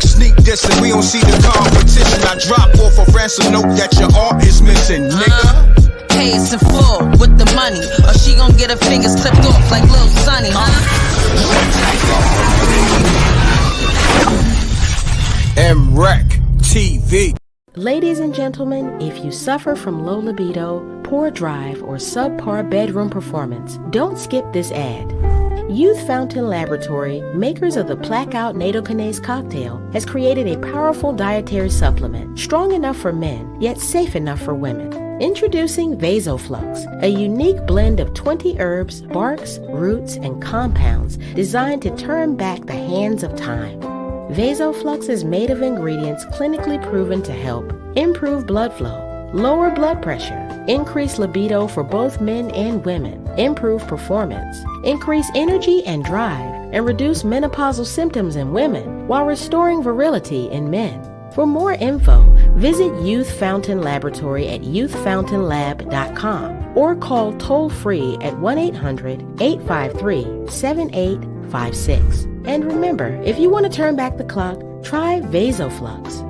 Sneak dissing, we don't see the competition. I drop off a ransom note that your art is missing, nigga. Pays in full with the money, or she gon' get her fingers clipped off like Lil Sonny, MRecktv. Ladies and gentlemen, if you suffer from low libido, poor drive, or subpar bedroom performance, don't skip this ad. Youth Fountain Laboratory, makers of the Blackout Nadokinase cocktail, has created a powerful dietary supplement, strong enough for men, yet safe enough for women. Introducing Vasoflux, a unique blend of 20 herbs, barks, roots, and compounds designed to turn back the hands of time. Vasoflux is made of ingredients clinically proven to help improve blood flow, lower blood pressure, increase libido for both men and women, improve performance, increase energy and drive, and reduce menopausal symptoms in women while restoring virility in men. For more info, visit Youth Fountain Laboratory at youthfountainlab.com or call toll-free at 1-800-853-7856. And remember, if you want to turn back the clock, try Vasoflux.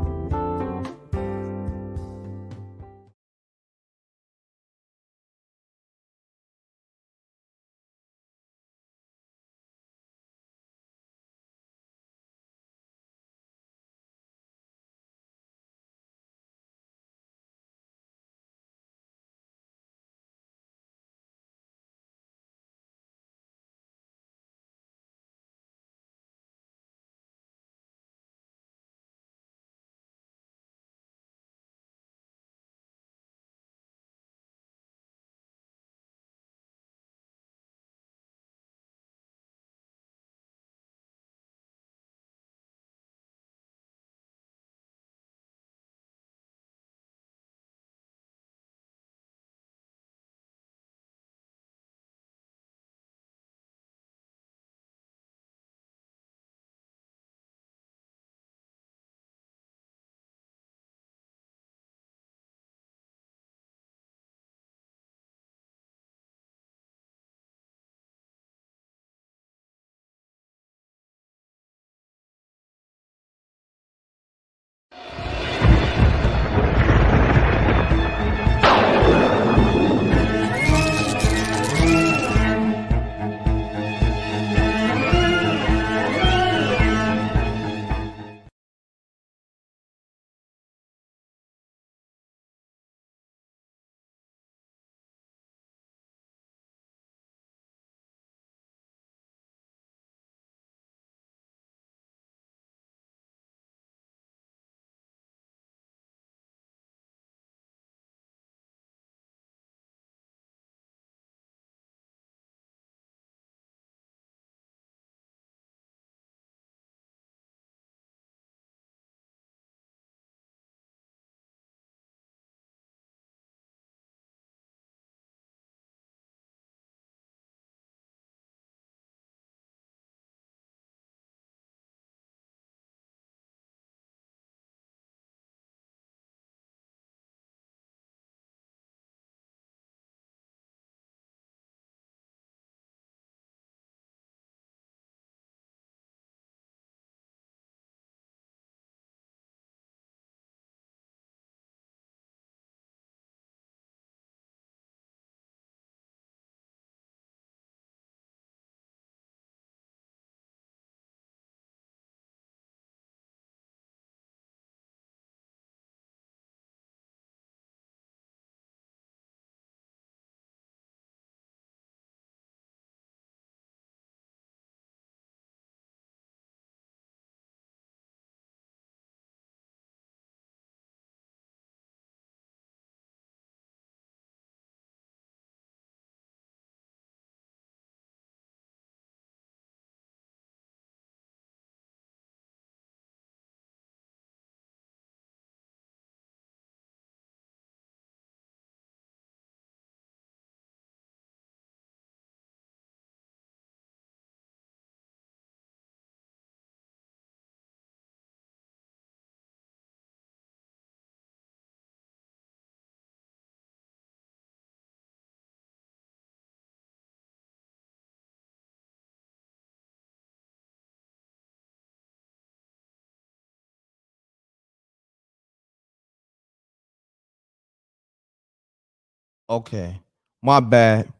Okay. My bad.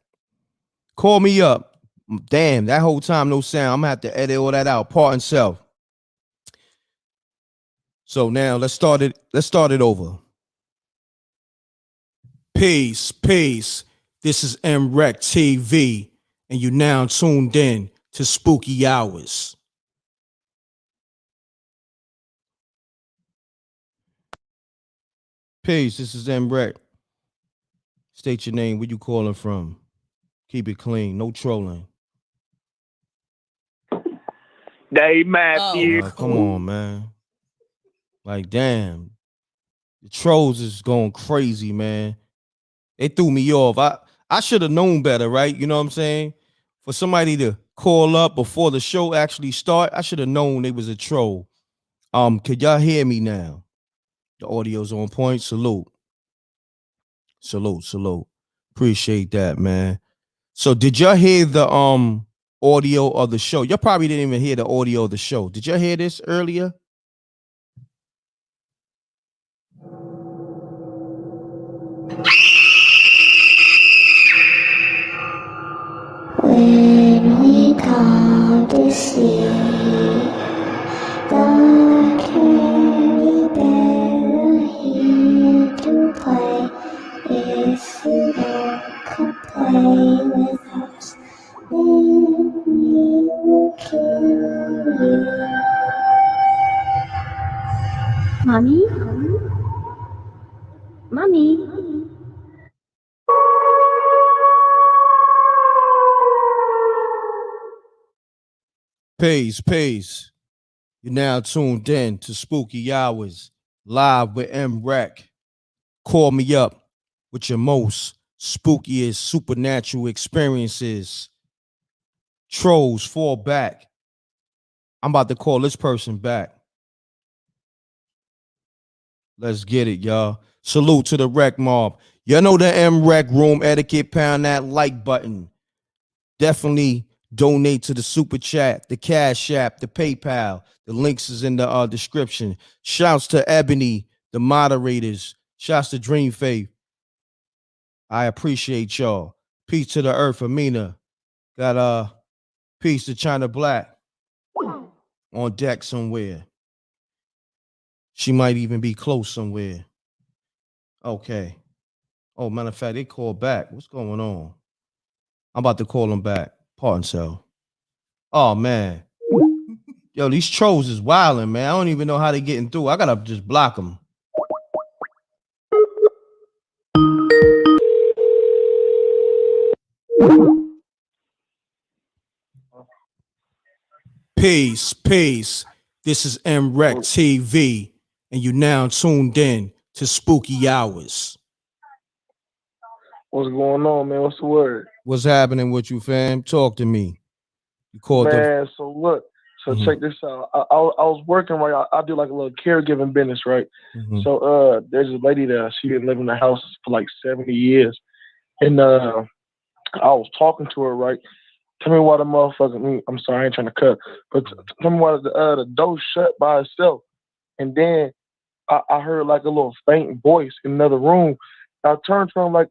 Call me up. Damn, that whole time no sound. I'm gonna have to edit all that out. Part and self. So now let's start it. Let's start it over. Peace, peace. This is MRecktv, and you now tuned in to Spooky Hours. Peace. This is M.Reck. State your name. Where you calling from? Keep it clean. No trolling. Dave Matthews. Come on, man. Like, damn. The trolls is going crazy, man. They threw me off. I should have known better, right? You know what I'm saying? For somebody to call up before the show actually start, I should have known they was a troll. Could y'all hear me now? The audio's on point. Salute. Salute, salute. Appreciate that, man. So did y'all hear the audio of the show? Y'all probably didn't even hear the audio of the show. Did y'all hear this earlier? When we come to see the candy bear here to play, if you don't come play with us, then we will kill you. Mommy? Mommy? Peace. You're now tuned in to Spooky Hours, live with M.Reck. Call me up with your most spookiest supernatural experiences. Trolls, fall back. I'm about to call this person back. Let's get it, y'all. Salute to the Rec Mob. Y'all know the M.Reck room etiquette. Pound that like button. Definitely donate to the super chat, the Cash App, the PayPal. The links is in the description. Shouts to Ebony, the moderators. Shouts to Dream Faith. I appreciate y'all. Peace to the Earth, Amina. Got peace to China Black on deck somewhere. She might even be close somewhere. Okay. Oh, matter of fact, they called back. What's going on? I'm about to call them back. Pardon self. Oh man. Yo, these trolls is wilding, man. I don't even know how they getting through. I gotta just block them. Peace. This is MRecktv, and you now tuned in to Spooky Hours. What's going on, man? What's the word? What's happening with you, fam? Talk to me. You called man, so look. So check this out. I was working, right? I do like a little caregiving business, right? So there's a lady there. She been living in the house for like 70 years. And I was talking to her, right? Tell me why the motherfucker, I'm sorry, I ain't trying to cut, but tell me why the door shut by itself. And then I heard like a little faint voice in another room. I turned to her, I'm like,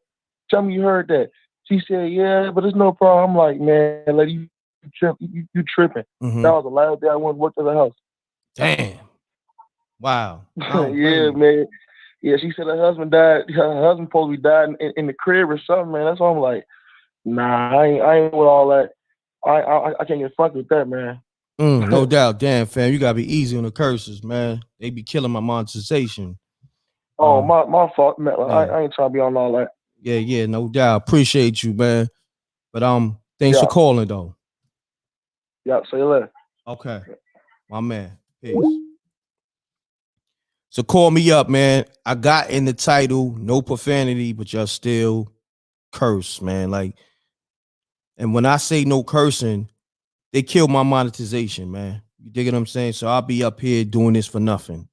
tell me you heard that. She said, yeah, but it's no problem. I'm like, man, lady, you tripping. That was the last day I went to work to the house. Damn. Wow. Yeah, man. Yeah, she said her husband died. Her husband supposed to be died in the crib or something, man. That's why I'm like, nah, I ain't with all that. I can't get fucked with that, man. No doubt. Damn, fam. You gotta be easy on the curses, man. They be killing my monetization. Oh, my fault, man. Yeah. I ain't trying to be on all that. Yeah, no doubt. Appreciate you, man. But thanks for calling though. Yeah, see you later. Okay. My man. Peace. So call me up, man. I got in the title, no profanity, but y'all still curse, man. Like, and when I say no cursing, they kill my monetization, man. You dig what I'm saying? So I'll be up here doing this for nothing.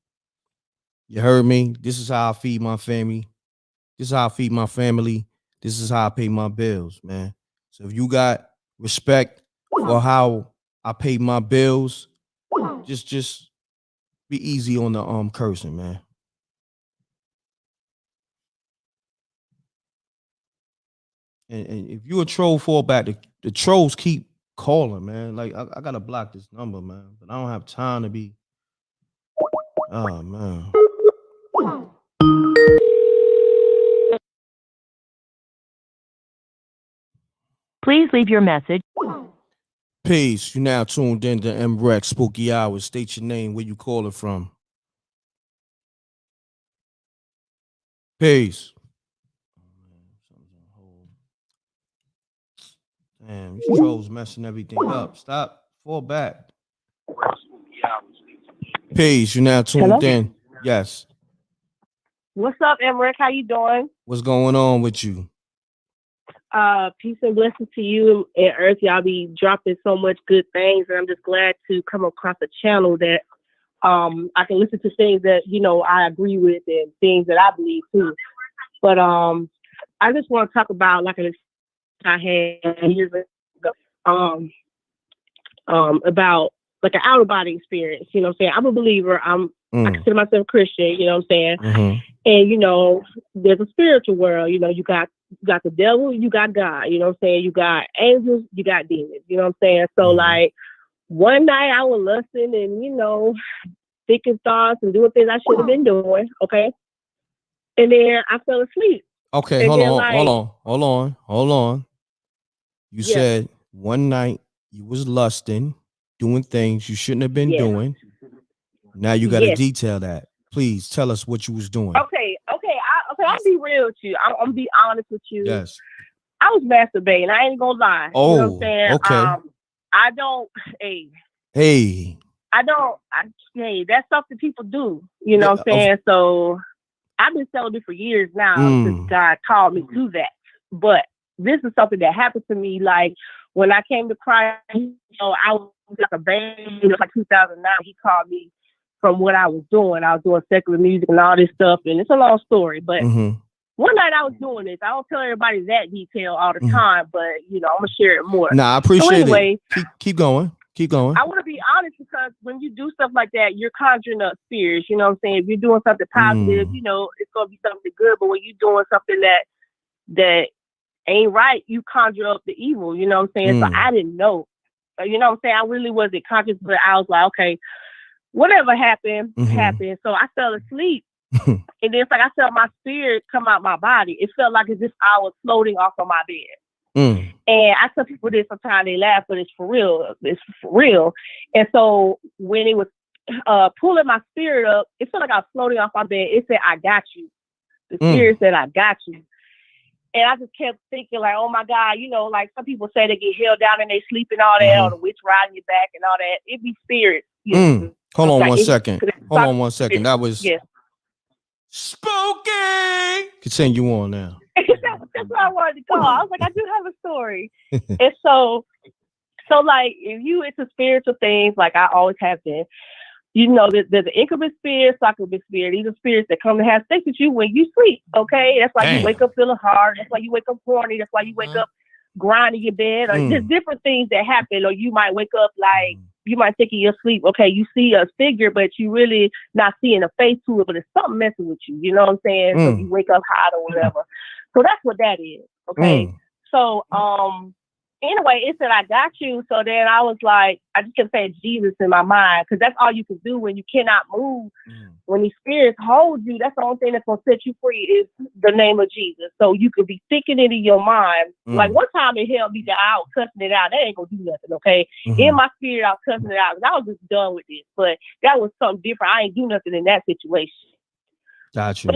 You heard me? This is how I feed my family. This is how I feed my family. This is how I pay my bills, man. So if you got respect for how I pay my bills, just be easy on the cursing, man. And if you a troll, fall back. The trolls keep calling, man. Like I gotta block this number, man. But I don't have time to be. Oh man. Please leave your message. Peace. You now tuned in to M.Reck Spooky Hours. State your name, where you calling from. Peace. Damn, these trolls messing everything up. Stop. Fall back. Peace. You now tuned in. Yes. What's up, M.Reck? How you doing? What's going on with you? Peace and blessings to you and Earth. Y'all be dropping so much good things, and I'm just glad to come across a channel that I can listen to things that, you know, I agree with and things that I believe too. But I just want to talk about like an I had years ago about like an out of body experience. You know what I'm saying? I'm a believer. I consider myself Christian. You know what I'm saying? Mm-hmm. And you know, there's a spiritual world. You know, you got the devil, you got God. You know what I'm saying? You got angels, you got demons. You know what I'm saying? So like one night I was lusting and, you know, thinking thoughts and doing things I should have been doing. Okay. And then I fell asleep. Okay, and hold on. You said one night you was lusting, doing things you shouldn't have been doing. Now you got to detail that. Please tell us what you was doing. Okay. I'll be real with you. I'm gonna be honest with you. Yes. I was masturbating. I ain't gonna lie. Oh, you know what I'm saying? okay. I don't. Hey. Hey, that's something people do. You know what I'm saying? So I've been celibate for years now since God called me to that. But this is something that happened to me. Like when I came to Christ, you know, I was like a baby. It was like 2009. He called me from what I was doing. I was doing secular music and all this stuff. And it's a long story. But one night I was doing this. I don't tell everybody that detail all the time. But, you know, I'm going to share it more. Nah, I appreciate it. Keep going. Keep going. I want to be honest because when you do stuff like that, you're conjuring up spirits. You know what I'm saying? If you're doing something positive, you know, it's going to be something good. But when you're doing something that ain't right, you conjure up the evil. You know what I'm saying? So I didn't know. You know what I'm saying? I really wasn't conscious, but I was like, okay, whatever happened, happened. So I fell asleep. And then it's like I felt my spirit come out my body. It felt like as if I was floating off of my bed. And I tell people this sometimes, they laugh, but it's for real. It's for real. And so when it was pulling my spirit up, it felt like I was floating off my bed. It said, I got you. The spirit said, I got you. And I just kept thinking like, oh my God, you know, like some people say they get held down and they sleep and all that, or the witch riding your back and all that. It be spirits. You know? Hold on one second. That was spooky. Continue on now. That's what I wanted to call. I was like, I do have a story. And so like, if you into spiritual things, like I always have been, you know, there's the incubus spirit, succubus spirit. These are spirits that come to have sex with you when you sleep. Okay, that's why you wake up feeling hard. That's why you wake up horny. That's why you wake up grinding your bed. Or just different things that happen. Or you might wake up like you might think in your sleep. Okay, you see a figure, but you really not seeing a face to it. But it's something messing with you. You know what I'm saying? So you wake up hot or whatever. So that's what that is. Okay. So anyway, it said, I got you. So then I was like, I just kept saying Jesus in my mind, because that's all you can do when you cannot move. When these spirits hold you, that's the only thing that's going to set you free is the name of Jesus. So you could be thinking it in your mind. Like one time it held me down, I was cussing it out. That ain't going to do nothing, okay? In my spirit, I was cussing it out because I was just done with this. But that was something different. I ain't do nothing in that situation. Got you.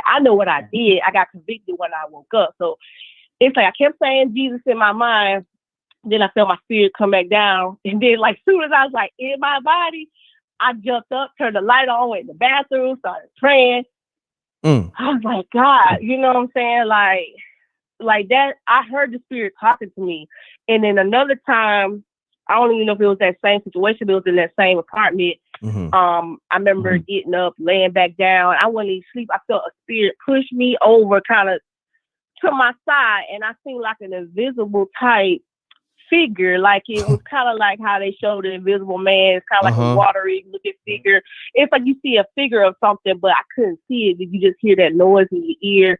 I know what I did. I got convicted when I woke up. So it's like I kept saying Jesus in my mind. Then I felt my spirit come back down. And then like soon as I was like in my body, I jumped up, turned the light on, went in the bathroom, started praying. I was like, God, you know what I'm saying? Like that, I heard the spirit talking to me. And then another time, I don't even know if it was that same situation, but it was in that same apartment. I remember getting up, laying back down. I wasn't even sleep. I felt a spirit push me over kind of to my side. And I seen like an invisible type figure. Like it was kind of like how they showed the Invisible Man. It's kind of like a watery looking figure. It's like you see a figure of something, but I couldn't see it. You just hear that noise in your ear.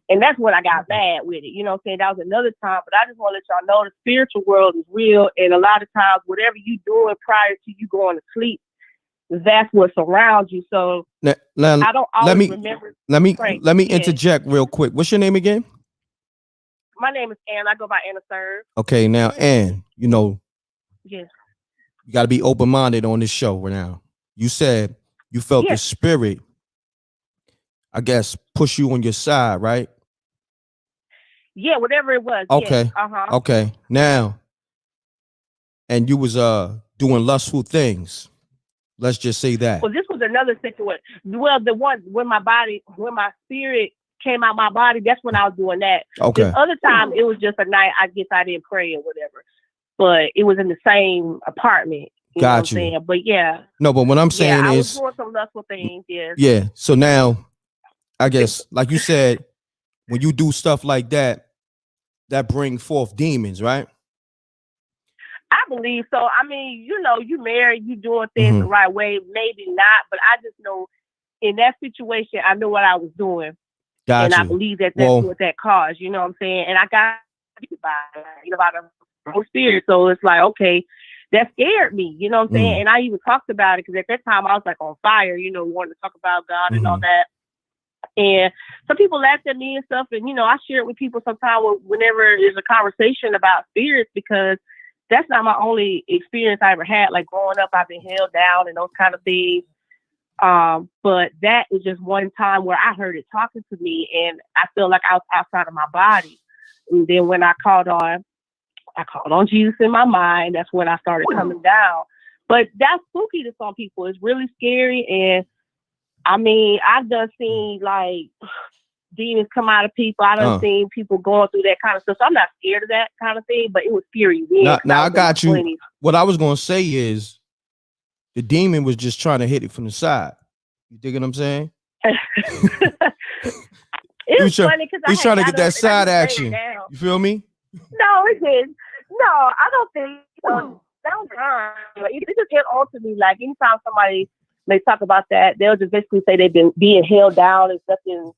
And that's when I got bad with it. You know what I'm saying? That was another time. But I just want to let y'all know the spiritual world is real. And a lot of times, whatever you doing prior to you going to sleep, that's what surrounds you. So now, I don't always remember. Let me interject real quick. What's your name again? My name is Ann. I go by Anna Serve. Okay, now Ann, you know, yes, you got to be open-minded on this show right now. You said you felt the spirit, I guess, push you on your side, right? Yeah, whatever it was. Okay. Yes. Okay. Now, and you was doing lustful things. Let's just say that. Well, this was another situation. Well, the one when my spirit came out my body, that's when I was doing that. Okay. This other time, it was just a night. I guess I didn't pray or whatever, but it was in the same apartment. You know what I'm saying? But yeah. No, but what I'm saying I is, was doing some lustful things. Yes. Yeah. So now, I guess, like you said, when you do stuff like that, that bring forth demons, right? I believe so. I mean, you know, you married, you doing things the right way, maybe not, but I just know in that situation, I knew what I was doing. Gotcha. And I believe that that's what that caused, you know what I'm saying? And I got by the Holy Spirit. So it's like, okay, that scared me, you know what I'm saying? And I even talked about it because at that time I was like on fire, you know, wanting to talk about God and all that. And some people laughed at me and stuff. And, you know, I share it with people sometimes whenever there's a conversation about spirits, because that's not my only experience I ever had. Like growing up, I've been held down and those kind of things. But that is just one time where I heard it talking to me and I feel like I was outside of my body. And then when I called on Jesus in my mind, that's when I started coming down. But that's spooky to some people. It's really scary. And I mean, I've done seen like demons come out of people. I done seen people going through that kind of stuff. So I'm not scared of that kind of thing, but it was scary then. Now I got you. 20s. What I was gonna say is the demon was just trying to hit it from the side. You dig what I'm saying? It was funny because he's trying to get that side action. You feel me? No, it did. No, I don't think so. It just hit on to me. Like anytime somebody they talk about that, they'll just basically say they've been being held down and nothing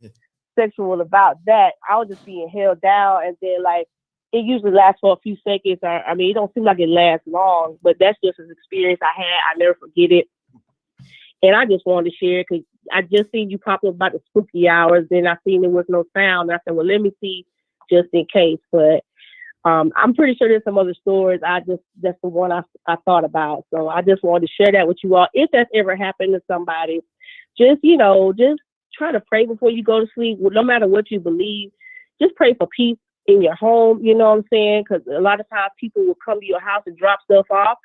sexual about that. I was just being held down, and then like it usually lasts for a few seconds. I mean, it don't seem like it lasts long, but that's just an experience I had. I never forget it. And I just wanted to share because I just seen you pop up about the spooky hours. Then I seen there was no sound. And I said, well, let me see just in case. But I'm pretty sure there's some other stories. That's the one I thought about. So I just wanted to share that with you all. If that's ever happened to somebody, just try to pray before you go to sleep. No matter what you believe, just pray for peace in your home. You know what I'm saying? Because a lot of times people will come to your house and drop stuff off.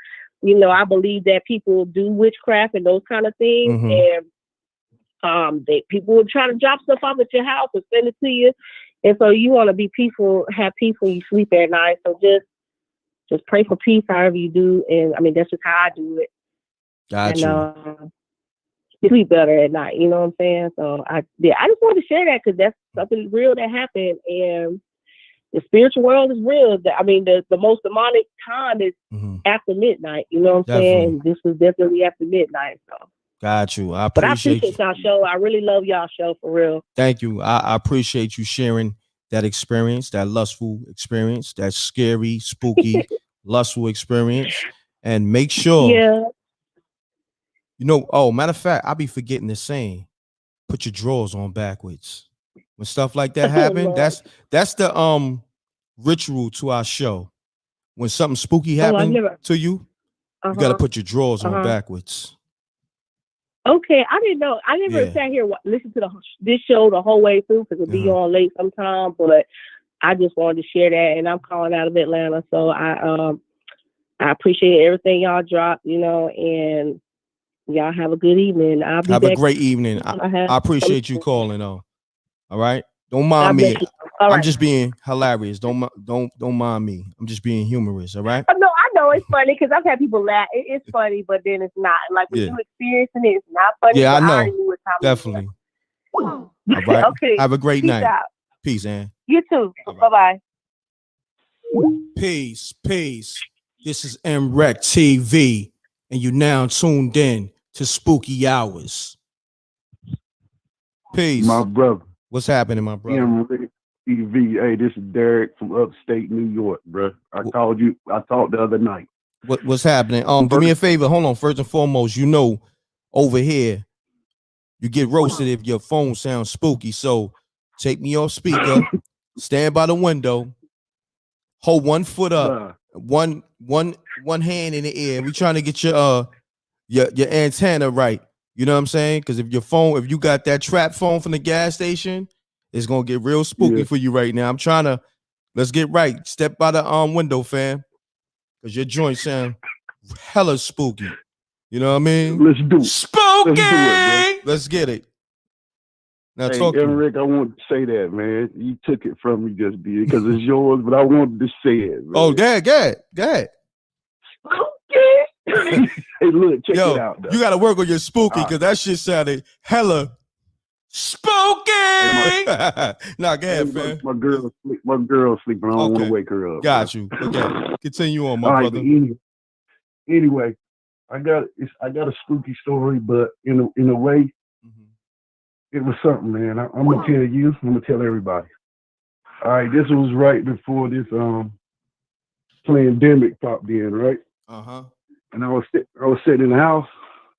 You know, I believe that people do witchcraft and those kind of things. And people will try to drop stuff off at your house and send it to you. And so you want to be peaceful, have peace when you sleep at night. So just pray for peace however you do. And I mean, that's just how I do it. Gotcha. And you sleep better at night. You know what I'm saying? So I just wanted to share that because that's something real that happened. And the spiritual world is real. I mean, the most demonic time is after midnight. You know what I'm saying? This was definitely after midnight. So. Got you. I appreciate y'all show. I really love y'all show for real. Thank you. I appreciate you sharing that experience, that lustful experience, that scary, spooky, lustful experience. And make sure, you know, matter of fact, I be forgetting the saying, put your drawers on backwards. When stuff like that happen, that's the ritual to our show. When something spooky happens to you, you got to put your drawers on backwards. Okay, I didn't know. I never sat here listen to this show the whole way through because it'd be on late sometimes. But I just wanted to share that, and I'm calling out of Atlanta, so I appreciate everything y'all dropped, you know, and y'all have a good evening. I'll be have back. A great evening. I appreciate you calling though. All right, don't mind me. I'm just being hilarious. Don't mind me. I'm just being humorous. All right. No, I know it's funny because I've had people laugh. It's funny, but then it's not. Like when you experiencing it, it's not funny. Yeah, I know. Definitely. All right. Okay. Have a great night. Out. Peace, Ann. You too. Right. Bye-bye. Peace. This is MRecktv, and you're now tuned in to Spooky Hours. Peace. My brother. What's happening, my brother? Hey, this is Derek from upstate New York, bro. I called you. I talked the other night. What's happening? Do me a favor. Hold on. First and foremost, over here, you get roasted if your phone sounds spooky. So take me off speaker, stand by the window, hold 1 foot up, one hand in the air. We trying to get your antenna right. You know what I'm saying? Because if you got that trap phone from the gas station, it's gonna get real spooky for you right now. Let's get right. Step by the window, fam. Because your joint sound hella spooky. You know what I mean? Let's do it. Spooky! Let's get it. Now talk to M.Reck, I want to say that, man. You took it from me just because it's yours, but I wanted to say it, man. Oh, go ahead. Spooky! Hey, look, check it out, though. You got to work on your spooky because that shit sounded hella spooky! Nah, go ahead, fam. My girl's sleeping. I don't want to wake her up. Got you. Okay. Continue on, my brother. Anyway, I got a spooky story, but in a way, it was something, man. I'm gonna tell you. I'm gonna tell everybody. All right, this was right before this pandemic popped in, right? And I was sitting in the house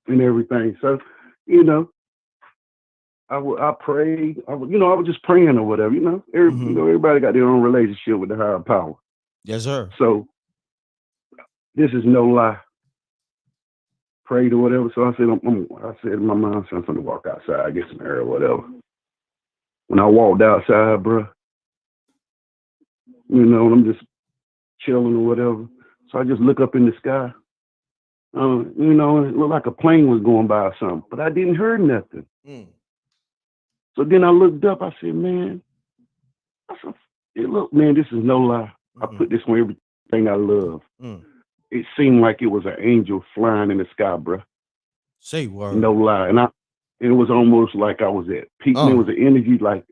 and everything. So, I prayed. I was just praying or whatever. Everybody got their own relationship with the higher power. Yes, sir. So this is no lie. Prayed or whatever. So I said in my mind, I'm gonna walk outside, get some air or whatever. When I walked outside, bro, I'm just chilling or whatever. So I just look up in the sky. It looked like a plane was going by or something, but I didn't hear nothing. So then I looked up. I said, man, look, man, this is no lie. I put this on everything I love. It seemed like it was an angel flying in the sky, bro. Say word. No lie. And it was almost like I was at peak. It was an energy like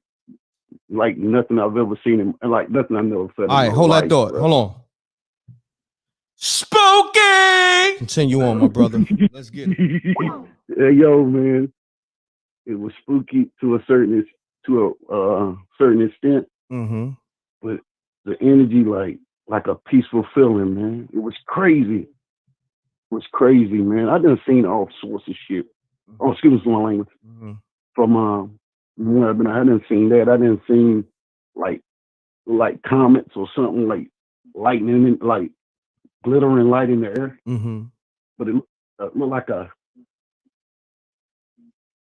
nothing I've ever seen, and like nothing I never felt. All right, hold that thought. Bro. Hold on. Spooky! Continue on, my brother. Let's get it. Hey, yo, man. It was spooky to a certain extent. But the energy, like a peaceful feeling, man. It was crazy. Man. I done seen all sorts of shit. Oh, excuse me, my language. From where I've been, I didn't seen that. I didn't seen like comets or something like lightning, like glittering light in the air. But it looked like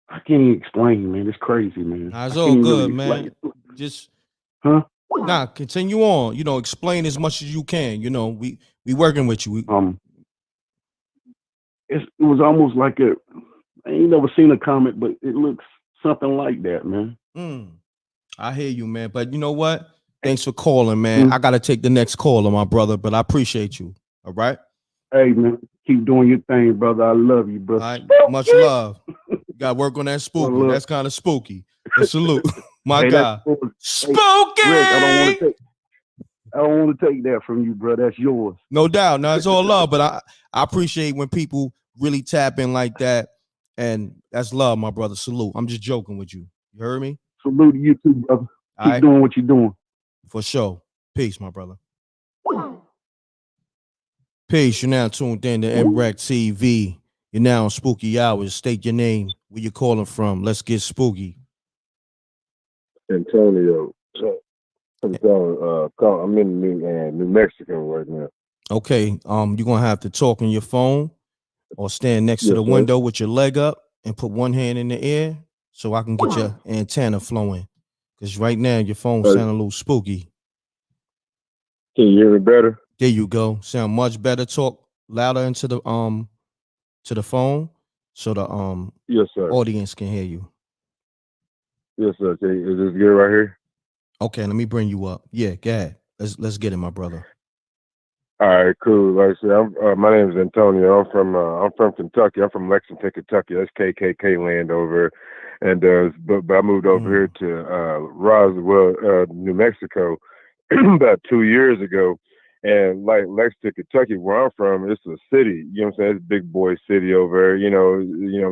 I can't even explain, man. It's crazy, man. Nah, it's all good, man. Nah, continue on. Explain as much as you can. We working with you. It was almost like I ain't never seen a comet, but it looks something like that, man. I hear you, man. But you know what? Thanks for calling, man. I gotta take the next caller, my brother. But I appreciate you. All right. Hey, man. Keep doing your thing, brother. I love you, bro. All right. Much love. You gotta work on that spooky. That's kind of spooky. A salute. My guy. Spooky! Hey, Rick, I don't want to take that from you, bro. That's yours. No doubt. No, it's all love, but I appreciate when people really tap in like that, and that's love, my brother. Salute. I'm just joking with you. You heard me? Salute to you too, brother. Keep doing what you're doing. For sure. Peace, my brother. Peace. You're now tuned in to MRecktv. You're now on Spooky Hours. State your name, where you're calling from. Let's get spooky. Antonio. I'm in New Mexico right now. Okay. You're gonna have to talk on your phone or stand next to the window with your leg up and put one hand in the air so I can get your antenna flowing. Because right now your phone sound a little spooky. Can you hear me better? There you go. Sound much better. Talk louder into the phone so the yes, sir. audience can hear you. Yes, sir. Okay. Is this good right here? Okay, let me bring you up. Yeah, go ahead. Let's get it, my brother. All right, cool. Like I said, my name is Antonio. I'm from Kentucky. I'm from Lexington, Kentucky. That's KKK land over, and but I moved over here to Roswell, New Mexico, about 2 years ago. And like Lexington, Kentucky, where I'm from, it's a city. You know what I'm saying? It's a big boy city over there. We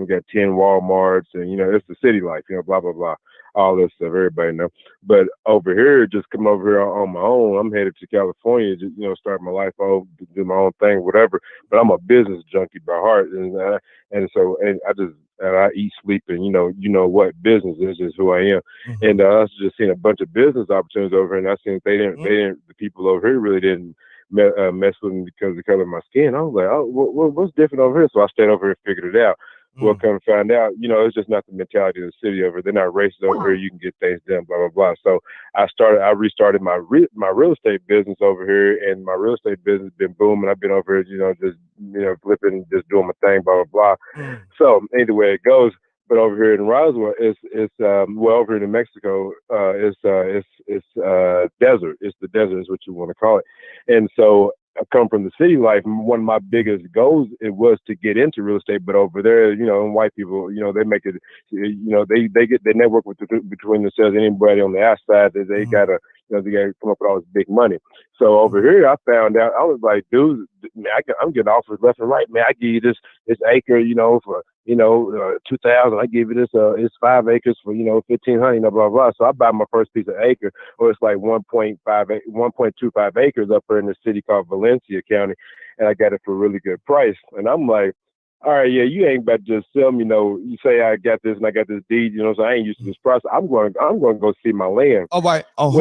got 10 Walmarts, and it's the city life. Blah blah blah. all this stuff. Everybody know. But over here, just come over here on my own. I'm headed to California, just, start my life off, do my own thing, whatever. But I'm a business junkie by heart, and I eat, sleep, and what business is just who I am. Mm-hmm. And I just seen a bunch of business opportunities over here, and I seen the people over here really didn't mess with me because of the color of my skin. I was like, oh, what's different over here? So I stayed over here and figured it out. Well, come to find out, it's just not the mentality of the city over. They're not racist over here. You can get things done, blah, blah, blah. So I restarted my real estate business over here, and my real estate business has been booming. I've been over here, just flipping, just doing my thing, blah, blah, blah. So anyway, it goes. But over here in Roswell, it's over here in Mexico, it's desert. It's the desert is what you want to call it. And so I come from the city life. One of my biggest goals it was to get into real estate. But over there, white people, they make it, they network between themselves. Anybody on the outside, they gotta come up with all this big money. So over here, I found out, I was like, dude, man, I'm getting offers left and right. Man, I give you this acre, for 2,000. I give you this, it's 5 acres for, 1,500, blah, blah. So I buy my first piece of acre, or it's like 1.25 acres up there in the city called Valencia County. And I got it for a really good price. And I'm like, all right, yeah, you ain't about to just sell me, you say I got this and I got this deed, so I ain't used to this process. I'm going to go see my land. All right. Oh,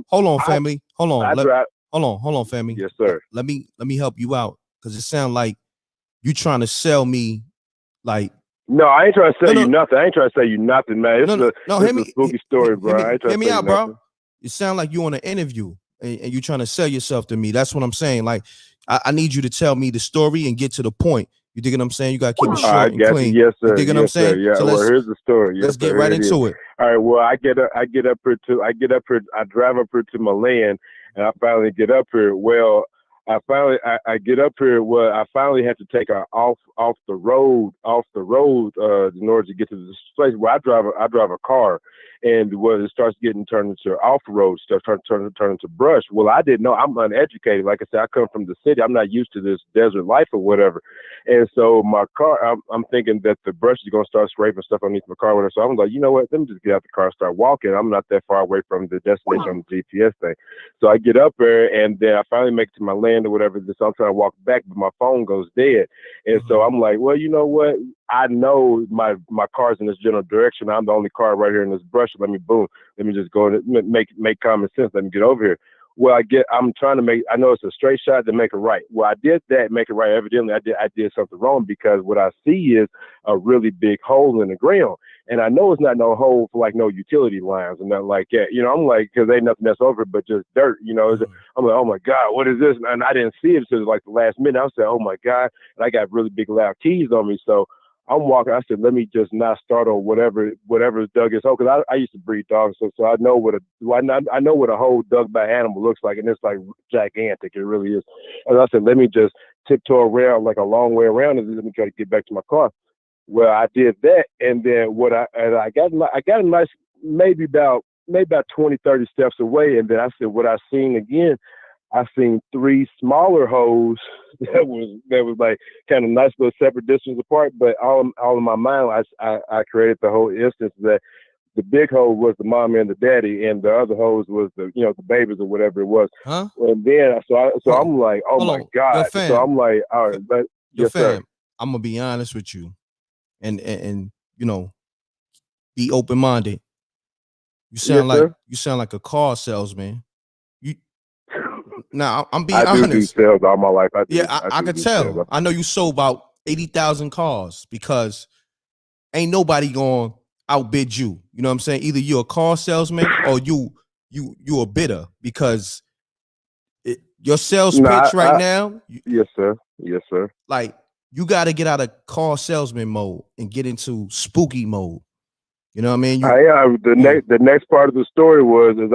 hold on, family. Hold on, family. Yes, sir. Let me help you out, because it sounds like you trying to sell me like. No, I ain't trying to sell you nothing. I ain't trying to sell you nothing, man. It's a spooky story, bro. I ain't trying to sell you nothing. Bro. It sounds like you on an interview and you trying to sell yourself to me. That's what I'm saying. Like, I need you to tell me the story and get to the point. You dig what I'm saying? You got to keep it short and clean. Yes, sir. You dig what I'm saying? Sir. Yeah. So here's the story. Yes, let's get right into it. All right. Well, I get up here. I drive up here to my land, and I finally get up here. Well, I get up here. Well, I finally had to take her off the road in order to get to this place where I drive a car, and it starts getting turned into off-road stuff, turn into brush. Well, I didn't know. I'm uneducated. Like I said, I come from the city. I'm not used to this desert life or whatever. And so my car, I'm thinking that the brush is going to start scraping stuff underneath my car, whatever. So I'm like, you know what? Let me just get out the car and start walking. I'm not that far away from the destination on the GPS thing. So I get up there, and then I finally make it to my land or whatever. So I'm trying to walk back, but my phone goes dead. And so I'm like, well, you know what? I know my car's in this general direction. I'm the only car right here in this brush. Let me just go and make common sense. Let me get over here. Well, I'm trying to I know it's a straight shot to make it right. Well, I did that, make it right. Evidently, I did something wrong, because what I see is a really big hole in the ground. And I know it's not no hole for like no utility lines and nothing like that. I'm like, because ain't nothing that's over it but just dirt, I'm like, oh my God, what is this? And I didn't see it until like the last minute. I said, oh my God. And I got really big loud keys on me. So I'm walking. I said, let me just not start on whatever dug is hole, because I used to breed dogs, so I know I know what a hole dug by animal looks like, and it's like gigantic. It really is. And I said, let me just tiptoe around like a long way around, and let me try to get back to my car. Well, I did that, and then I got a nice maybe about 20, 30 steps away, and then I said, what I seen again. I seen 3 smaller holes that was like kind of nice little separate distance apart, but all in my mind, I created the whole instance that the big hole was the mom and the daddy, and the other holes was the the babies or whatever it was. Huh? And then I'm like, oh my God. So I'm like, all right, but yes, sir. I'm gonna be honest with you, and be open minded. You sound like a car salesman. Now I'm being honest. I do sales all my life. I can tell. Sales. I know you sold about 80,000 cars, because ain't nobody going to outbid you. You know what I'm saying? Either you're a car salesman or you a bidder, because your sales pitch right now. Yes, sir. Yes, sir. Like, you got to get out of car salesman mode and get into spooky mode. You know what I mean? The next part of the story was as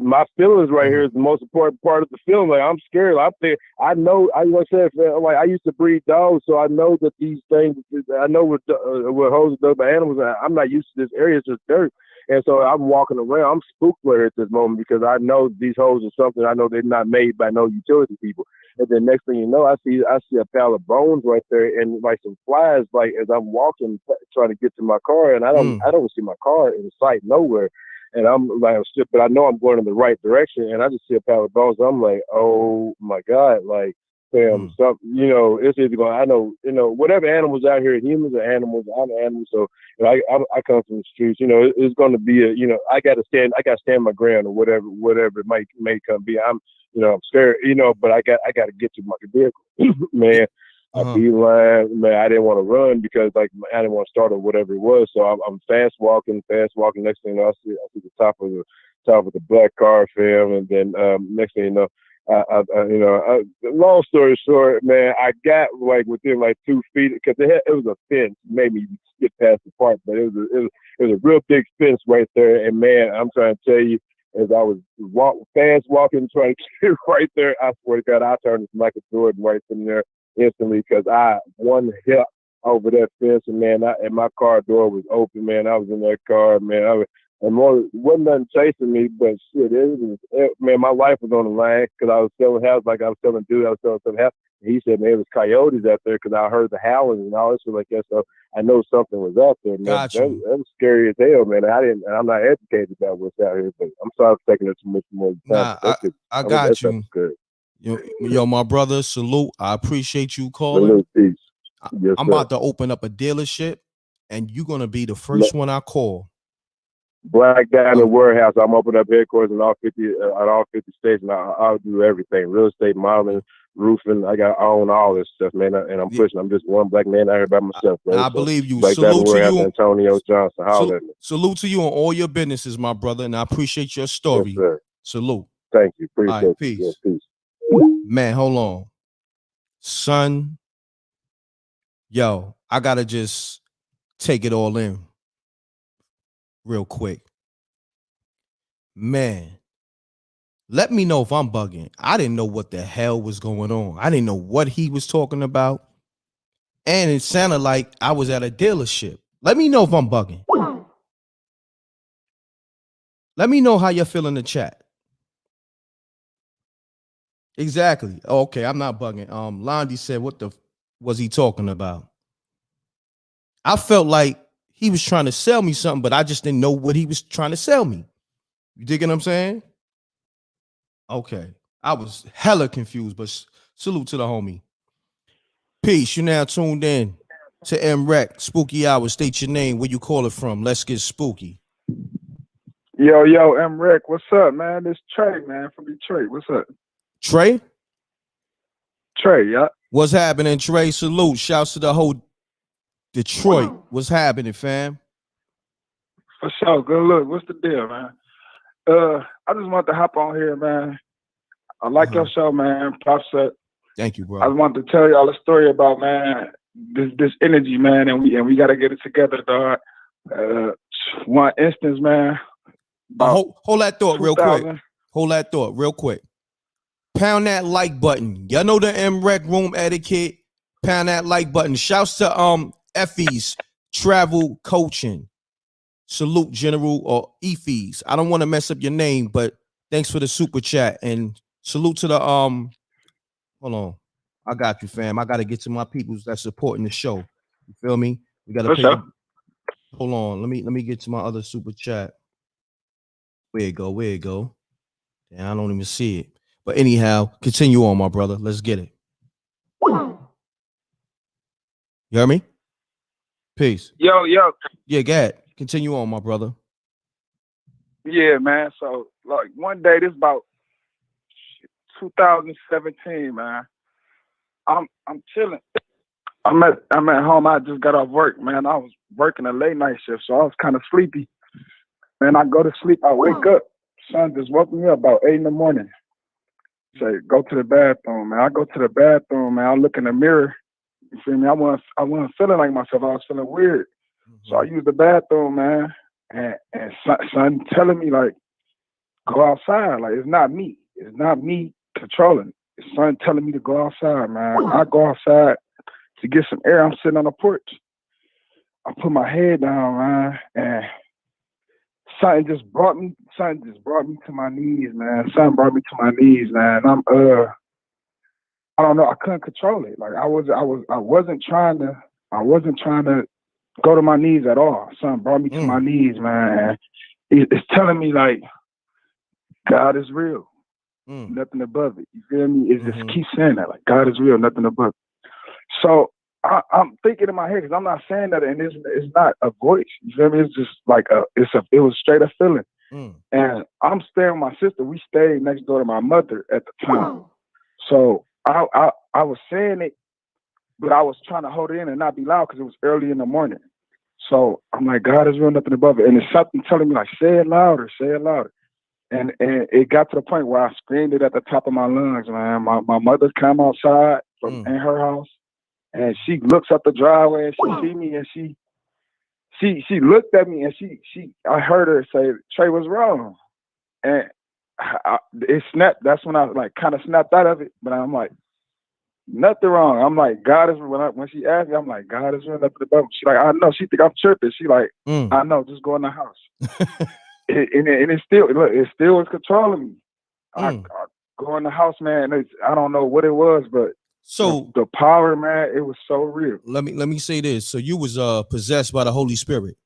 my feelings right here is the most important part of the film. Like, I'm scared. I know. I said, like, I used to breed dogs, so I know that these things. I know what holes are dug by animals. I'm not used to this area. It's just dirt. And so I'm walking around. I'm spooked with her at this moment because I know these hoes are something. I know they're not made by no utility people. And then next thing you know, I see a pile of bones right there and like some flies. Like as I'm walking, trying to get to my car, and I don't see my car in sight nowhere. And I'm like, but I know I'm going in the right direction, and I just see a pile of bones. I'm like, oh my God, like. Something, it's either going. I know, whatever animals out here, humans are animals. I'm an animal, so I come from the streets. It's going to be I got to stand my ground or whatever it may come be. I'm scared, but I got to get to my vehicle, man. I beeline, man. I didn't want to run because I didn't want to start or whatever it was. So I'm fast walking. Next thing you know, I see the top of the black car, fam, and then next thing you know. Long story short, man, I got like within like 2 feet because it was a fence. It made me skip past the part, but it was a real big fence right there. And man, I'm trying to tell you, as I was fast walking, trying to get right there, I swear to God, I turned into Michael Jordan right from there instantly because I one hit over that fence, and man, and my car door was open, man. I was in that car, man. Wasn't nothing chasing me, but shit, man, my life was on the line because I was selling houses, like I was selling dude, I was selling some house. He said, man, it was coyotes out there because I heard the howling and all this shit like that. So I know something was out there, man. Gotcha. That was scary as hell, man. I'm not educated about what's out here, but I'm sorry for taking it too much more time. Nah, I got you. Good. Yo, my brother, salute. I appreciate you calling. Salute, peace. Yes, I'm about to open up a dealership, and you're gonna be the first one I call. Black Diamond Warehouse. I'm opening up headquarters in all 50 states, and I'll do everything: real estate, modeling, roofing. I own all this stuff, man. And I'm pushing. I'm just one black man out here by myself, bro. I believe you. Black Salute Diamond Warehouse, to you, Antonio Johnson. Holler at me. Salute to you on all your businesses, my brother, and I appreciate your story. Yes, sir. Salute. Thank you. Appreciate all right, it. peace. Yes, peace. Man, hold on, son. Yo, I gotta just take it all in real quick. Man, let me know if I'm bugging. I didn't know what the hell was going on. I didn't know what he was talking about. And it sounded like I was at a dealership. Let me know if I'm bugging. Let me know how you feel in the chat. Exactly. Okay, I'm not bugging. Londi said, what the was he talking about? I felt like he was trying to sell me something, but I just didn't know what he was trying to sell me. You dig what I'm saying? Okay. I was hella confused, but salute to the homie. Peace. You now tuned in to M.Reck, Spooky Hour. State your name, where you call it from. Let's get spooky. Yo, M.Reck, what's up, man? It's Trey, man, from Detroit. What's up? Trey? Trey, yeah. What's happening, Trey? Salute. Shouts to the whole Detroit. What's happening, fam? For sure. Good look. What's the deal, man? I just want to hop on here, man. I like your show, man. Props up. Thank you, bro. I wanted to tell y'all a story about, man, this energy, man, and we got to get it together, dog. One instance, man. Hold that thought real quick. Hold that thought real quick. Pound that like button. Y'all know the M.Reck room etiquette. Pound that like button. Shouts to Effie's Travel Coaching. Salute, General, or Effie's. I don't want to mess up your name, but thanks for the super chat. And salute to the hold on. I got you, fam. I got to get to my peoples that's supporting the show. You feel me? We got to pay. Hold on. Let me get to my other super chat. Where it go? Damn, I don't even see it. But anyhow, continue on, my brother. Let's get it. You hear me? Peace. Yo. Yeah, go ahead. Continue on, my brother. Yeah, man. So, like, one day, this about 2017, man. I'm chilling. I'm at home. I just got off work, man. I was working a late night shift, so I was kind of sleepy. Man, I go to sleep. I wake up. Son just woke me up about 8 in the morning. Say, go to the bathroom, man. I go to the bathroom, man. I look in the mirror. You feel me? I wasn't feeling like myself. I was feeling weird. So I used the bathroom, man. And son telling me, like, go outside. Like, it's not me. It's not me controlling. It's son telling me to go outside, man. I go outside to get some air. I'm sitting on the porch. I put my head down, man, and something just brought me to my knees, man. Something brought me to my knees, man. I'm I don't know, I couldn't control it. Like I wasn't trying to go to my knees at all. Something brought me to my knees, man. It's telling me like God is real. Nothing above it. You feel me? It just keeps saying that, like God is real, nothing above it. So I'm thinking in my head, because I'm not saying that, and it's not a voice. You feel me? It's just like it was straight up feeling. And I'm staying with my sister. We stayed next door to my mother at the time. So I was saying it, but I was trying to hold it in and not be loud because it was early in the morning. So I'm like, God is real, nothing above it. And it's something telling me like, say it louder, say it louder. And it got to the point where I screamed it at the top of my lungs, man. My mother came outside from in her house, and she looks up the driveway and she see me, and she looked at me, and I heard her say, Trey, what's wrong? And it snapped. That's when I like kind of snapped out of it. But I'm like, nothing wrong. I'm like, God is when she asked me, I'm like, God is real, nothing above. She like, I know. She think I'm tripping. She like, I know. Just go in the house. and it still was controlling me. I go in the house, man. I don't know what it was, but so the power, man, it was so real. Let me say this. So you was possessed by the Holy Spirit,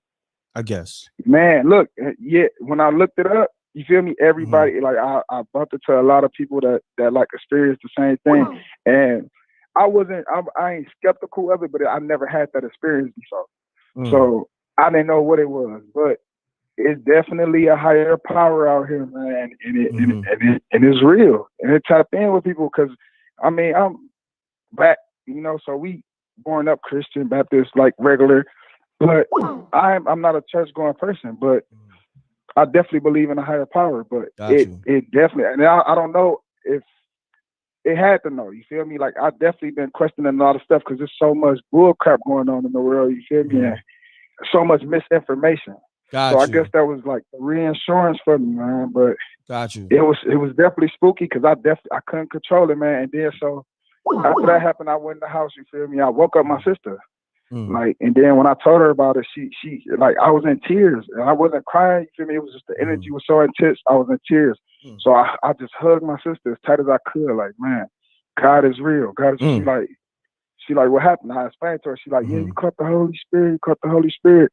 I guess. Man, look, yeah. When I looked it up, you feel me? Everybody, like I bumped into a lot of people that like experienced the same thing, and I ain't skeptical of it, but I never had that experience before, so I didn't know what it was, but it's definitely a higher power out here, man, and it's real, and it tapped in with people because, I mean, I'm back, you know, so we born up Christian Baptist like regular, but I'm not a church going person, but I definitely believe in a higher power, but it definitely, and I don't know if it had to know, you feel me? Like I definitely been questioning a lot of stuff because there's so much bull crap going on in the world, you feel me? And so much misinformation. So I guess that was like the reinsurance for me, man. But it was definitely spooky because I couldn't control it, man. And then so after that happened, I went in the house, you feel me? I woke up my sister. Like, and then when I told her about it, she like, I was in tears and I wasn't crying, you feel me? It was just the energy was so intense, I was in tears. So I just hugged my sister as tight as I could, like, man, God is real. God is she like, what happened? I explained to her, she like, yeah, you caught the Holy Spirit,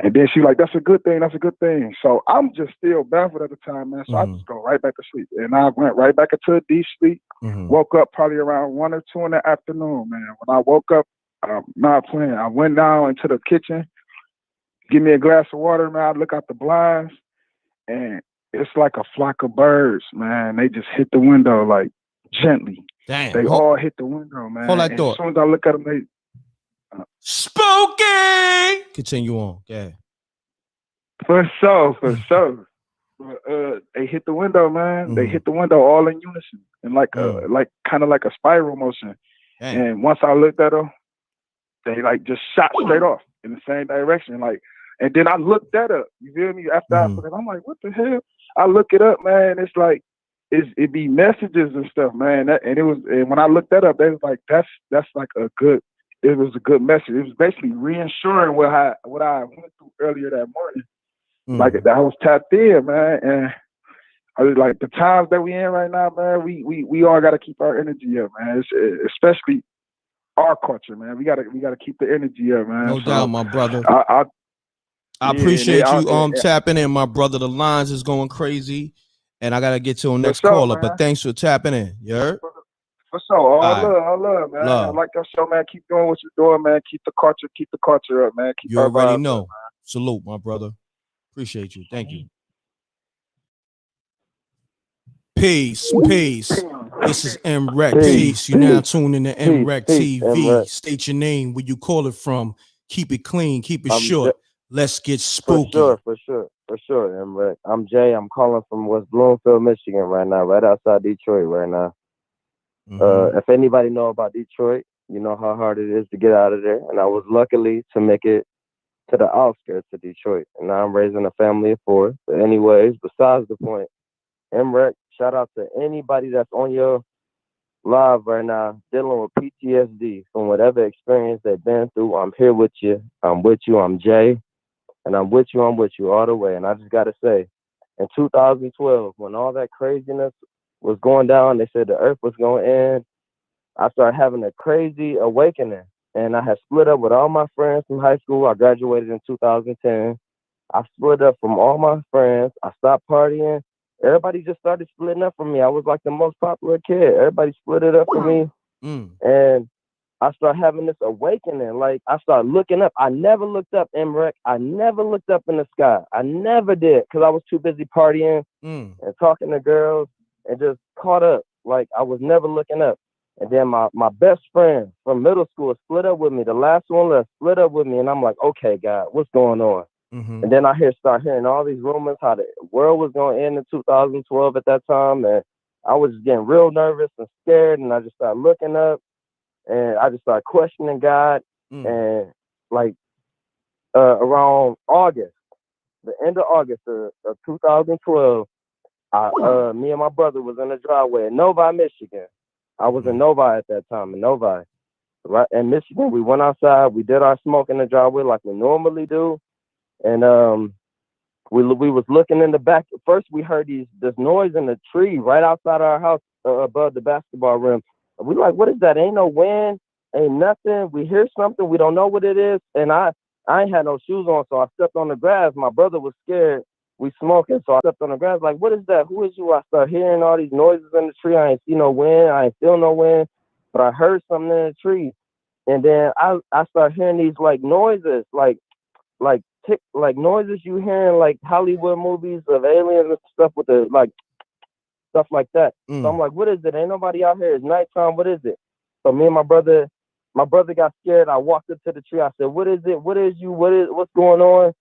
And then she like, that's a good thing, So I'm just still baffled at the time, man. So I just go right back to sleep. And I went right back into a deep sleep, woke up probably around 1 or 2 in the afternoon, man. When I woke up, not playing. I went down into the kitchen, give me a glass of water, man. I look out the blinds, and it's like a flock of birds, man. They just hit the window like gently. Damn. They all hit the window, man. Hold that and thought. as soon as I look at them, they spooky. Continue on. Yeah. For sure. They hit the window, man. They hit the window all in unison, and like kind of like a spiral motion. Damn. And once I looked at them, they like just shot straight off in the same direction, like. And then I looked that up. You feel me? After I'm like, what the hell? I look it up, man. It's like it be messages and stuff, man. And when I looked that up, they was like, that's like a good. It was a good message. It was basically reinsuring what I went through earlier that morning. Like that I was tapped in, man. And I was like, the times that we in right now, man. We all got to keep our energy up, man. Especially our culture, man. We gotta keep the energy up, man. No doubt, my brother. I Yeah, appreciate you tapping in, my brother. The lines is going crazy, and I gotta get to the next caller. Man. But thanks for tapping in. You heard? For sure. All love, man. I like your show, man. Keep doing what you're doing, man. Keep the culture up, man. You already know. Up, salute, my brother. Appreciate you. Thank you. Peace. This is M.Reck. Peace. You now tuned in to MRecktv. State your name, where you call it from. Keep it clean. Keep it short. Let's get spooky. For sure, M.Reck. I'm Jay. I'm calling from West Bloomfield, Michigan right now, right outside Detroit right now. If anybody know about Detroit, you know how hard it is to get out of there. And I was luckily to make it to the outskirts of Detroit. And now I'm raising a family of 4. But anyways, besides the point, M.Reck, shout out to anybody that's on your live right now dealing with PTSD from whatever experience they've been through. I'm here with you. I'm with you. I'm Jay. and I'm with you all the way. And I just gotta say, in 2012, when all that craziness was going down, they said the earth was going to end. I started having a crazy awakening, and I had split up with all my friends from high school. I graduated in 2010. I split up from all my friends. I stopped partying. Everybody just started splitting up from me. I was like the most popular kid. Everybody split it up for me. And I started having this awakening. Like, I started looking up. I never looked up, M.Reck. I never looked up in the sky. I never did, because I was too busy partying and talking to girls and just caught up. Like, I was never looking up. And then my best friend from middle school split up with me. The last one left split up with me. And I'm like, okay, God, what's going on? And then I start hearing all these rumors how the world was going to end in 2012 at that time. And I was just getting real nervous and scared. And I just started looking up. And I just started questioning God. And like around August, the end of August of 2012, me and my brother was in the driveway in Novi, Michigan. I was in Novi at that time, in Novi. Right in Michigan, we went outside. We did our smoke in the driveway like we normally do. And we was looking in the back. First, we heard this noise in the tree right outside our house above the basketball rim. We like, what is that? Ain't no wind, ain't nothing. We hear something, we don't know what it is. And I ain't had no shoes on, so I stepped on the grass. My brother was scared. We smoking, so I stepped on the grass. Like, what is that? Who is you? I start hearing all these noises in the tree. I ain't see no wind. I ain't feel no wind, but I heard something in the tree. And then I start hearing these like noises, like noises you hear in like Hollywood movies of aliens and stuff with the like stuff like that. So I'm like, what is it? Ain't nobody out here. It's nighttime. What is it? So me and my brother got scared. I walked up to the tree. I said, what is it? What is you? What's going on?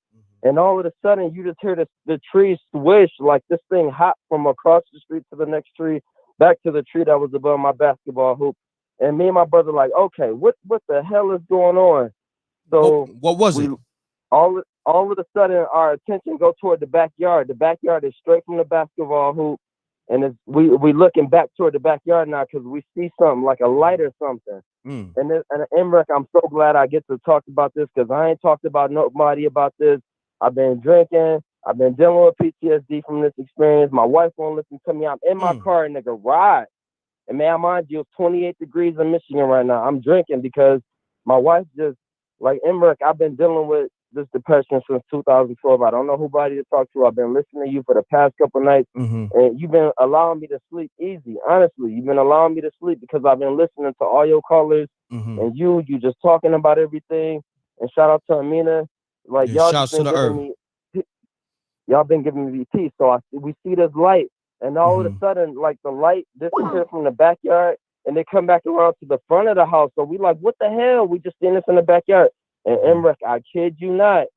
And all of a sudden you just hear the tree swish, like this thing hopped from across the street to the next tree, back to the tree that was above my basketball hoop. And me and my brother like, okay, what the hell is going on? So what was it? All of a sudden, our attention go toward the backyard. The backyard is straight from the basketball hoop, and we looking back toward the backyard now because we see something like a light or something. And M.Reck, I'm so glad I get to talk about this because I ain't talked about nobody about this. I've been drinking. I've been dealing with PTSD from this experience. My wife won't listen to me. I'm in my car in the garage, and man, mind you, it's 28 degrees in Michigan right now. I'm drinking because my wife just like M.Reck. I've been dealing with this depression since 2012. I don't know who to talk to. I've been listening to you for the past couple nights, and you've been allowing me to sleep easy. Honestly, you've been allowing me to sleep because I've been listening to all your callers and you just talking about everything. And shout out to Amina, like y'all just been giving me, y'all been giving me peace. So we see this light, and all of a sudden, like the light disappeared from the backyard, and they come back around to the front of the house. So we like, what the hell? We just seen this in the backyard. And M.Reck, I kid you not,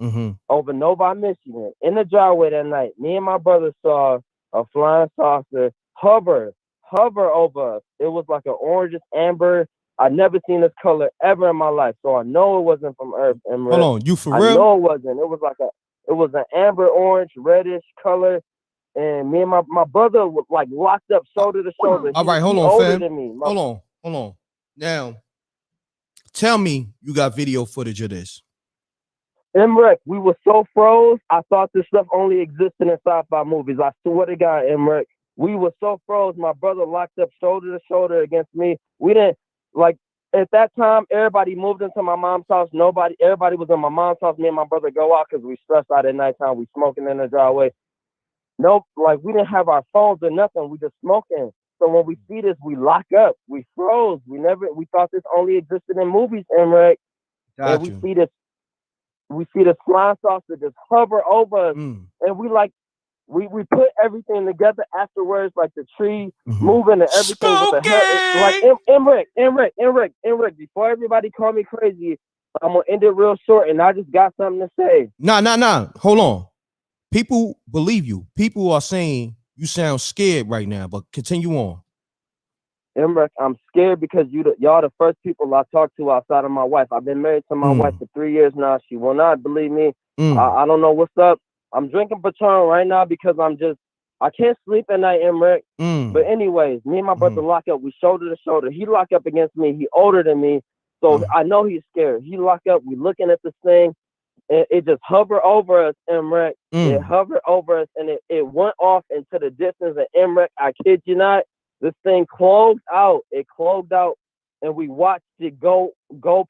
over Novi, Michigan, in the driveway that night, me and my brother saw a flying saucer hover over us. It was like an orangish amber. I'd never seen this color ever in my life, so I know it wasn't from Earth. M.Reck. Hold on, you for real? I know it wasn't. It was an amber orange, reddish color. And me and my brother was like locked up shoulder to shoulder. All right, hold on, fam. Hold on. Now, tell me you got video footage of this. M.Reck, we were so froze. I thought this stuff only existed in sci-fi movies. I swear to God, M.Reck, we were so froze. My brother locked up shoulder to shoulder against me. We didn't like at that time. Everybody moved into my mom's house. Everybody was in my mom's house. Me and my brother go out because we stressed out at nighttime. We smoking in the driveway. Nope, like we didn't have our phones or nothing. We just smoking. So when we see this, we lock up. We froze. We thought this only existed in movies, M.Reck. And we see this flying saucer just hover over us, and we put everything together afterwards, like the tree moving and everything. With the hell, like M.Reck. Before everybody call me crazy, I'm gonna end it real short, and I just got something to say. Nah. Hold on. People believe you. People are saying you sound scared right now, but continue on. M.Reck, I'm scared because y'all the first people I talk to outside of my wife. I've been married to my wife for 3 years now. She will not believe me. I don't know what's up. I'm drinking Patron right now because I can't sleep at night, M.Reck. But anyways, me and my brother lock up. We shoulder to shoulder. He lock up against me. He older than me. So I know he's scared. He lock up. We looking at this thing. it just hovered over us, M.Reck. It hovered over us, and it went off into the distance. And M.Reck, I kid you not, this thing closed out. It closed out, and we watched it go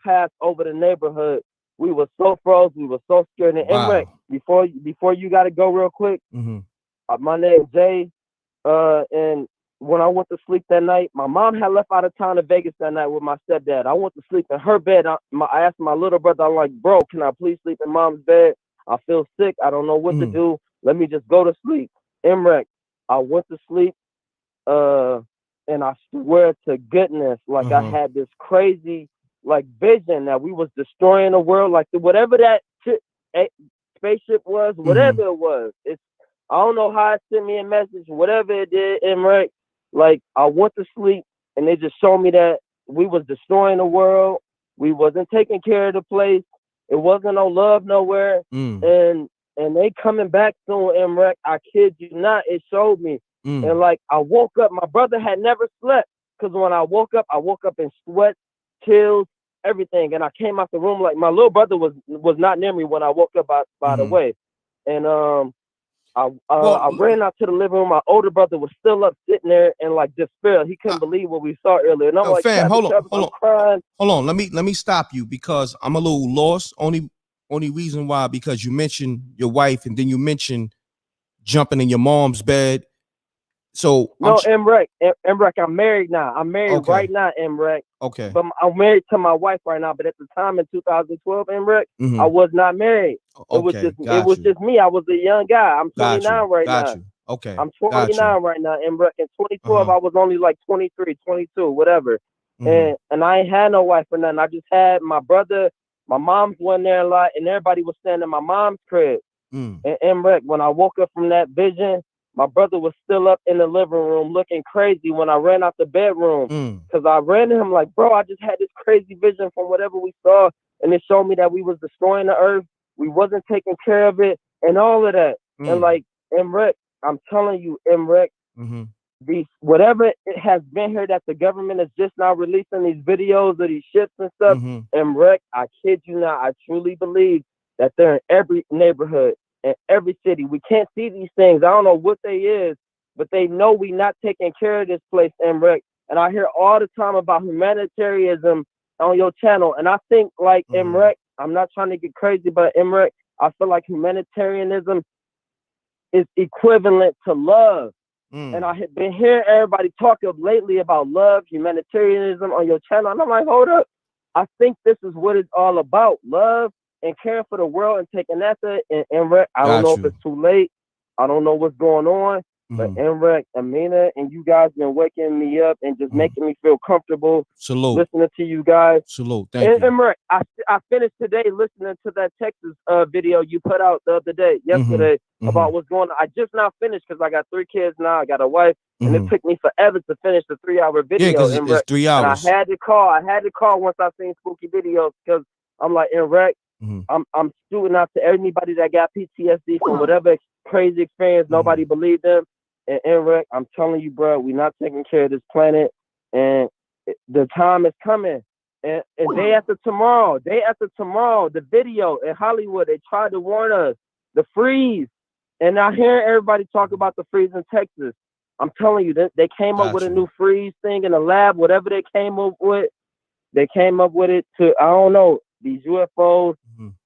past over the neighborhood. We were so froze. We were so scared. And M.Reck, before you got to go real quick, my name's Jay, and when I went to sleep that night, my mom had left out of town to Vegas that night with my stepdad. I went to sleep in her bed. I asked my little brother, I'm like, bro, can I please sleep in mom's bed? I feel sick. I don't know what to do. Let me just go to sleep. M.Reck, I went to sleep, and I swear to goodness, like I had this crazy like vision that we was destroying the world, like whatever that spaceship was, whatever it was. I don't know how it sent me a message, whatever it did, M.Reck. Like, I went to sleep, and they just showed me that we was destroying the world. We wasn't taking care of the place. It wasn't no love nowhere. And they coming back soon, M.Reck. I kid you not. It showed me. And, like, I woke up. My brother had never slept, because when I woke up in sweat, chills, everything. And I came out the room like my little brother was not near me when I woke up, by the way. And I ran out to the living room. My older brother was still up sitting there and like despair. He couldn't believe what we saw earlier. And I'm like, fam, hold on. Let me stop you because I'm a little lost. Only reason why, because you mentioned your wife and then you mentioned jumping in your mom's bed. So no, M.Reck, I'm married now. I'm married right now, M.Reck. Okay. But I'm married to my wife right now. But at the time in 2012, M.Reck, I was not married. It was just me. I was a young guy. I'm 29 right now. Okay. I'm 29 right now, M.Reck. In 2012, I was only like 23, 22, whatever. And I ain't had no wife or nothing. I just had my brother. My mom's went there a lot, and everybody was staying in my mom's crib. And M.Reck, when I woke up from that vision, my brother was still up in the living room looking crazy when I ran out the bedroom. Because I ran to him like, bro, I just had this crazy vision from whatever we saw. And it showed me that we was destroying the earth. We wasn't taking care of it and all of that. And like, M.Reck, I'm telling you, M.Reck, whatever it has been here that the government is just now releasing these videos of these ships and stuff, M.Reck, I kid you not, I truly believe that they're in every neighborhood. In every city. We can't see these things. I don't know what they is, but they know we not taking care of this place, M.Reck. And I hear all the time about humanitarianism on your channel. And I think like M.Reck, I'm not trying to get crazy, but M.Reck, I feel like humanitarianism is equivalent to love. And I have been hearing everybody talk lately about love, humanitarianism on your channel. And I'm like, hold up. I think this is what it's all about. Love and caring for the world and taking after it. And M.Reck, I don't know if it's too late. I don't know what's going on. But M.Reck, Amina, and you guys been waking me up and just making me feel comfortable. Salute. Listening to you guys. Salute. Thank you. M.Reck, I finished today listening to that Texas video you put out the other day, yesterday, about what's going on. I just now finished because I got 3 kids now. I got a wife. And it took me forever to finish the 3-hour video. Yeah, because it's 3 hours. And I had to call once I seen spooky videos because I'm like, M.Reck, I'm shooting out to anybody that got PTSD from whatever crazy experience. Nobody believed them. And M.Reck, I'm telling you, bro, we're not taking care of this planet, and the time is coming. And day after tomorrow, the video in Hollywood, they tried to warn us, the freeze. And I hear everybody talk about the freeze in Texas. I'm telling you, they came up with a new freeze thing in the lab. Whatever they came up with it to, I don't know, these UFOs,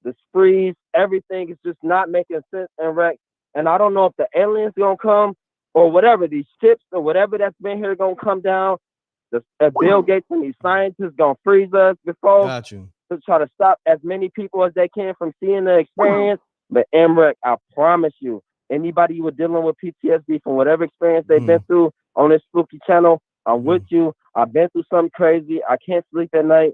the freeze, everything is just not making sense, M.Reck. And I don't know if the aliens gonna come or whatever, these ships or whatever that's been here gonna come down. Bill Gates and these scientists gonna freeze us before to try to stop as many people as they can from seeing the experience. But M.Reck, I promise you, anybody who are dealing with PTSD from whatever experience they've been through on this spooky channel, I'm with you. I've been through something crazy. I can't sleep at night.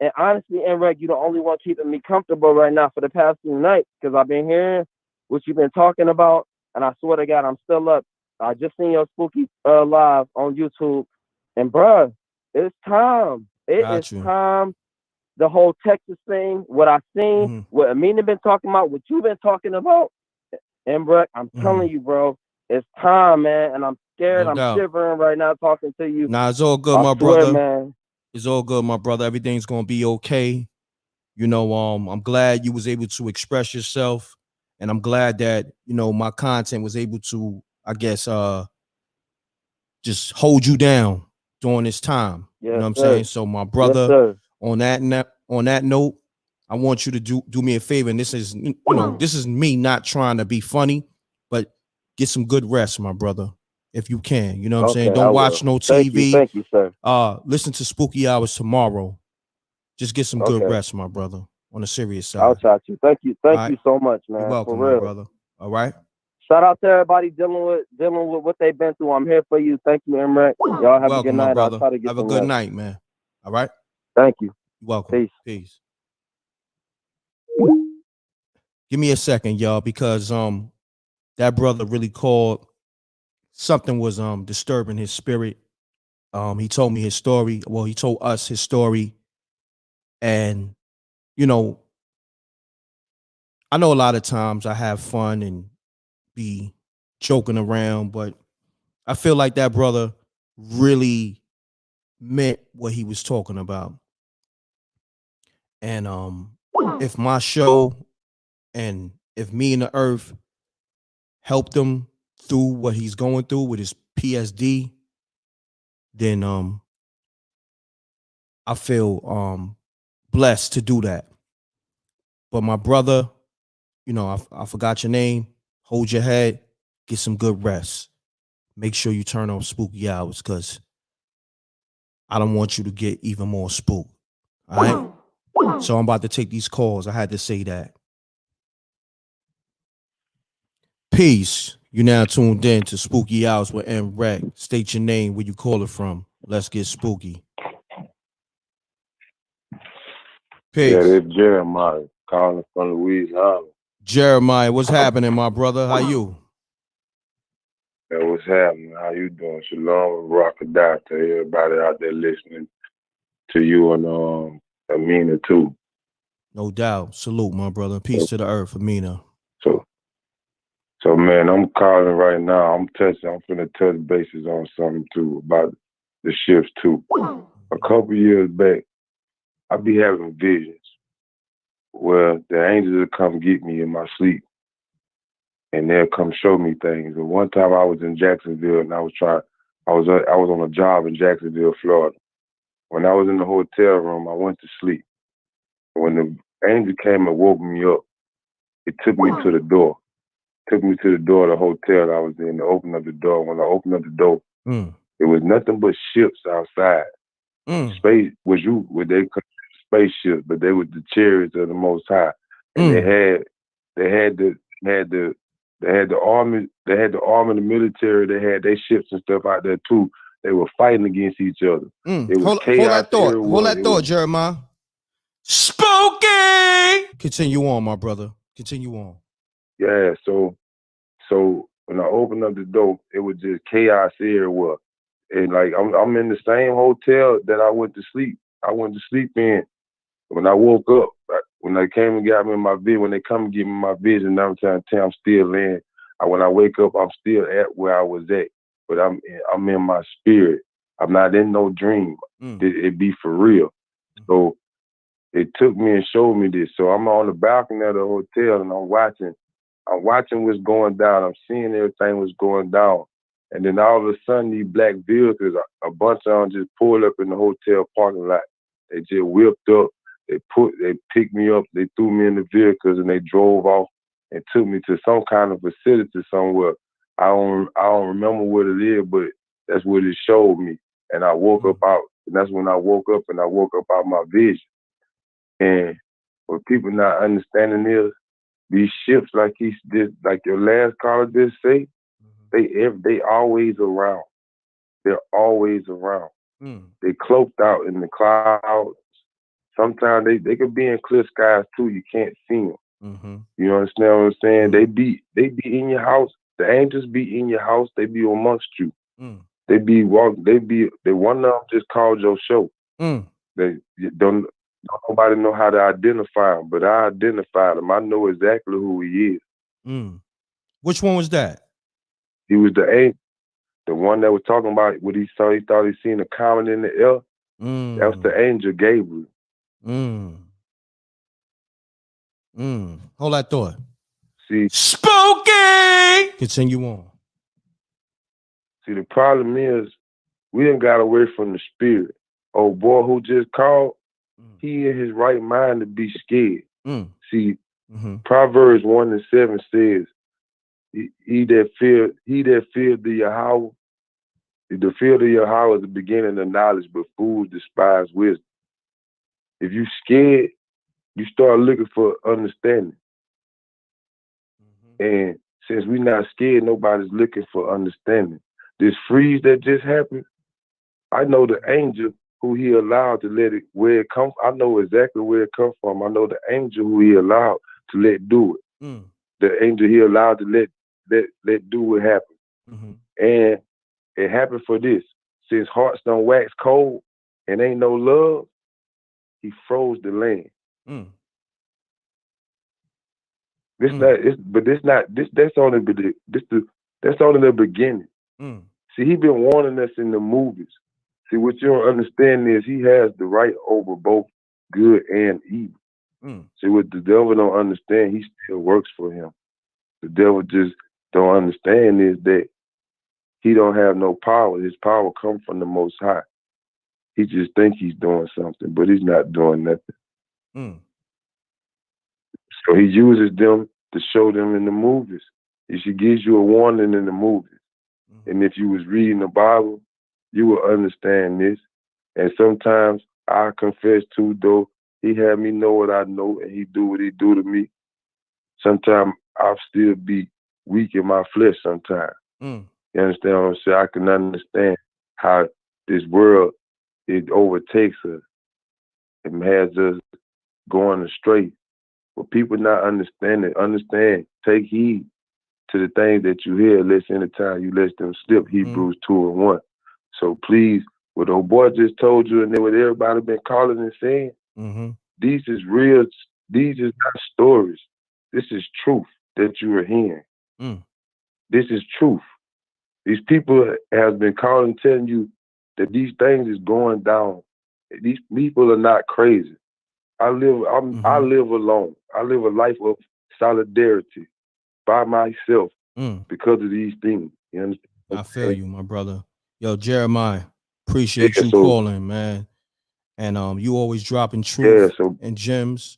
And honestly, M.Reck, you're the only one keeping me comfortable right now for the past few nights because I've been hearing what you've been talking about. And I swear to God, I'm still up. I just seen your spooky live on YouTube. And bruh, it's time. It is time. The whole Texas thing, what I seen, what Amina been talking about, what you've been talking about. M.Reck, I'm telling you, bro, it's time, man. And I'm scared. No I'm doubt. shivering right now talking to you. Nah, it's all good, I my swear, brother. man. It's all good, my brother. Everything's gonna be okay. I'm glad you was able to express yourself, and I'm glad that, my content was able to, I guess, just hold you down during this time. You know Yes, what I'm saying? sir. So my Yes, brother, sir. on that note, I want you to do me a favor. And this is, this is me not trying to be funny, but get some good rest, my brother, if you can. You know what I'm saying? Okay, I Don't watch will. no Thank you, TV. sir. Listen to Spooky Hours tomorrow. Just get some good Okay, rest, my brother, on the serious I'll side. try to. Thank you All right. so much, You're man. For welcome, my real. brother. All right. Shout out to everybody dealing with what they've been through. I'm here for you. Thank you, M.Reck. Y'all have a good Welcome, my night. I'll brother. try to get Have a some good rest. night, man. All right. Thank you. You're welcome. Peace. Peace. Give me a second, y'all, because that brother really called. Something was disturbing his spirit. He told me his story. Well, he told us his story. And, I know a lot of times I have fun and be joking around, but I feel like that brother really meant what he was talking about. And if my show and if me and the earth helped him through what he's going through with his PSD, then I feel blessed to do that. But my brother, I forgot your name. Hold your head, get some good rest. Make sure you turn on Spooky Hours, because I don't want you to get even more spooked. All right. So I'm about to take these calls. I had to say that. Peace. You now tuned in to Spooky Hours with M.Reck. State your name, where you call it from. Let's get spooky. Peace. Yeah, this Jeremiah calling from Louisiana. Jeremiah, what's happening, my brother? How you? Hey, what's happening? How you doing? Shalom and rock-a-die to everybody out there listening to you and Amina too. No doubt. Salute, my brother. Peace to the earth, Amina. So man, I'm calling right now. I'm finna touch bases on something too about the shifts too. A couple years back, I be having visions where the angels will come get me in my sleep, and they'll come show me things. And one time I was in Jacksonville, and I was on a job in Jacksonville, Florida. When I was in the hotel room, I went to sleep. When the angel came and woke me up, it took me to the door. Took me to the door of the hotel I was in to open up the door. When I opened up the door, it was nothing but ships outside. Space was what they call spaceships, but they were the chariots of the Most High, and they had the army, the military, they had their ships and stuff out there too. They were fighting against each other. It was chaos. Hold that thought, Jeremiah. Spooky. Continue on, my brother. Continue on. Yeah, so when I opened up the door, it was just chaos everywhere. And like I'm in the same hotel that I went to sleep. I went to sleep in. When I woke up, when they came and got me in my vision, when they come and get me in my vision, I'm trying to tell you, I'm still in. When I wake up, I'm still at where I was at, but I'm in my spirit. I'm not in no dream. It be for real. So it took me and showed me this. So I'm on the balcony of the hotel and I'm watching what's going down. I'm seeing everything was going down. And then all of a sudden, these black vehicles, a bunch of them just pulled up in the hotel parking lot. They just whipped up. They picked me up. They threw me in the vehicles and they drove off and took me to some kind of facility somewhere. I don't remember what it is, but that's what it showed me. And I woke up out. And that's when I woke up, and I woke up out my vision. And what people not understanding is these ships, like your last caller just say, they always around. They're always around. They cloaked out in the clouds. Sometimes they could be in clear skies too. You can't see them. You understand what I'm saying? They be in your house. The angels be in your house. They be amongst you. They be walking. They one of them just called your show. They don't nobody know how to identify him, but I identified him. I know exactly who he is. Which one was that? He was the angel. The one that was talking about what he saw, he thought he seen a comet in the air. That was the angel Gabriel. Hold that thought. See, spooky. Continue on. See, the problem is we done got away from the spirit. Oh boy, who just called? He in his right mind to be scared. See, Proverbs 1:7 says, "He that feared the Yahweh, the fear of Yahweh is the beginning of knowledge, but fools despise wisdom." If you scared, you start looking for understanding. And since we're not scared, nobody's looking for understanding. This freeze that just happened, I know the angel who he allowed to let it, where it come. I know exactly where it come from. I know the angel who he allowed to let do it. The angel he allowed to let do what happened. And it happened for this. Since hearts don't wax cold and ain't no love, he froze the land. That's only the beginning. See, he been warning us in the movies. See, what you don't understand is he has the right over both good and evil. See, what the devil don't understand, he still works for him. The devil just don't understand is that he don't have no power. His power comes from the Most High. He just think he's doing something, but he's not doing nothing. So he uses them to show them in the movies. She gives you a warning in the movies. And if you was reading the Bible, you will understand this. And sometimes I confess too, though he had me know what I know and he do what he do to me. Sometimes I'll still be weak in my flesh sometimes. You understand what I'm saying? I can understand how this world, it overtakes us. It has us going astray. But people not understanding, take heed to the things that you hear, lest any time you let them slip, Hebrews 2:1. So please, what old boy just told you and then what everybody been calling and saying, these is real, these is not stories. This is truth that you are hearing. This is truth. These people have been calling, telling you that these things is going down. These people are not crazy. I live alone. I live a life of solidarity by myself because of these things. You understand? I feel you, my brother. Yo, Jeremiah, appreciate you calling, man. And you always dropping truth and gems.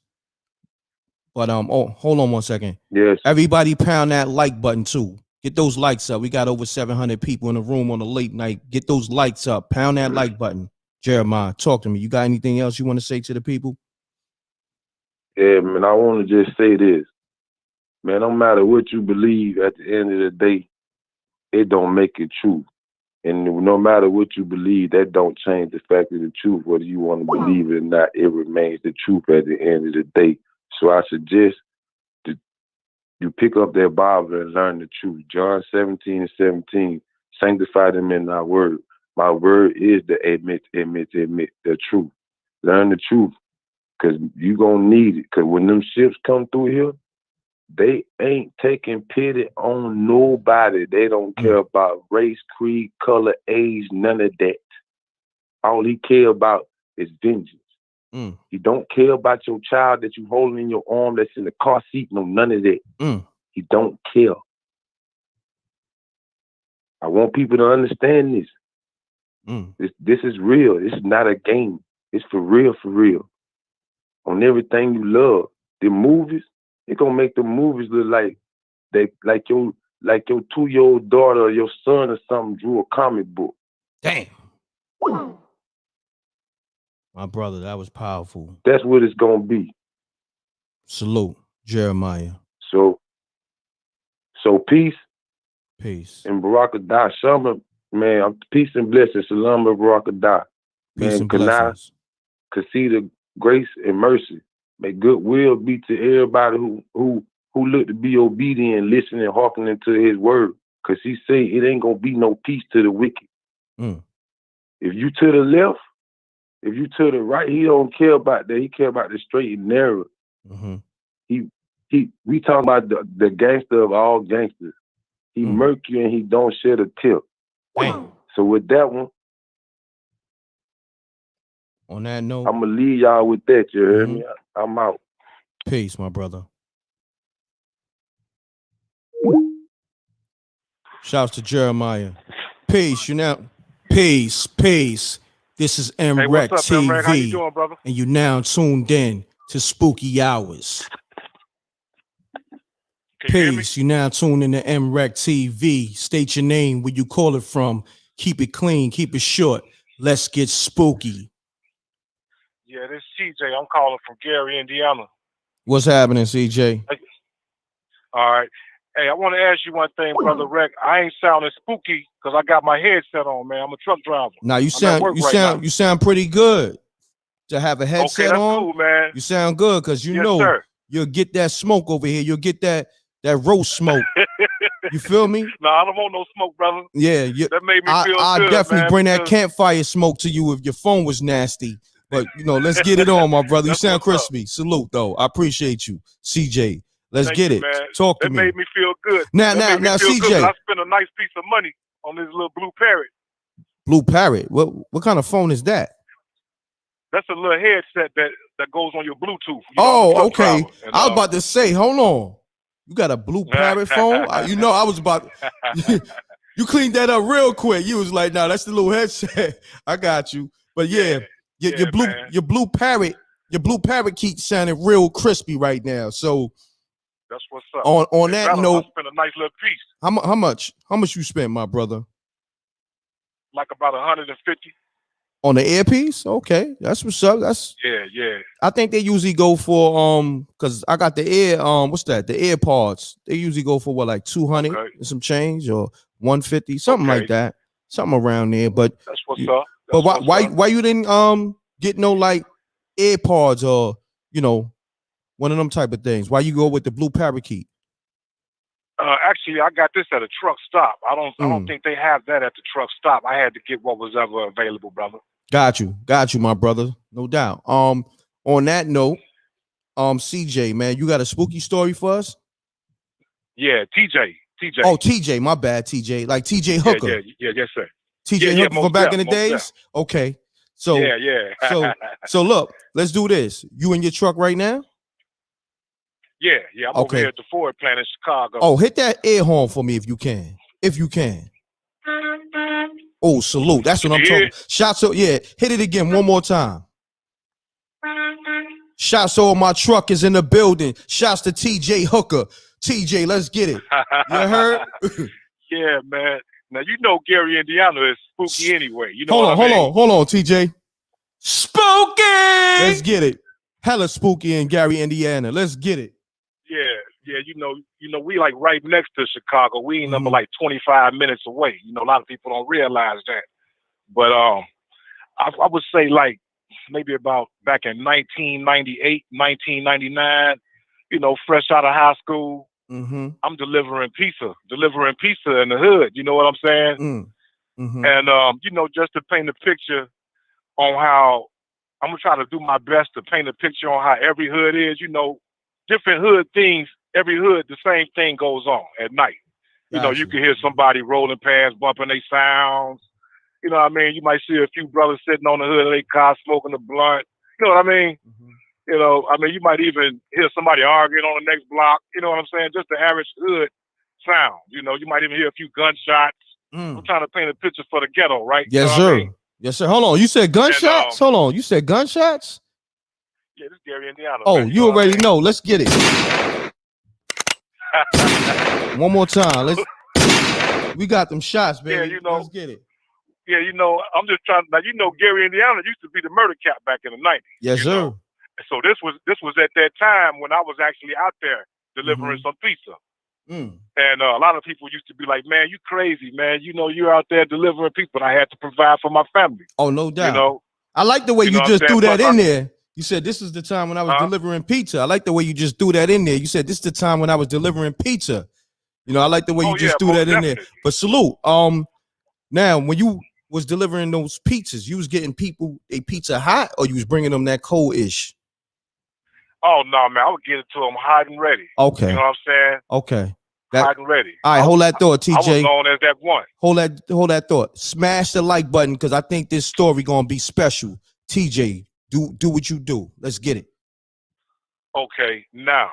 But hold on 1 second. Yes. Everybody pound that like button too. Get those likes up. We got over 700 people in the room on a late night. Get those likes up. Pound that like button. Jeremiah, talk to me. You got anything else you want to say to the people? Yeah, man, I want to just say this. Man, no matter what you believe, at the end of the day, it don't make it true. And no matter what you believe, that don't change the fact of the truth. Whether you want to believe it or not, it remains the truth at the end of the day. So I suggest that you pick up that Bible and learn the truth. John 17:17, sanctify them in thy word. My word is the admit the truth. Learn the truth, because you going to need it. Because when them ships come through here, they ain't taking pity on nobody. They don't care about race, creed, color, age, none of that. All he care about is vengeance. He don't care about your child that you holding in your arm that's in the car seat. No, none of that. He don't care. I want people to understand this. This is real. This is not a game. It's for real, for real. On everything you love. The movies, it gonna make the movies look like like your 2-year-old daughter or your son or something drew a comic book. Damn. My brother, that was powerful. That's what it's gonna be. Salute, Jeremiah. So peace. Peace. And Barakadah. Shalom, man. Peace and blessings. Shalom and Barakadah. Peace and blessings. Consider grace and mercy. May goodwill be to everybody who look to be obedient, listening, and hearkening to his word. Because he say it ain't going to be no peace to the wicked. If you to the left, if you to the right, he don't care about that. He care about the straight and narrow. We talking about the gangster of all gangsters. He murk you and he don't shed a tip. So with that one, on that note, I'm going to leave y'all with that. You heard me? I'm out. Peace, my brother. Shouts to Jeremiah. Peace, you now. Peace. This is M.Reck what's up, M.Reck? How you TV, doing, brother? and you now tuned in to Spooky Hours. Peace. You now tuned in to M.Reck TV. State your name, where you call it from. Keep it clean. Keep it short. Let's get spooky. Yeah, this is CJ. I'm calling from Gary, Indiana. What's happening, CJ? All right. Hey, I want to ask you one thing, brother Reck. I ain't sounding spooky because I got my headset on, man. I'm a truck driver. Now you sound pretty good to have a headset okay, that's on. Cool, man. You sound good because you know sir. You'll get that smoke over here. You'll get that roast smoke. You feel me? No, I don't want no smoke, brother. Yeah, that made me feel I good, definitely man, bring that campfire smoke to you if your phone was nasty. But let's get it on, my brother. You sound crispy. Salute, though. I appreciate you, CJ. Let's get it. Man. Talk to me. me. That made me feel good. Now, CJ. Good. I spent a nice piece of money on this little blue parrot. Blue parrot. What kind of phone is that? That's a little headset that goes on your Bluetooth. Okay. I was about to say, hold on. You got a blue parrot phone? I was about. You cleaned that up real quick. You was like, "Nah, that's the little headset." I got you. But your blue parrot keeps sounding real crispy right now. So that's what's up. On that note, I spent a nice little piece. How much you spent, my brother? Like about 150. On the earpiece? Okay, that's what's up. That's yeah. I think they usually go for because I got the what's that? The AirPods. They usually go for what, like 200 and some change, or 150, something like that, something around there. But that's what's up. But why you didn't get no like AirPods or one of them type of things? Why you go with the blue parakeet? Actually, I got this at a truck stop. I don't think they have that at the truck stop. I had to get what was ever available, brother. Got you, my brother. No doubt. On that note, CJ, man, you got a spooky story for us? Yeah, TJ. Oh, TJ, my bad, TJ. Like TJ Hooker. Yeah, yes, sir. TJ Hooker from back in the days? Okay. So yeah. so look, let's do this. You in your truck right now? Yeah. I'm over here at the Ford plant in Chicago. Oh, hit that air horn for me if you can. Oh, salute. That's what I'm talking. Shots out. Yeah, hit it again one more time. Shots over my truck is in the building. Shots to TJ Hooker. TJ, let's get it. You heard? Yeah, man. Now Gary, Indiana is spooky anyway. Hold on, TJ. Spooky. Let's get it. Hella spooky in Gary, Indiana. Let's get it. Yeah. We like right next to Chicago. We ain't number like 25 minutes away. A lot of people don't realize that. But I would say like maybe about back in 1998, 1999. Fresh out of high school. I'm delivering pizza in the hood. You know what I'm saying? And just to paint a picture on how I'm gonna try to do my best to paint a picture on how every hood is. Different hood things. Every hood, the same thing goes on at night. You can hear somebody rolling past, bumping their sounds. You know what I mean? You might see a few brothers sitting on the hood of their car smoking a blunt. You know what I mean? You might even hear somebody arguing on the next block. You know what I'm saying? Just the average hood sound. You might even hear a few gunshots. I'm trying to paint a picture for the ghetto, right? Yes, sir. I mean? Yes, sir. Hold on. You said gunshots? Hold on. You said gunshots? Yeah, this is Gary, Indiana. Oh, man. you already know. Let's get it. One more time. We got them shots, baby. Yeah, let's get it. Yeah, I'm just trying. Now, Gary, Indiana used to be the murder cap back in the 90s. Yes, sir. So this was at that time when I was actually out there delivering some pizza. And a lot of people used to be like, "Man, you crazy, man. You're out there delivering pizza, but I had to provide for my family." Oh, no doubt. I like the way you just threw that in there. You said this is the time when I was delivering pizza. I like the way you just threw that in there. You said this is the time when I was delivering pizza. I like the way you just threw that in there. But salute. Now when you was delivering those pizzas, you was getting people a pizza hot, or you was bringing them that cold-ish? Oh no, man! I would get it to them hot and ready. Okay. You know what I'm saying? Okay. Hot and ready. All right, hold that thought, TJ. I was known as that one. Hold that thought. Smash the like button because I think this story gonna be special. TJ, do what you do. Let's get it. Okay, now,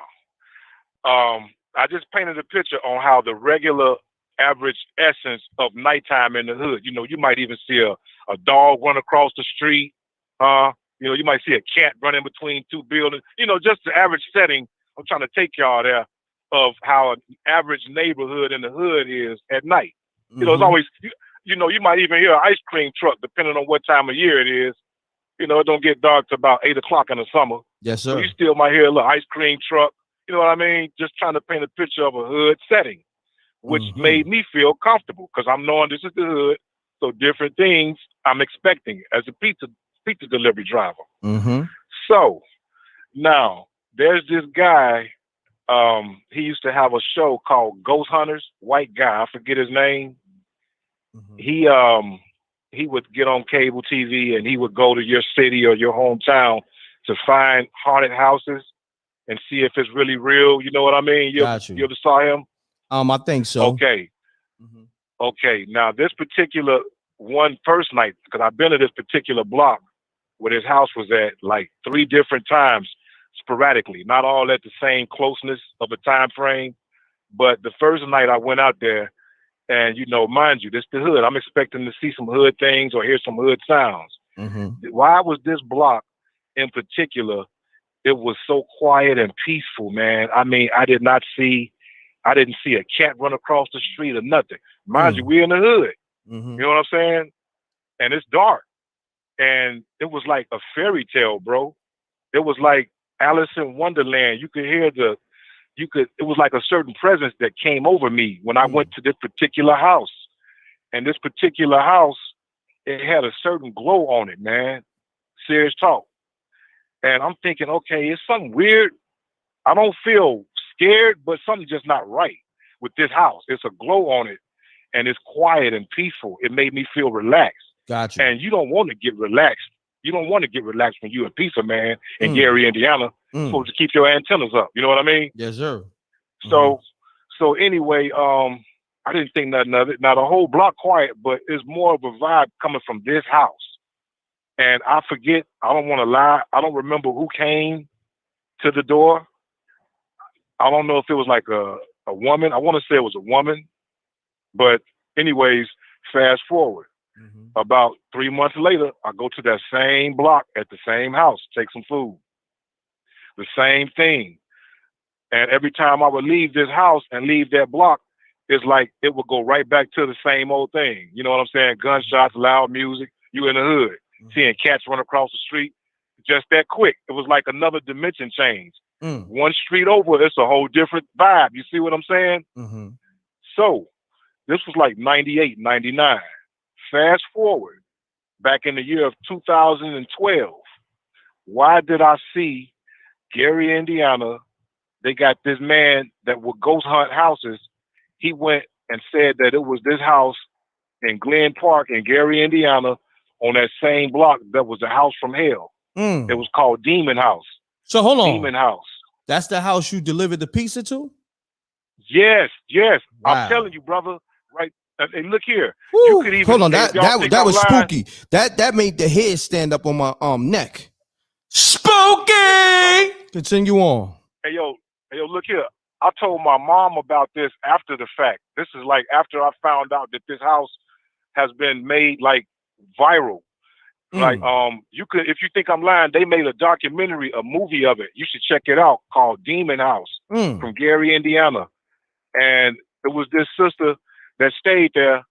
I just painted a picture on how the regular average essence of nighttime in the hood. You know, you might even see a dog run across the street. You know, you might see a cat running between two buildings. You know, just the average setting. I'm trying to take y'all there of how an average neighborhood in the hood is at night. You know, it's always, you know, you might even hear an ice cream truck depending on what time of year it is. You know, it don't get dark till about 8 o'clock in the summer. Yes, sir. So you still might hear a little ice cream truck. You know what I mean? Just trying to paint a picture of a hood setting, which made me feel comfortable because I'm knowing this is the hood. So different things I'm expecting as a pizza delivery driver. So now there's this guy. He used to have a show called Ghost Hunters. White guy, I forget his name. He would get on cable TV and he would go to your city or your hometown to find haunted houses and see if it's really real. You know what I mean? You ever saw him? I think so. Okay. Okay. Now this particular first night, because I've been to this particular block where his house was at like 3 different times sporadically, not all at the same closeness of a time frame. But the first night I went out there, and you know, mind you, this the hood. I'm expecting to see some hood things or hear some hood sounds. Why was this block in particular? It was so quiet and peaceful, man. I mean, I didn't see a cat run across the street or nothing. Mind you, we're in the hood. You know what I'm saying? And it's dark. And it was like a fairy tale, bro. It was like Alice in Wonderland. You could hear it was like a certain presence that came over me when I went to this particular house. And this particular house, it had a certain glow on it, man. Serious talk. And I'm thinking, okay, it's something weird. I don't feel scared, but something's just not right with this house. It's a glow on it, and it's quiet and peaceful. It made me feel relaxed. Gotcha. And you don't want to get relaxed. You don't want to get relaxed when you're a pizza man in Gary, Indiana. You're supposed to keep your antennas up. You know what I mean? Yes, sir. So anyway, I didn't think nothing of it. Now the whole block quiet, but it's more of a vibe coming from this house. And I forget, I don't want to lie, I don't remember who came to the door. I don't know if it was like a woman. I want to say it was a woman. But anyways, fast forward. About 3 months later, I go to that same block at the same house, take some food. The same thing. And every time I would leave this house and leave that block, it's like it would go right back to the same old thing. You know what I'm saying? Gunshots, loud music, you in the hood. Seeing cats run across the street, just that quick. It was like another dimension change. One street over, it's a whole different vibe. You see what I'm saying? So this was like 98, 99. Fast forward, back in the year of 2012, why did I see Gary, Indiana? They got this man that would ghost hunt houses. He went and said that it was this house in Glen Park in Gary, Indiana, on that same block that was a house from hell. It was called Demon House. So hold on. Demon House. That's the house you delivered the pizza to? Yes. Wow. I'm telling you, brother. Right. And look here. Woo. You could even Hold on. That was spooky. That made the hair stand up on my neck. Spooky. Continue on. Hey yo, look here. I told my mom about this after the fact. This is like after I found out that this house has been made like viral. Like you could, if you think I'm lying, they made a documentary, a movie of it. You should check it out, called Demon House from Gary, Indiana. And it was this sister that stayed there,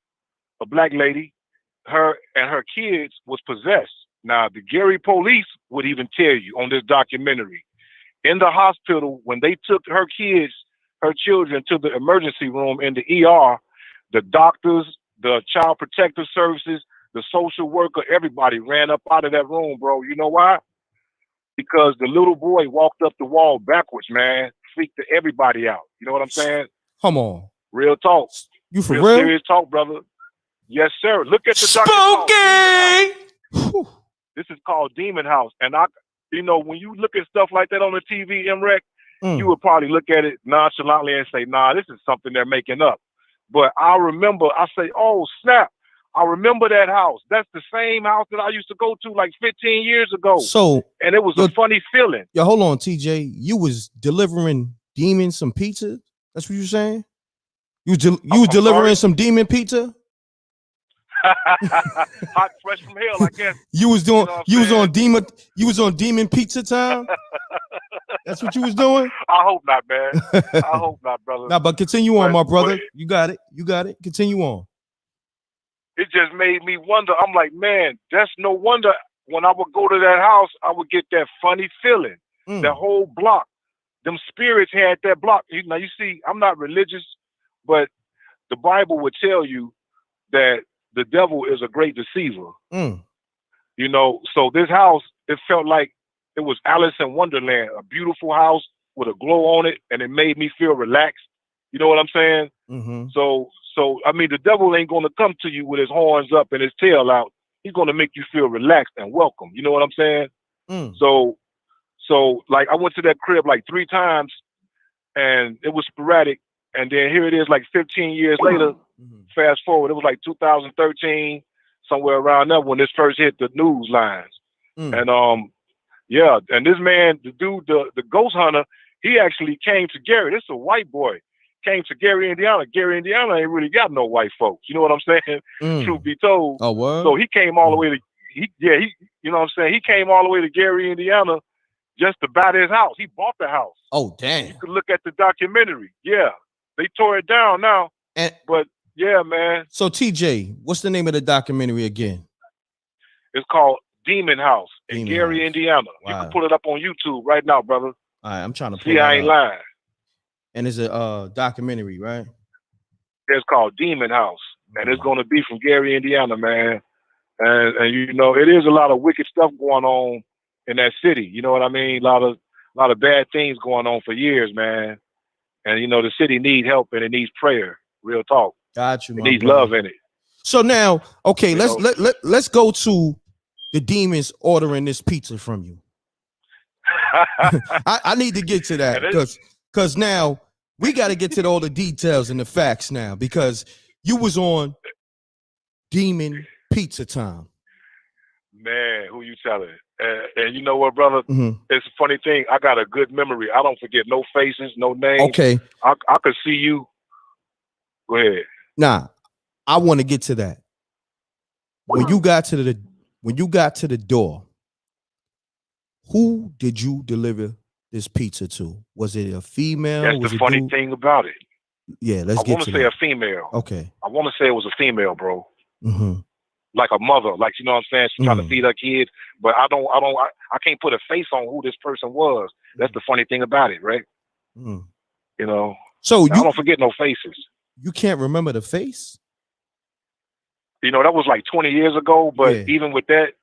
a black lady. Her and her kids was possessed. Now the Gary police would even tell you on this documentary, in the hospital, when they took her children to the emergency room in the ER, the doctors, the child protective services, the social worker, everybody ran up out of that room, bro. You know why? Because the little boy walked up the wall backwards, man. Freaked everybody out. You know what I'm saying? Come on. Real talk. You for real? Serious talk, brother. Yes, sir. Look at the Spooky! This is called Demon House. And when you look at stuff like that on the TV, M.Reck, you would probably look at it nonchalantly and say, nah, this is something they're making up. But I remember, I say, oh, snap. I remember that house. That's the same house that I used to go to like 15 years ago. So, and it was a funny feeling. Yo, hold on, TJ. You was delivering demons some pizza? That's what you saying? You was delivering some demon pizza? Hot, fresh from hell, I guess. You was doing. You was on demon. saying? You was on demon pizza time. That's what you was doing. I hope not, man. I hope not, brother. Nah, but continue on, my brother. You got it. You got it. Continue on. It just made me wonder. I'm like, man, that's no wonder when I would go to that house, I would get that funny feeling. That whole block, them spirits had that block. Now, you see, I'm not religious, but the Bible would tell you that the devil is a great deceiver. You know, so this house, it felt like it was Alice in Wonderland, a beautiful house with a glow on it, and it made me feel relaxed. You know what I'm saying? So I mean, the devil ain't going to come to you with his horns up and his tail out. He's going to make you feel relaxed and welcome. You know what I'm saying? So like I went to that crib like 3 times, and it was sporadic. And then here it is, like 15 years later. Fast forward, it was like 2013, somewhere around there when this first hit the news lines. And yeah, and this man, the dude, the ghost hunter, he actually came to Gary. This is a white boy. Came to Gary, Indiana. Gary, Indiana ain't really got no white folks. You know what I'm saying? Truth be told. Oh, what? So he came all the way to you know what I'm saying? He came all the way to Gary, Indiana, just to buy this house. He bought the house. Oh, damn. You could look at the documentary. Yeah, they tore it down now. But yeah, man. So TJ, what's the name of the documentary again? It's called Demon House in Gary, Indiana. Wow. You can pull it up on YouTube right now, brother. All right, I'm trying to see. I ain't lying. And it's a documentary, right? It's called Demon House, and it's going to be from Gary, Indiana, man. And you know, it is a lot of wicked stuff going on in that city. You know what I mean? A lot of bad things going on for years, man. And you know, the city needs help and it needs prayer. Real talk. Got you. It needs love in it. So now, okay, let's go to the demons ordering this pizza from you. I need to get to that because now we got to get to all the details and the facts now, because you was on demon pizza time. Man, who you telling? And you know what, brother? It's a funny thing. I got a good memory. I don't forget no faces, no names. Okay. I could see you. Go ahead. Nah, I want to get to that. When you got to the door, who did you deliver this pizza to? Was it a female? That's the funny thing about it. Yeah, let's get to I want to say a female. Okay. I want to say it was a female, bro. Like a mother, like, you know what I'm saying? She's trying to feed her kids, but I can't put a face on who this person was. That's the funny thing about it, right? You know. So I don't forget no faces. You can't remember the face? You know, that was like 20 years ago, but even with that,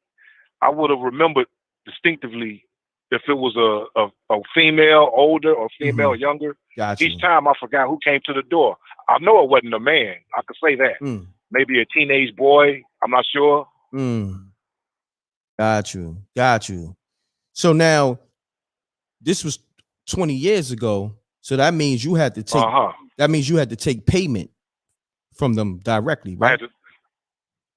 I would have remembered distinctively if it was a female older or female younger. Gotcha. Each time I forgot who came to the door. I know it wasn't a man. I could say that. Maybe a teenage boy. I'm not sure. Got you. So now, this was 20 years ago. So that means you had to take. That means you had to take payment from them directly, right?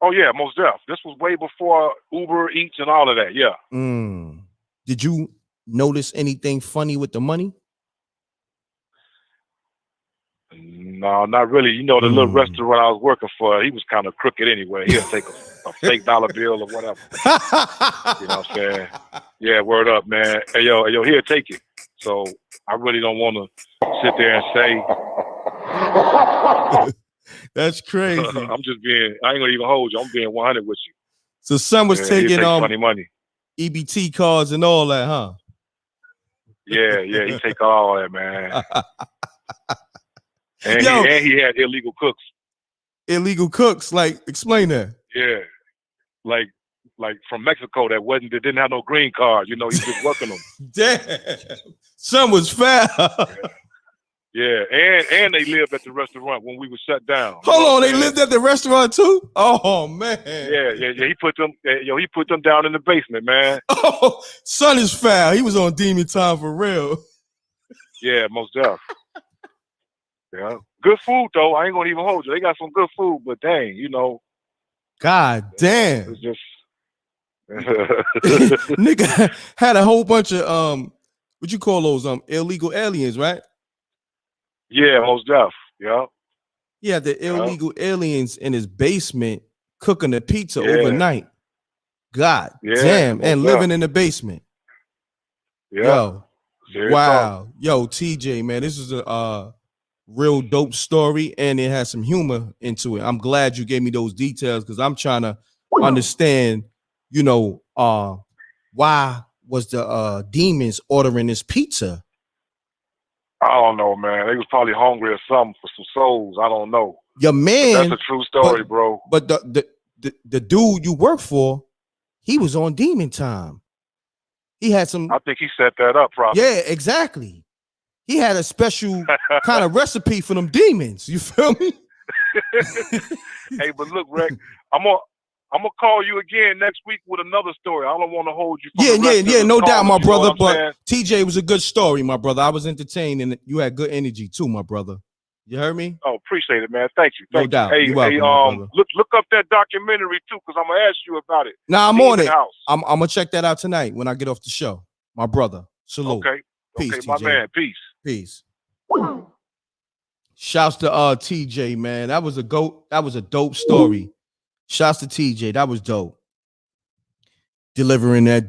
Oh yeah, most definitely. This was way before Uber Eats and all of that. Yeah. Did you notice anything funny with the money? No, not really. You know, the little restaurant I was working for, he was kind of crooked anyway. He'll take a fake dollar bill or whatever. You know what I'm saying? Yeah, word up, man. Hey, yo, he'll take it. So I really don't want to sit there and say. That's crazy. I ain't gonna even hold you. I'm being 100 with you. So son was taking funny money. EBT cards and all that, huh? Yeah, he take all that, man. And he had illegal cooks. Illegal cooks, like, explain that. Yeah, like from Mexico that didn't have no green card. You know, he's just working them. Damn, son was foul. Yeah, and they lived at the restaurant when we were shut down. Hold on, they lived at the restaurant too? Oh man. Yeah. He put them down in the basement, man. Oh, son is foul. He was on demon time for real. Yeah, most definitely. Yeah, good food though. I ain't gonna even hold you. They got some good food, but dang, you know, God damn. It's just nigga had a whole bunch of what you call those illegal aliens, right? yeah, most deaf. Yeah. He had the illegal aliens in his basement cooking the pizza Yeah. overnight. God damn, and living in the basement. Yeah. Yo, Serious wow. talk. Yo, TJ, man, this is a real dope story, and it has some humor into it. I'm glad you gave me those details because I'm trying to understand, you know, why was the demons ordering this pizza? I don't know, man. They was probably hungry or something for some souls. I don't know. Your man, but that's a true story, bro. But the dude you work for, he was on demon time. He had some. I think he set that up probably. Yeah, exactly. He had a special kind of recipe for them demons. You feel me? Hey, but look, Reck, I'm gonna call you again next week with another story. I don't want to hold you. Yeah, no doubt, my brother. But saying? TJ was a good story, my brother. I was entertained, and you had good energy too, my brother. You heard me? Oh, appreciate it, man. Thank you. No doubt. Hey, You're welcome, my brother. look up that documentary too, because I'm gonna ask you about it. Nah, I'm Demon on it. House. I'm gonna check that out tonight when I get off the show. My brother. Salute. Okay. Peace, Okay, TJ. my man. Peace. Peace. Shouts to TJ, man. That was a dope story. Shouts to TJ. That was dope. Delivering that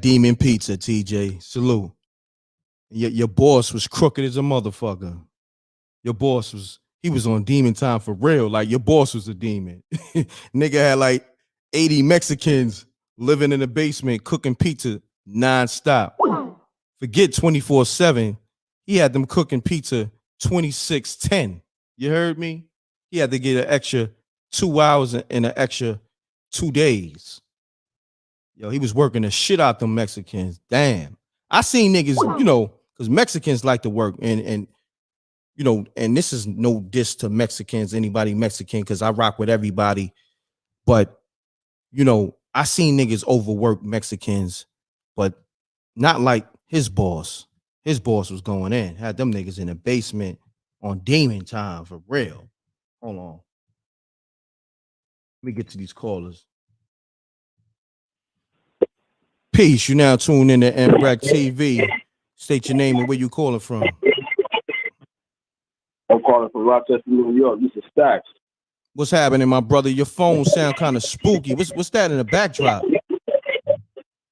demon pizza, TJ. Salute. Your boss was crooked as a motherfucker. Your boss was on demon time for real. Like your boss was a demon. Nigga had like 80 Mexicans living in the basement cooking pizza nonstop. Forget 24/7. He had them cooking pizza 26/10. You heard me? He had to get an extra 2 hours and an extra 2 days. Yo, he was working the shit out them Mexicans. Damn. I seen niggas, you know, because Mexicans like to work and you know, and this is no diss to Mexicans, anybody Mexican, because I rock with everybody. But, you know, I seen niggas overwork Mexicans, but not like his boss. His boss was going in, had them niggas in the basement on demon time for real. Hold on. Let me get to these callers. Peace. You now tuned in to MRecktv. State your name and where you calling from. I'm calling from Rochester, New York. This is Stacks. What's happening, my brother? Your phone sound kind of spooky. What's that in the backdrop?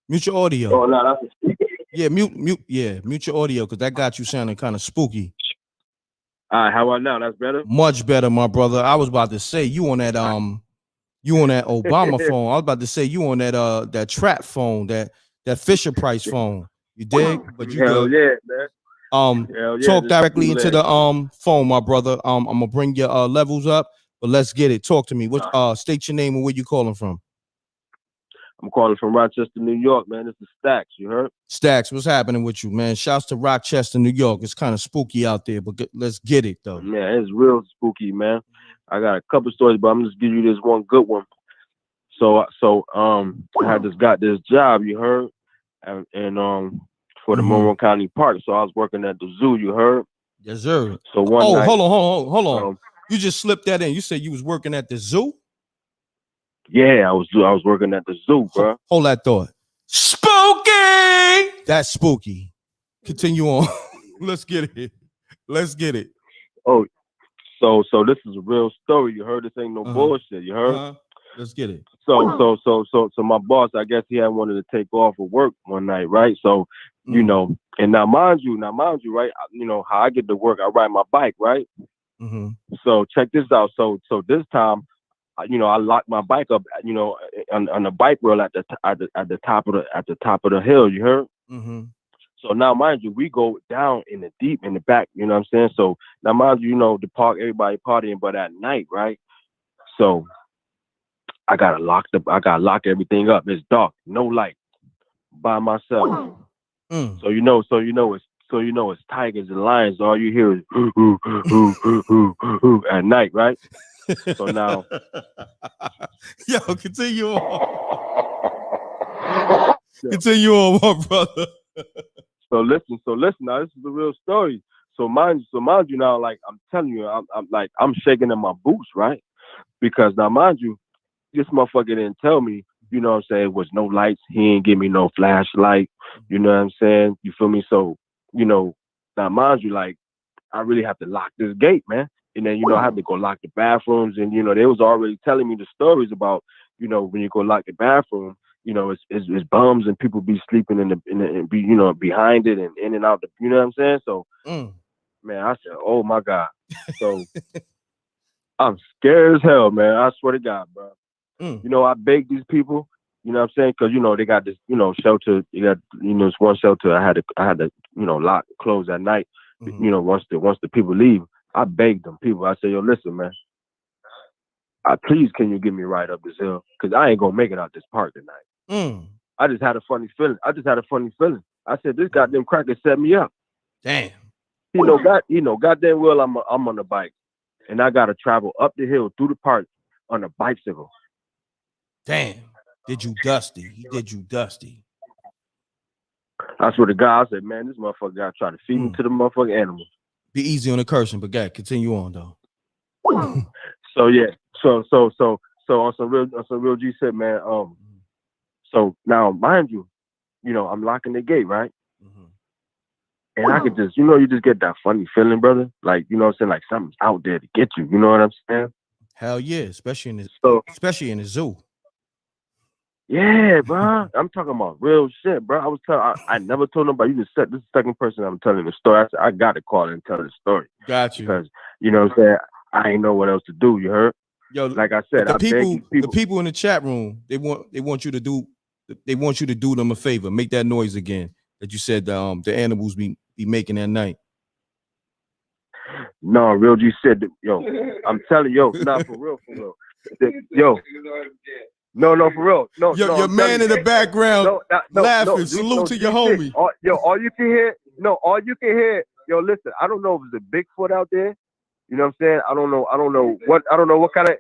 Mute your audio. Oh no, that's a speaker. Yeah, mute your audio because that got you sounding kind of spooky. All right, how about now? That's better? Much better, my brother. I was about to say you on that Obama phone. I was about to say you on that trap phone, that Fisher Price phone. You dig? But you Hell good. yeah, man. Talk directly into the phone, my brother. I'm gonna bring your levels up, but let's get it. Talk to me. What state your name and where you calling from? I'm calling from Rochester, New York, man. This is Stacks. You heard? Stacks, what's happening with you, man? Shouts to Rochester, New York. It's kind of spooky out there, but let's get it though. Man, it's real spooky, man. I got a couple stories, but I'm just giving you this one good one. So I had got this job, you heard, and for the Monroe County Park. So I was working at the zoo, you heard? Yes, sir. So one night, hold on. You just slipped that in. You said you was working at the zoo? Yeah, I was working at the zoo, bro. Hold that thought. Spooky! That's spooky. Continue on. Let's get it. Oh, so this is a real story. You heard? This ain't no bullshit. You heard? Let's get it. So my boss, I guess he had wanted to take off of work one night, right? So, you know, and now mind you, right? You know how I get to work, I ride my bike, right? Mm-hmm. So check this out. So this time, you know, I locked my bike up, you know, on the bike rail at the top of the hill. You heard? Mm-hmm. So now, mind you, we go down in the deep in the back. You know what I'm saying? So now, mind you, you know, the park, everybody partying, but at night, right? So I gotta lock everything up. It's dark, no light, by myself. So you know it's tigers and lions. All you hear is at night, right? So now, yo, continue on. Continue on, my brother. So listen. Now this is the real story. So mind you, now, like I'm telling you, I'm shaking in my boots, right? Because now, mind you, this motherfucker didn't tell me, you know what I'm saying, it was no lights. He ain't give me no flashlight. You know what I'm saying? You feel me? So, you know, now mind you, like, I really have to lock this gate, man. And then, you know, I have to go lock the bathrooms. And, you know, they was already telling me the stories about, you know, when you go lock the bathroom, you know, it's bums and people be sleeping in the be, you know, behind it and in and out the, you know what I'm saying? So, man, I said, oh my God. So I'm scared as hell, man. I swear to God, bro. You know, I begged these people, you know what I'm saying? Cause, you know, they got this, you know, shelter. You got, you know, this one shelter I had to, you know, lock, close at night. You know, once the people leave, I begged them people. I said, yo, listen, man. Please, can you get me right up this hill? Cause I ain't gonna make it out this park tonight. I just had a funny feeling. I said, this goddamn cracker set me up. Damn. You know, goddamn well I'm on the bike, and I gotta travel up the hill through the park on a bicycle. Damn. Did you dusty? He did you dusty. I swear to God, I said, man, this motherfucker gotta try to feed me to the motherfucking animals. Be easy on the cursing, but God, continue on though. So yeah, so on some real G shit, man. So now, mind you, you know, I'm locking the gate, right? And I could just, you know, you just get that funny feeling, brother. Like, you know what I'm saying? Like something's out there to get you. You know what I'm saying? Hell yeah, especially in the zoo. Yeah, bro. I'm talking about real shit, bro. I never told nobody. This is the second person I'm telling the story. I said, I got to call and tell the story. Got you. Because, you know what I'm saying? I ain't know what else to do. You heard? Yo, like I said, the people in the chat room, they want you to do them a favor. Make that noise again that you said the animals be making at night. No, real G said, yo, I'm telling you, not for real. Yo. No, for real. No, your man in the background laughing. Salute to your homie. All you can hear. Yo, listen, I don't know if it's a Bigfoot out there. You know what I'm saying? I don't know what kind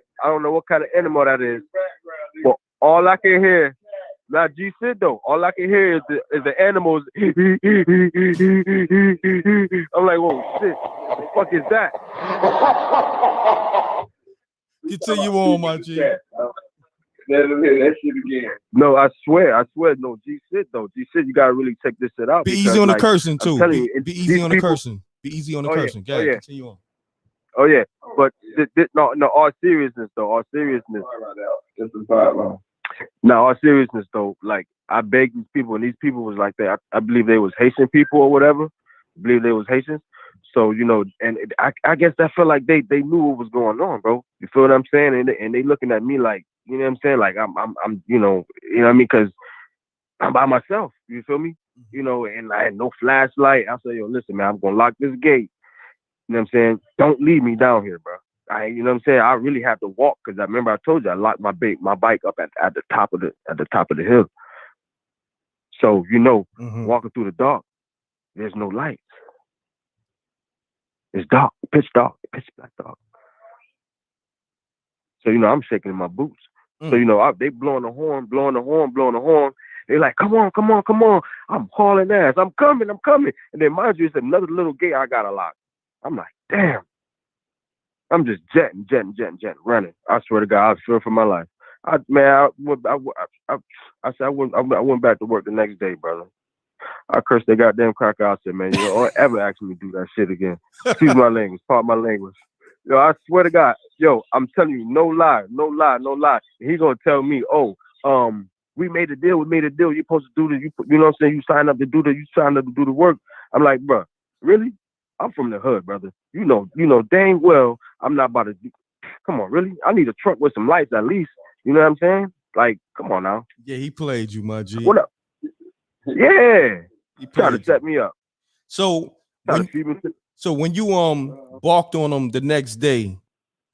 of animal that is. But all I can hear, not G Sid though. All I can hear is the animals. I'm like, whoa, shit. What the fuck is that? Continue on, my G. Let him hear that shit again. No, I swear, no, G Sid though. G Sid, you gotta really check this shit out. Be easy on the cursing too. Be easy on the cursing. Be easy on the cursing. Oh yeah. Continue on. Oh yeah, but no, all seriousness though, Now, all seriousness though, like I begged these people, and these people was like that. I believe they was Haitian people or whatever. I believe they was Haitians. So, you know, and I guess I felt like they knew what was going on, bro. You feel what I'm saying? And they looking at me like, you know what I'm saying? Like I'm you know what I mean? Because I'm by myself. You feel me? You know, and I had no flashlight. I said, yo, listen, man, I'm gonna lock this gate. You know what I'm saying? Don't leave me down here, bro. You know what I'm saying? I really have to walk because I remember I told you I locked my bike up at the top of the hill. So, you know, walking through the dark, there's no lights. It's dark, pitch black dark. So, you know, I'm shaking in my boots. So, you know, they blowing the horn. They like, come on. I'm hauling ass. I'm coming. And then mind you, it's another little gate I gotta lock. I'm like, damn. I'm just jetting, running. I swear to God, I fear for my life. I went back to work the next day, brother. I cursed that goddamn cracker out. I said, man, you don't ever ask me to do that shit again. Excuse my language, pardon my language. Yo, I swear to God, yo, I'm telling you, no lie. And he gonna tell me, we made a deal. You're supposed to do this. You know what I'm saying? You signed up to do the work. I'm like, bro, really? I'm from the hood, brother. You know dang well I'm not about to come on, really? I need a truck with some lights at least. You know what I'm saying? Like, come on now. Yeah, he played you, my G. What up? Yeah. He tried to set me up. So when you balked on him the next day,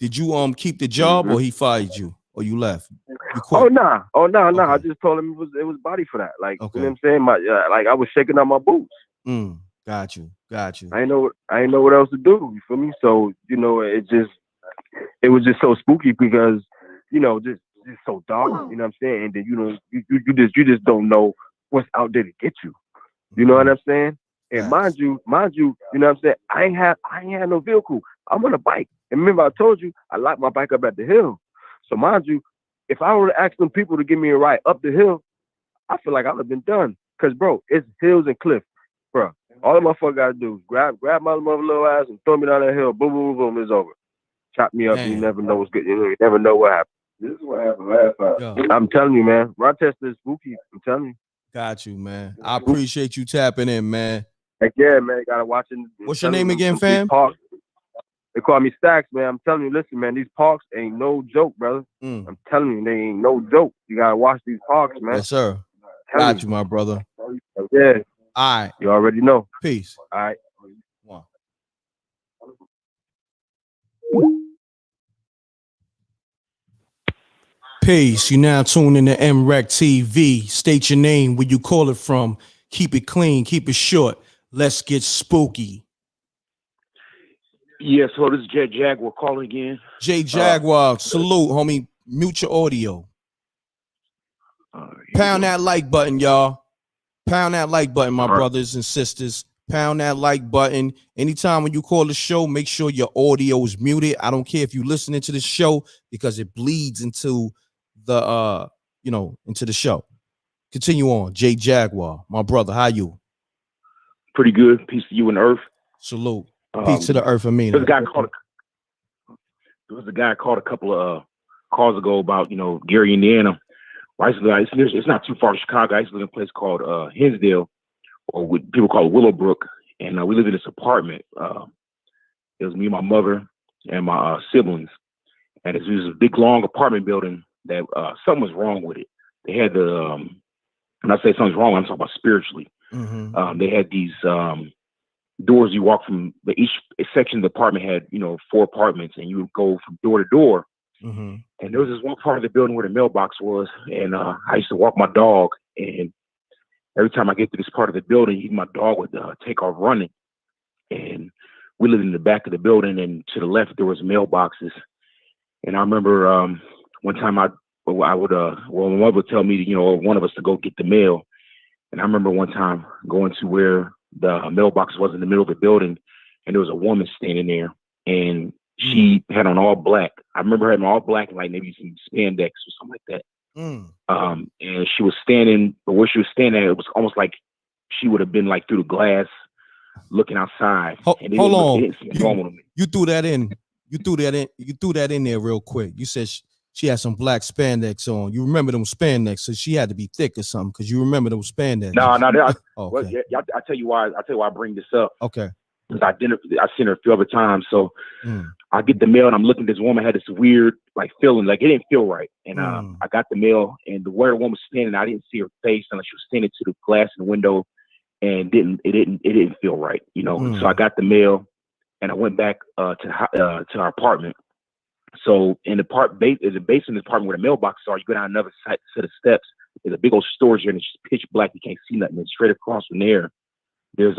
did you keep the job or he fired you or you left? You quit? Oh no. Okay. I just told him it was body for that. Like, okay. You know what I'm saying? Like I was shaking out my boots. Got you. I ain't know what else to do. You feel me? So, you know, it was just so spooky because, you know, just so dark. You know what I'm saying? And then, you know, you just don't know what's out there to get you. You know what I'm saying? And mind you, you know what I'm saying? I ain't had no vehicle. I'm on a bike. And remember I told you I locked my bike up at the hill. So mind you, if I were to ask them people to give me a ride up the hill, I feel like I would have been done. Cause bro, it's hills and cliffs, bro. All the motherfucker gotta do is grab my mother little ass and throw me down that hill. Boom, boom, boom, it's over. Chop me up. Damn. You never know what's good. You never know what happened. This is what happened last time. Yo, I'm telling you, man. Rochester is spooky. I'm telling you. got you, man. I appreciate you tapping in, man. Heck yeah, man. Gotta watch it. What's your name again, fam? Parks. They call me Stacks, man. I'm telling you, listen, man. These parks ain't no joke, brother. I'm telling you, they ain't no joke. You gotta watch these parks, man. Yes, sir. Got you, my brother. Yeah. All right. You already know. Peace. All right. One. Peace. You now tune in to MRecktv. State your name, where you call it from. Keep it clean, keep it short. Let's get spooky. Yes, so this is Jet Jaguar calling again. J Jaguar, salute, homie. Mute your audio. Pound that like button, y'all. Pound that like button, my brothers and sisters. Pound that like button. Anytime when you call the show, make sure your audio is muted. I don't care if you're listening to the show because it bleeds into the into the show. Continue on. J Jaguar, my brother. How you? Pretty good. Peace to you and Earth. Salute. Peace to the Earth, Amina. There was a guy called a couple of calls ago about Gary, Indiana. It's not too far from Chicago. I used to live in a place called Hinsdale, or what people call Willowbrook, and we lived in this apartment. It was me and my mother and my siblings, and it was a big, long apartment building that something was wrong with it. They had when I say something's wrong, I'm talking about spiritually. They had these doors you walk from. Each section of the apartment had 4 apartments, and you would go from door to door. And there was this one part of the building where the mailbox was, and I used to walk my dog, and every time I get to this part of the building, my dog would take off running. And we lived in the back of the building, and to the left there was mailboxes. And I remember one time my mother would tell me, one of us to go get the mail. And I remember one time going to where the mailbox was in the middle of the building, and there was a woman standing there, and she had on all black. I remember her having all black, like maybe some spandex or something like that. And she was standing, but where she was standing at, it was almost like she would have been like through the glass looking outside. Hold on. You threw that in. You threw that in there real quick. You said she had some black spandex on. You remember them spandex, so she had to be thick or something, because you remember those spandex. No. Okay. I tell you why I bring this up. Okay. Because I've seen her a few other times. So I get the mail, and I'm looking at this woman had this weird feeling, like it didn't feel right. And I got the mail, and where the woman was standing, I didn't see her face unless she was standing to the glass in the window, and it didn't feel right, So I got the mail, and I went back to our apartment. So in the basement of the apartment where the mailbox are, you go down another set of steps. There's a big old storage there, and it's just pitch black. You can't see nothing. And straight across from there's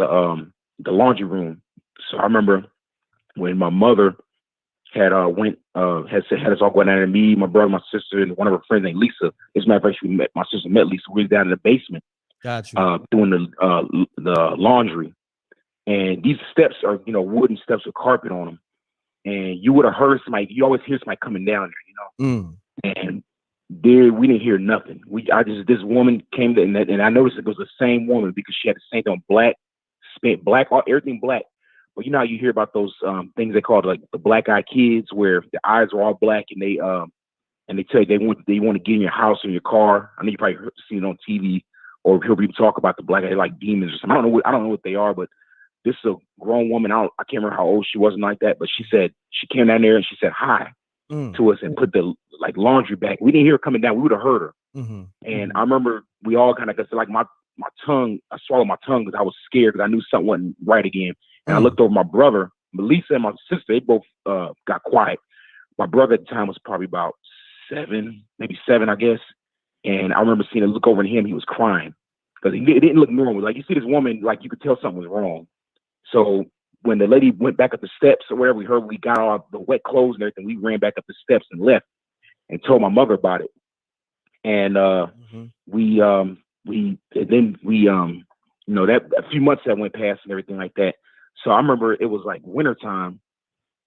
the laundry room. So I remember when my mother had had us all going down there, me, my brother, my sister, and one of her friends named Lisa. As a matter of fact, my sister met Lisa. We were down in the basement, doing the laundry. And these steps are wooden steps with carpet on them. And you would have heard somebody. You always hear somebody coming down there, And there, we didn't hear nothing. This woman came to, and I noticed it was the same woman because she had the same thing on black, everything black. But you know how you hear about those things they call like the black eyed kids, where the eyes are all black, and they tell you they want to get in your house or your car. I know you probably seen it on TV or hear people talk about the black eyed like demons or something. I don't know what they are, but this is a grown woman. I can't remember how old she was and like that, but she said she came down there and she said hi to us and put the laundry back. We didn't hear her coming down. We would have heard her. And I remember we all kind of got my tongue. I swallowed my tongue because I was scared because I knew something wasn't right again. And I looked over my brother, Melissa, and my sister. They both got quiet. My brother at the time was probably about 7, maybe 7, I guess. And I remember seeing him look over at him. He was crying because it didn't look normal. Like you see this woman, like you could tell something was wrong. So when the lady went back up the steps or wherever, we got all the wet clothes and everything. We ran back up the steps and left and told my mother about it. And that a few months that went past and everything like that. So I remember it was like wintertime.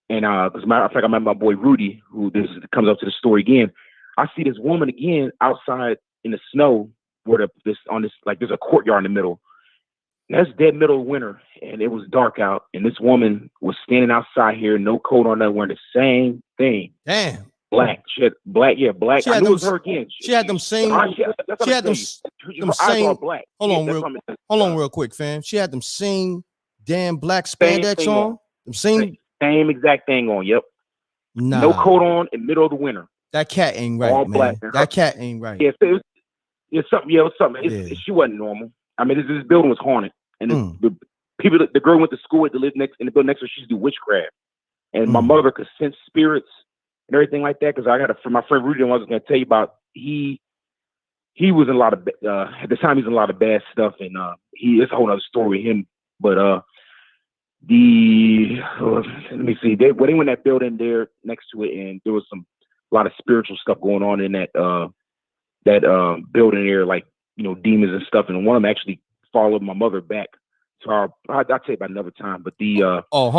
And as a matter of fact, I met my boy Rudy, who comes up to the story again. I see this woman again outside in the snow where there's a courtyard in the middle. That's dead middle of winter, and it was dark out, and this woman was standing outside here, no coat on, wearing the same thing. Damn. Black. She had black. Yeah, black. I knew it was her again. She had them same. She had them same. Black. Hold on, real quick, fam. She had them same damn black spandex on. Them same exact thing on. Yep. Nah. No coat on in the middle of the winter. That cat ain't right, all man. Black. That cat ain't right. Yeah, it's something. Yeah, it was something. She wasn't normal. I mean, this building was haunted, and the people, the girl went to school to live in the building next to her. She used to do witchcraft, and my mother could sense spirits and everything like that. Because I got my friend Rudy, I was going to tell you about. He was in a lot of at the time he was in a lot of bad stuff, and it's a whole other story with him. But let me see. They went in that building there next to it, and there was a lot of spiritual stuff going on in that building there, like demons and stuff. And one of them actually followed my mother back. So I'll tell you about another time. But hold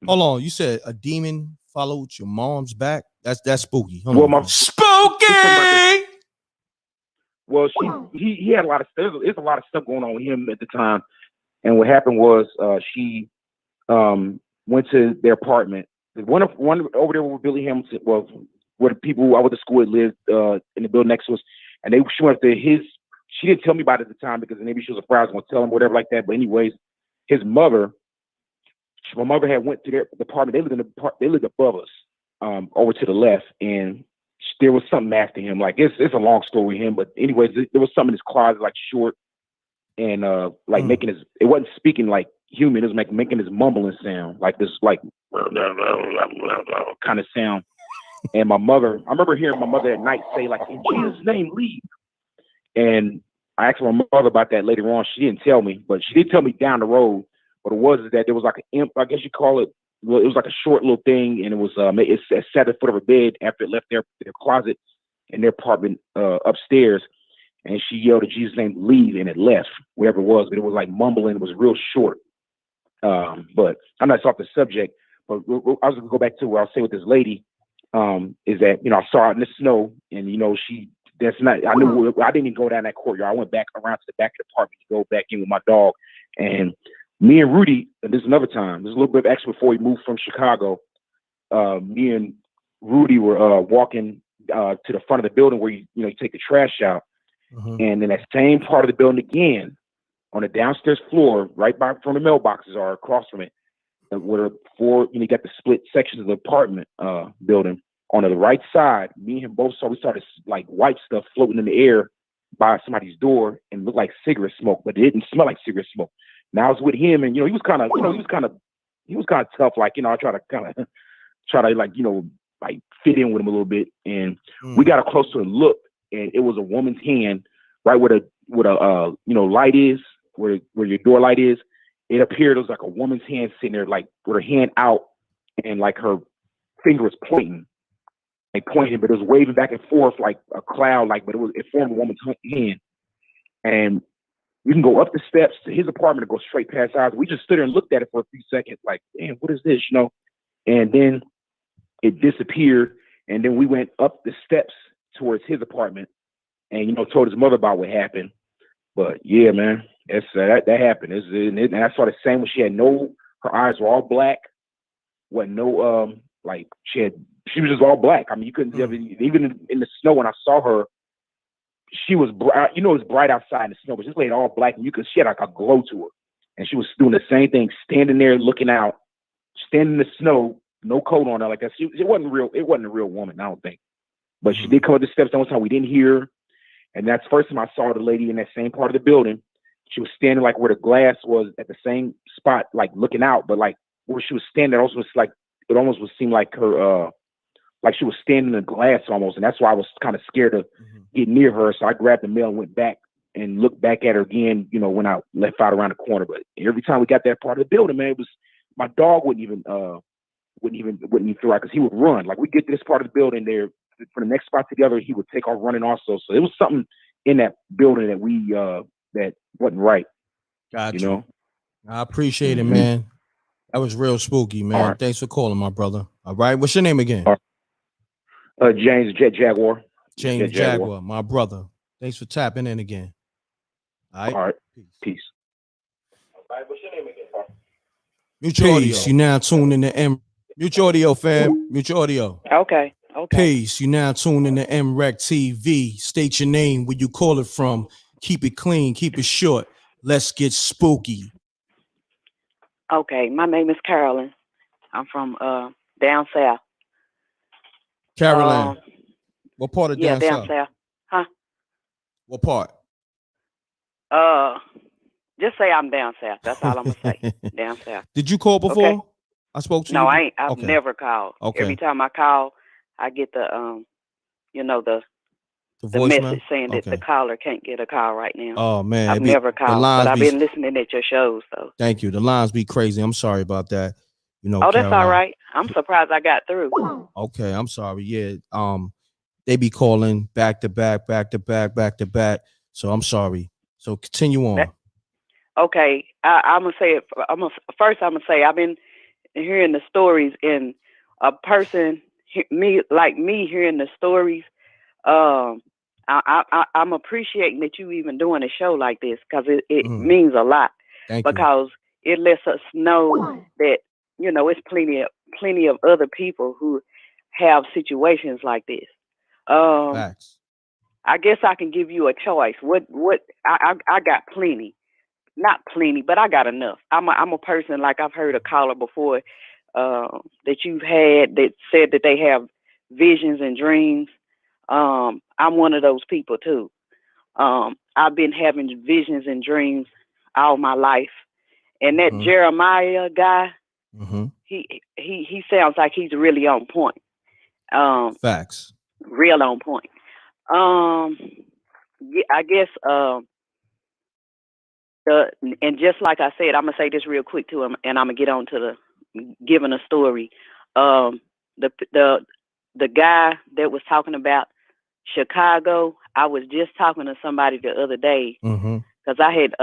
on. You said a demon followed your mom's back. That's spooky. Spooky. Well, he had a lot of stuff. There's a lot of stuff going on with him at the time. And what happened was she went to their apartment. One over there where Billy Hamilton, where the people who I went to school with lived in the building next to us, and she went up to his. She didn't tell me about it at the time because maybe she was afraid I was going to tell him, whatever like that. But anyways, my mother had went to their apartment. They lived above us, over to the left, and there was something after him. Like it's a long story with him, but anyways, there was something in his closet, like short, and making his. It wasn't speaking like human. It was making this mumbling sound, like this, like kind of sound. And I remember hearing my mother at night say, like, "In Jesus' name, leave." And I asked my mother about that later on. She didn't tell me, but she did tell me down the road. What it was is that there was like an imp, I guess you call it. Well, it was like a short little thing, and it was it sat at the foot of her bed after it left their closet in their apartment upstairs. And she yelled in Jesus' name, leave, and it left, wherever it was. But it was like mumbling. It was real short. But I'm not off the subject. But I was going to go back to where I was saying with this lady is that, I saw her in the snow, and, I knew I didn't even go down that courtyard. I went back around to the back of the apartment to go back in with my dog. And me and Rudy, and this is another time, this is a little bit actually before we moved from Chicago, me and Rudy were walking to the front of the building where you take the trash out. And in that same part of the building again, on the downstairs floor, right by from the mailboxes are across from it, where you got the split sections of the apartment building. On the right side, me and him both saw, we started like white stuff floating in the air by somebody's door and looked like cigarette smoke, but it didn't smell like cigarette smoke. Now I was with him, and he was kind of tough. Like, I try to like fit in with him a little bit, and we got a closer look, and it was a woman's hand right where the light is, where your door light is. It appeared it was like a woman's hand sitting there, like with her hand out, and like her finger was pointing, but it was waving back and forth like a cloud, but it formed a woman's hand. And you can go up the steps to his apartment and go straight past ours. We just stood there and looked at it for a few seconds, like, damn, what is this, And then it disappeared. And then we went up the steps towards his apartment and, told his mother about what happened. But yeah, man, that happened. And I saw the same when she had her eyes were all black. She was just all black. I mean, you couldn't even in the snow when I saw her, she was bright. It was bright outside in the snow, but she was all black, and she had like a glow to her. And she was doing the same thing, standing there looking out, standing in the snow, no coat on her like that. It wasn't real. It wasn't a real woman, I don't think. But she did come up the steps. That was how we didn't hear her. And that's the first time I saw the lady in that same part of the building. She was standing like where the glass was at the same spot, like looking out, but like where she was standing, also was like it almost would seem like her. Like she was standing in the glass almost, and that's why I was kind of scared to get near her. So I grabbed the mail and went back and looked back at her again, when I left out around the corner. But every time we got that part of the building, man, it was my dog wouldn't even throw out because he would run. Like we get to this part of the building there for the next spot together, he would take off running also. So it was something in that building that we that wasn't right. Gotcha. I appreciate it, man. That was real spooky, man. Right. Thanks for calling, my brother. All right. What's your name again? James Jet Jaguar. James Jaguar, my brother. Thanks for tapping in again. All right. All right. Peace. All right, what's your name again, sir? Mutual Audio. You now tuned in to M. Mutual Audio, fam. Mutual Audio. Okay. Peace. You now tuned in to MRecktv. State your name, where you call it from. Keep it clean. Keep it short. Let's get spooky. Okay. My name is Carolyn. I'm from down south. Carolyn. What part of down south? Huh? What part? Just say I'm down south. That's all I'm gonna say. Down south. Did you call before? Okay. I spoke to you. No, I ain't. I've Okay. never called. Okay. Every time I call, I get the the voicemail? message saying that the caller can't get a call right now. Oh man, I've never called, but I've been listening at your shows though. Thank you. The lines be crazy. I'm sorry about that. Oh, that's Caroline. all right. I'm surprised I got through. Okay, I'm sorry. Yeah. They be calling back to back. So I'm sorry. So continue on. Okay, I'm gonna say it. First I'm gonna say I've been hearing the stories, and a person me hearing the stories. I'm appreciating that you even doing a show like this, because it means a lot. Thank because it lets us know that it's plenty of other people who have situations like this. Facts. I guess I can give you a choice. What I got plenty. Not plenty, but I got enough. I'm a person, like I've heard a caller before that you've had that said that they have visions and dreams. I'm one of those people too. I've been having visions and dreams all my life, and that Jeremiah guy, he sounds like he's really on point. Facts. Real on point. Yeah, I guess. And just like I said, I'm gonna say this real quick to him, and I'm gonna get on to the giving a story. The guy that was talking about Chicago, I was just talking to somebody the other day, because I had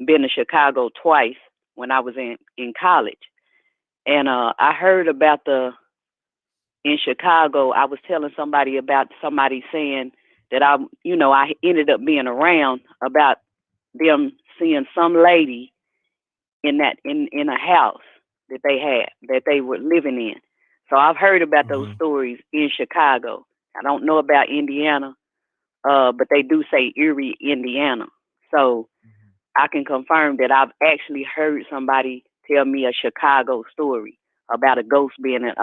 been to Chicago twice when I was in college, and I heard about in Chicago. I was telling somebody about somebody saying that I ended up being around about them seeing some lady in a house that they were living in. So I've heard about those stories in Chicago. I don't know about Indiana, but they do say Erie, Indiana. So I can confirm that I've actually heard somebody tell me a Chicago story about a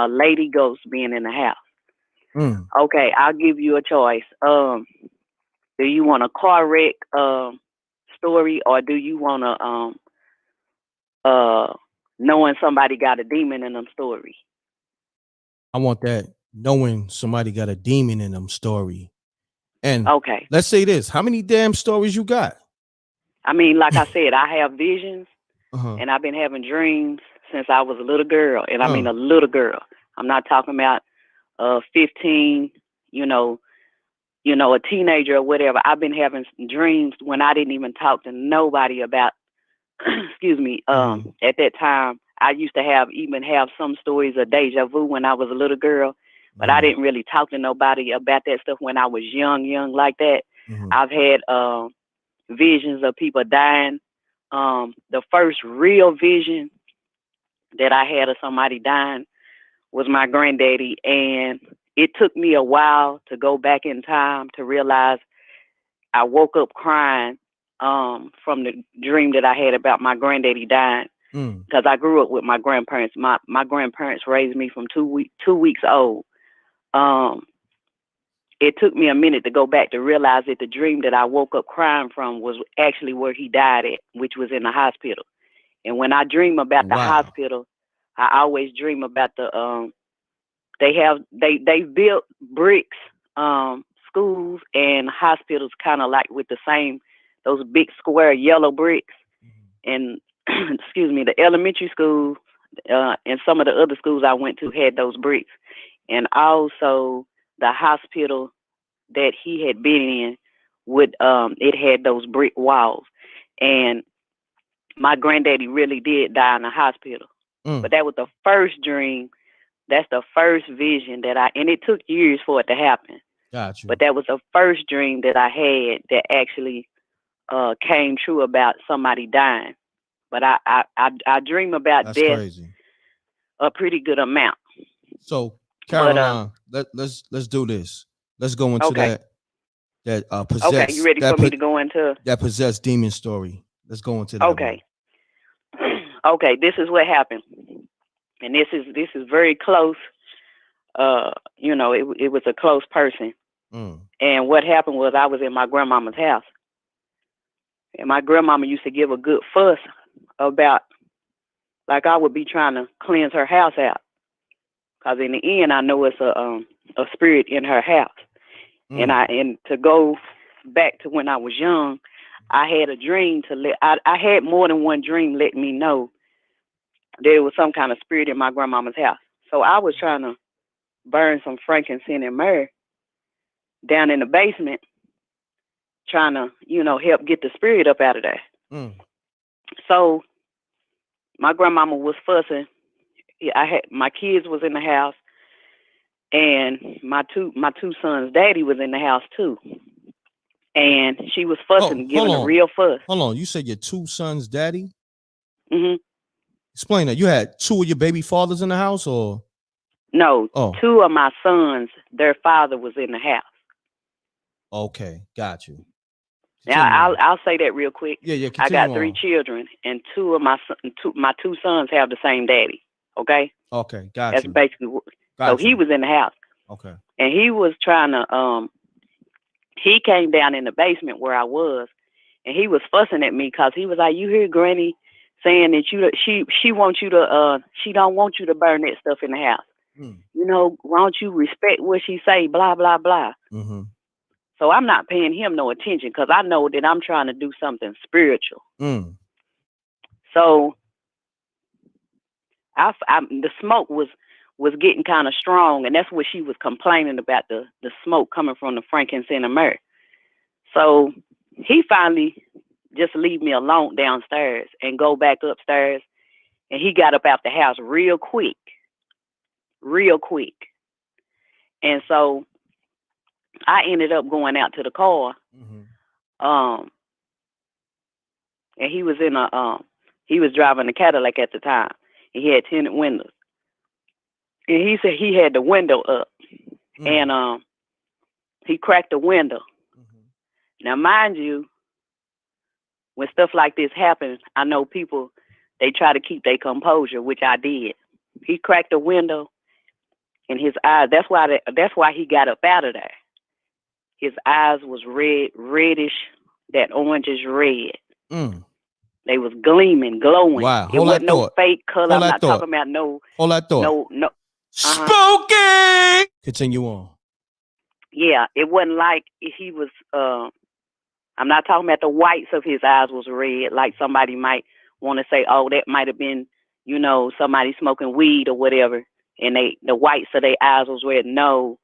lady ghost being in the house. Okay, I'll give you a choice. Do you want a car wreck story, or do you want knowing somebody got a demon in them story? I want that knowing somebody got a demon in them story. And okay, let's say this: how many damn stories you got? I mean, like I said, I have visions, and I've been having dreams since I was a little girl, and I mean a little girl. I'm not talking about 15, a teenager or whatever. I've been having dreams when I didn't even talk to nobody about. Excuse me. At that time, I used to have some stories of deja vu when I was a little girl, but I didn't really talk to nobody about that stuff when I was young like that. I've had visions of people dying. The first real vision that I had of somebody dying was my granddaddy, and it took me a while to go back in time to realize I woke up crying from the dream that I had about my granddaddy dying, because I grew up with my grandparents. My grandparents raised me from 2 weeks old. It took me a minute to go back to realize that the dream that I woke up crying from was actually where he died at, which was in the hospital. And when I dream about the hospital, I always dream about they built bricks, schools and hospitals kind of like with the same, those big square yellow bricks. And excuse me, the elementary school and some of the other schools I went to had those bricks. And also the hospital that he had been in it had those brick walls. And my granddaddy really did die in the hospital. But that was the first dream that's the first vision that and it took years for it to happen. Got you. But that was the first dream that I had that actually came true about somebody dying. But I dream about That's death crazy. a pretty good amount. So Caroline, let's do this. Let's go into that possessed. Okay, you ready for me to go into that possessed demon story? Let's go into that. Okay. Okay, this is what happened. And this is very close. You know, it was a close person. And what happened was I was in my grandmama's house. And my grandmama used to give a good fuss about, like, I would be trying to cleanse her house out. Because in the end, I know it's a spirit in her house. And to go back to when I was young, I had a dream I had more than one dream let me know there was some kind of spirit in my grandmama's house. So I was trying to burn some frankincense and myrrh down in the basement, trying to, you know, help get the spirit up out of there. So my grandmama was fussing. My kids was in the house, and my two sons' daddy was in the house too. And she was fussing, giving a real fuss. Hold on, you said your two sons' daddy? Mm-hmm. Explain that. You had two of your baby fathers in the house, or? No, two of my sons, their father was in the house. Okay, got you. Now I'll say that real quick. Yeah. I got 3 children, and two of my two sons have the same daddy. Okay. Okay, got That's you. basically so he was in the house. Okay. And he was trying to he came down in the basement where I was, and he was fussing at me because he was like, "You hear Granny saying that she wants you to she don't want you to burn that stuff in the house. You know, why don't you respect what she say? Blah blah blah." So I'm not paying him no attention because I know that I'm trying to do something spiritual. So the smoke was getting kind of strong, and that's what she was complaining about, the smoke coming from the frankincense and myrrh. So he finally just leave me alone downstairs and go back upstairs, and he got up out the house real quick. And so I ended up going out to the car, and he was in he was driving a Cadillac at the time, and he had tinted windows. And he said he had the window up, and he cracked the window. Now, mind you, when stuff like this happens, I know people, they try to keep their composure, which I did. He cracked the window, and his eyes, that's why he got up out of there. His eyes was reddish, that orangish red. They was gleaming, glowing. Wow. It wasn't no fake color. I'm not talking about no. Hold that thought. No. Spooky. Continue on. Yeah, it wasn't like he was. I'm not talking about the whites of his eyes was red, like somebody might want to say, "Oh, that might have been, you know, somebody smoking weed or whatever," and the whites of their eyes was red. No,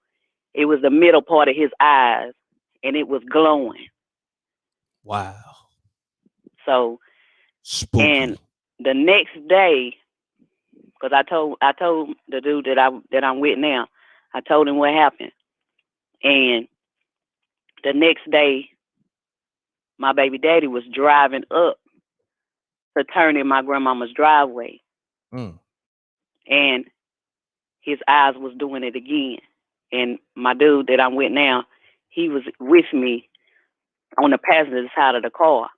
it was the middle part of his eyes, and it was glowing. Wow. So, spooky. And the next day, because I told the dude that I'm with now, I told him what happened, and the next day, my baby daddy was driving up to turn in my grandmama's driveway, and his eyes was doing it again. And my dude that I'm with now, he was with me on the passenger side of the car,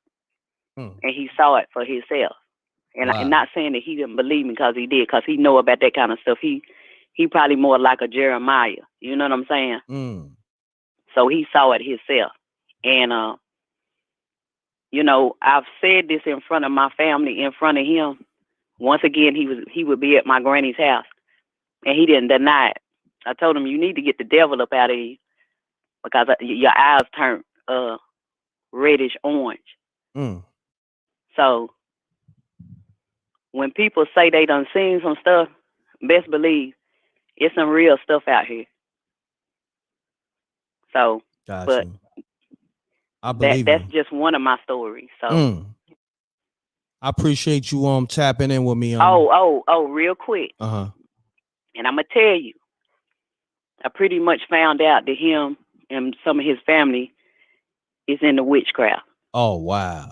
and he saw it for himself. And I'm not saying that he didn't believe me, because he did, because he know about that kind of stuff. He probably more like a Jeremiah. You know what I'm saying? So he saw it himself. And, you know, I've said this in front of my family, in front of him. Once again, he would be at my granny's house, and he didn't deny it. I told him, you need to get the devil up out of you, because your eyes turn reddish orange. So when people say they done seen some stuff, best believe it's some real stuff out here. So, but I believe that's just one of my stories. So I appreciate you tapping in with me. Oh, real quick. Uh-huh. And I'm gonna tell you, I pretty much found out that him and some of his family is in the witchcraft. Oh wow.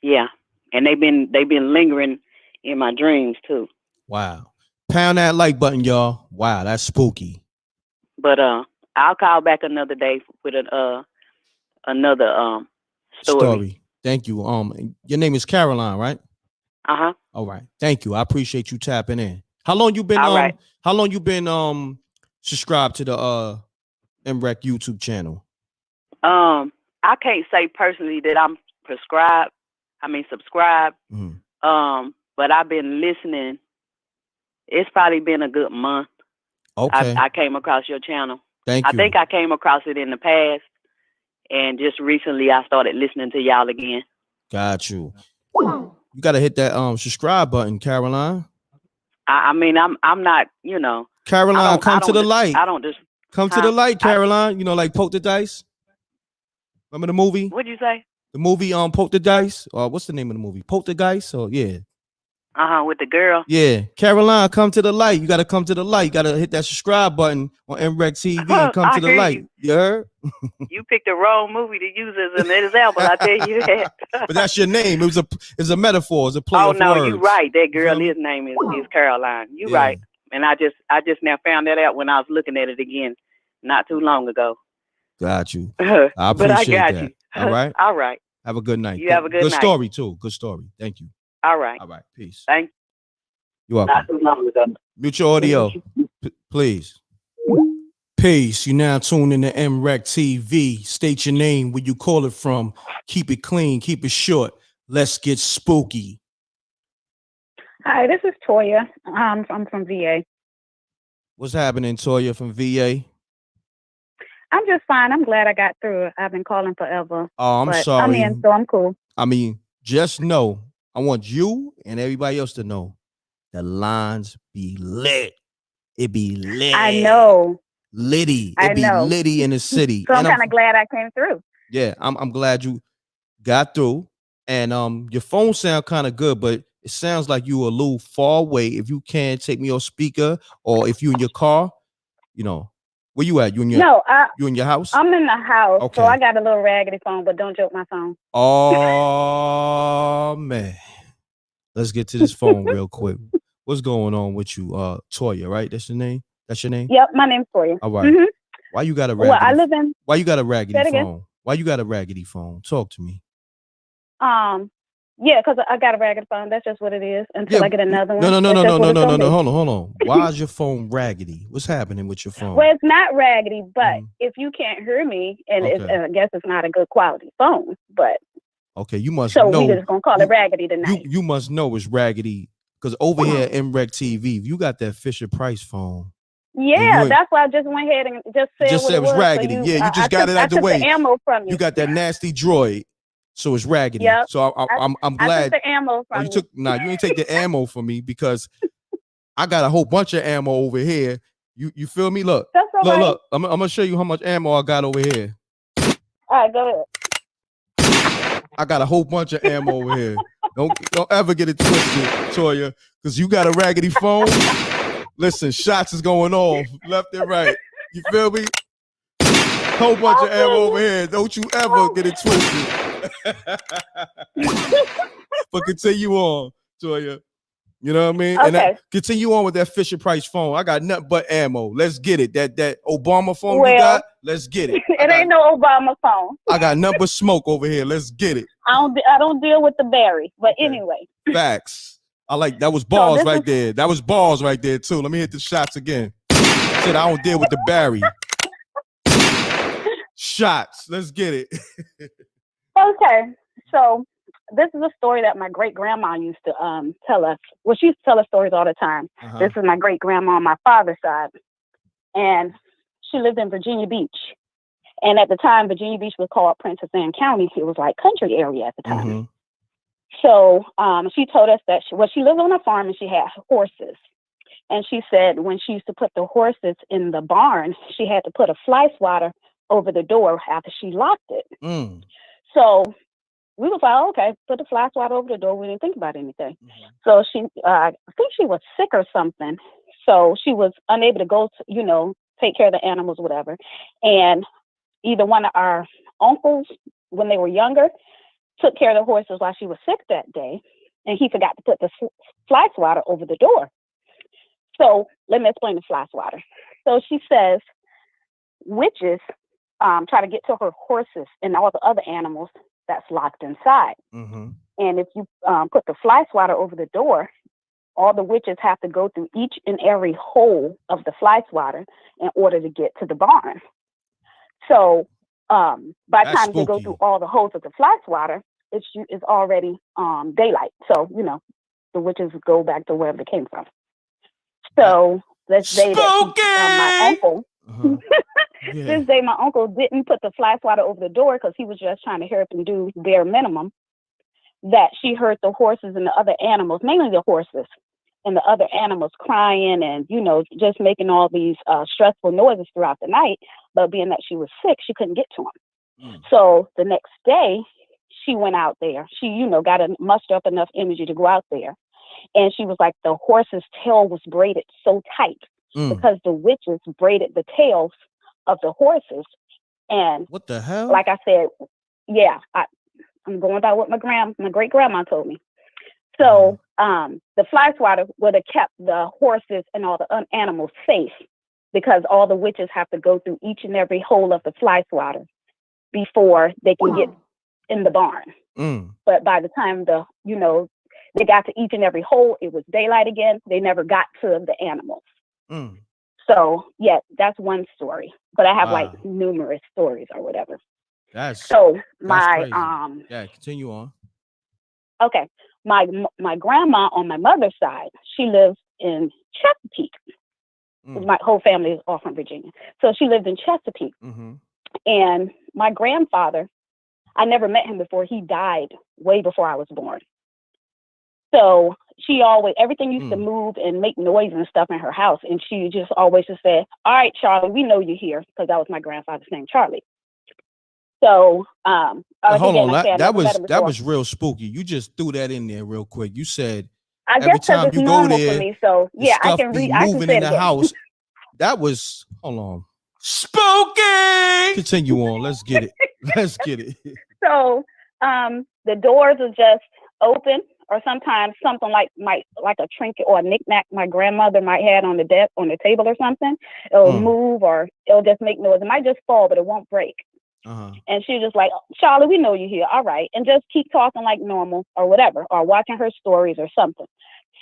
Yeah, and they've been lingering in my dreams too. Wow. Pound that like button, y'all. Wow, that's spooky. But I'll call back another day with another story. Thank you. Your name is Caroline, right? Uh-huh. All right. Thank you. I appreciate you tapping in. How long you been All right. how long you been subscribed to the M.Reck YouTube channel? I can't say personally that I'm subscribed. But I've been listening. It's probably been a good month. Okay. I came across your channel. Thank you. I think I came across it in the past, and just recently I started listening to y'all again. Got you. You gotta hit that subscribe button, Caroline. I'm not, Caroline, come to the light. I don't just come to the light, Caroline. Like Poke the Dice. Remember the movie? What'd you say? The movie Poke the Dice? Or what's the name of the movie? Poke the Dice? Oh yeah. With the girl. Yeah. Caroline, come to the light. You gotta come to the light. You gotta hit that subscribe button on MRecktv and come to the light. You heard? You picked the wrong movie to use as an example, I tell you that. But that's your name. It's a metaphor. It's a play Oh of no, words. you're right. That girl, his name is Caroline. You're right. And I just now found that out when I was looking at it again not too long ago. Got you. I appreciate got that. you. All right. All right. Have a good night. You have a good night. Good story too. Good story. Thank you. All right. All right. Peace. Thank you. You're welcome. Mute your audio, please. Peace. You now tuned in to MRecktv. State your name, where you call it from. Keep it clean. Keep it short. Let's get spooky. Hi, this is Toya. I'm from VA. What's happening, Toya from VA? I'm just fine. I'm glad I got through. I've been calling forever. Oh, I'm but sorry. I'm in, so I'm cool. Just know, I want you and everybody else to know, the lines be lit. It be lit. I know. Litty. I It be know. litty in the city. So I'm kind of glad I came through. Yeah, I'm glad you got through. And your phone sound kind of good, but it sounds like you a little far away. If you can take me on speaker, or if you in your car, where you at? You in your house? I'm in the house, Okay. so I got a little raggedy phone, but don't joke my phone. Oh man. Let's get to this phone real quick. What's going on with you? Toya, right? That's your name? Yep, my name's Toya. All right. Mm-hmm. Why you got a raggedy? Well, I live in. Why you got a raggedy Say it phone? again. Why you got a raggedy phone? Talk to me. Yeah, because I got a raggedy phone. That's just what it is. Until I get another one. No. Hold on. Why is your phone raggedy? What's happening with your phone? Well, it's not raggedy, but if you can't hear me, and Okay. I guess it's not a good quality phone, but Okay, you must so know. we just gonna call it raggedy tonight. You must know it's raggedy because over here at MRecktv, you got that Fisher Price phone. Yeah, that's why I just went ahead and just said Just what said it was raggedy. So You just got it out the way. I took the ammo from you. You got that nasty droid, so it's raggedy. Yep. So I'm glad. I took the ammo from you. You ain't take the ammo from me because I got a whole bunch of ammo over here. You feel me? Look, That's all right. look. I'm gonna show you how much ammo I got over here. All right, go ahead. I got a whole bunch of ammo over here. Don't ever get it twisted, Toya, because you got a raggedy phone. Listen, shots is going off left and right. You feel me? Whole bunch of ammo over here. Don't you ever get it twisted. But continue on, Toya. You know what I mean? Okay. And continue on with that Fisher Price phone. I got nothing but ammo. Let's get it. That Obama phone you got, let's get it. It ain't no Obama phone. I got nothing but smoke over here. Let's get it. I don't deal with the berry, but anyway. Facts. I like that was balls right there. That was balls right there too. Let me hit the shots again. Said I don't deal with the Barry. Shots. Let's get it. Okay, so this is a story that my great grandma used to tell us. Well, she used to tell us stories all the time. Uh-huh. This is my great grandma on my father's side, and she lived in Virginia Beach. And at the time, Virginia Beach was called Princess Anne County. It was like country area at the time. Mm-hmm. So she told us that she lived on a farm and she had horses. And she said when she used to put the horses in the barn, she had to put a fly swatter over the door after she locked it. Mm. So we was like, oh, okay, put the fly swatter over the door. We didn't think about anything. Mm-hmm. So she, I think she was sick or something. So she was unable to go to, take care of the animals, whatever. And either one of our uncles, when they were younger, took care of the horses while she was sick that day. And he forgot to put the fly swatter over the door. So let me explain the fly swatter. So she says witches try to get to her horses and all the other animals that's locked inside. Mm-hmm. And if you put the fly swatter over the door, all the witches have to go through each and every hole of the fly swatter in order to get to the barn. So by the time they go through all the holes of the fly swatter, it's already daylight. So, the witches go back to wherever they came from. So let's say that my uncle, this day my uncle didn't put the fly swatter over the door because he was just trying to hurry up and do bare minimum, that she heard the horses and the other animals, mainly the horses and the other animals crying and, just making all these stressful noises throughout the night. But being that she was sick, she couldn't get to them. So the next day she went out there. She, got to muster up enough energy to go out there. And she was like, the horse's tail was braided so tight because the witches braided the tails of the horses. And what the hell? Like I said, yeah, I'm going by what my great grandma told me. So the fly swatter would have kept the horses and all the animals safe because all the witches have to go through each and every hole of the fly swatter before they can get in the barn. But by the time they got to each and every hole, it was daylight again. They never got to the animals. So yeah, that's one story. But I have like numerous stories or whatever. That's crazy. Yeah, continue on. Okay. My grandma on my mother's side, she lives in Chesapeake. My whole family is all from Virginia. So she lived in Chesapeake. And my grandfather, I never met him before. He died way before I was born. So she everything used to move and make noise and stuff in her house. And she just always just said, all right, Charlie, we know you're here. Because that was my grandfather's name, Charlie. So, hold on, that was real spooky. You just threw that in there real quick. You said every time you go there, for me, so yeah, I can read. I can say in the house. That was spooky. Continue on. Let's get it. So, the doors are just open, or sometimes something like a trinket or a knickknack my grandmother might have on the desk, on the table or something. It'll move or it'll just make noise. It might just fall, but it won't break. And she's just like, Charlie, we know you're here. All right. And just keep talking like normal or whatever, or watching her stories or something.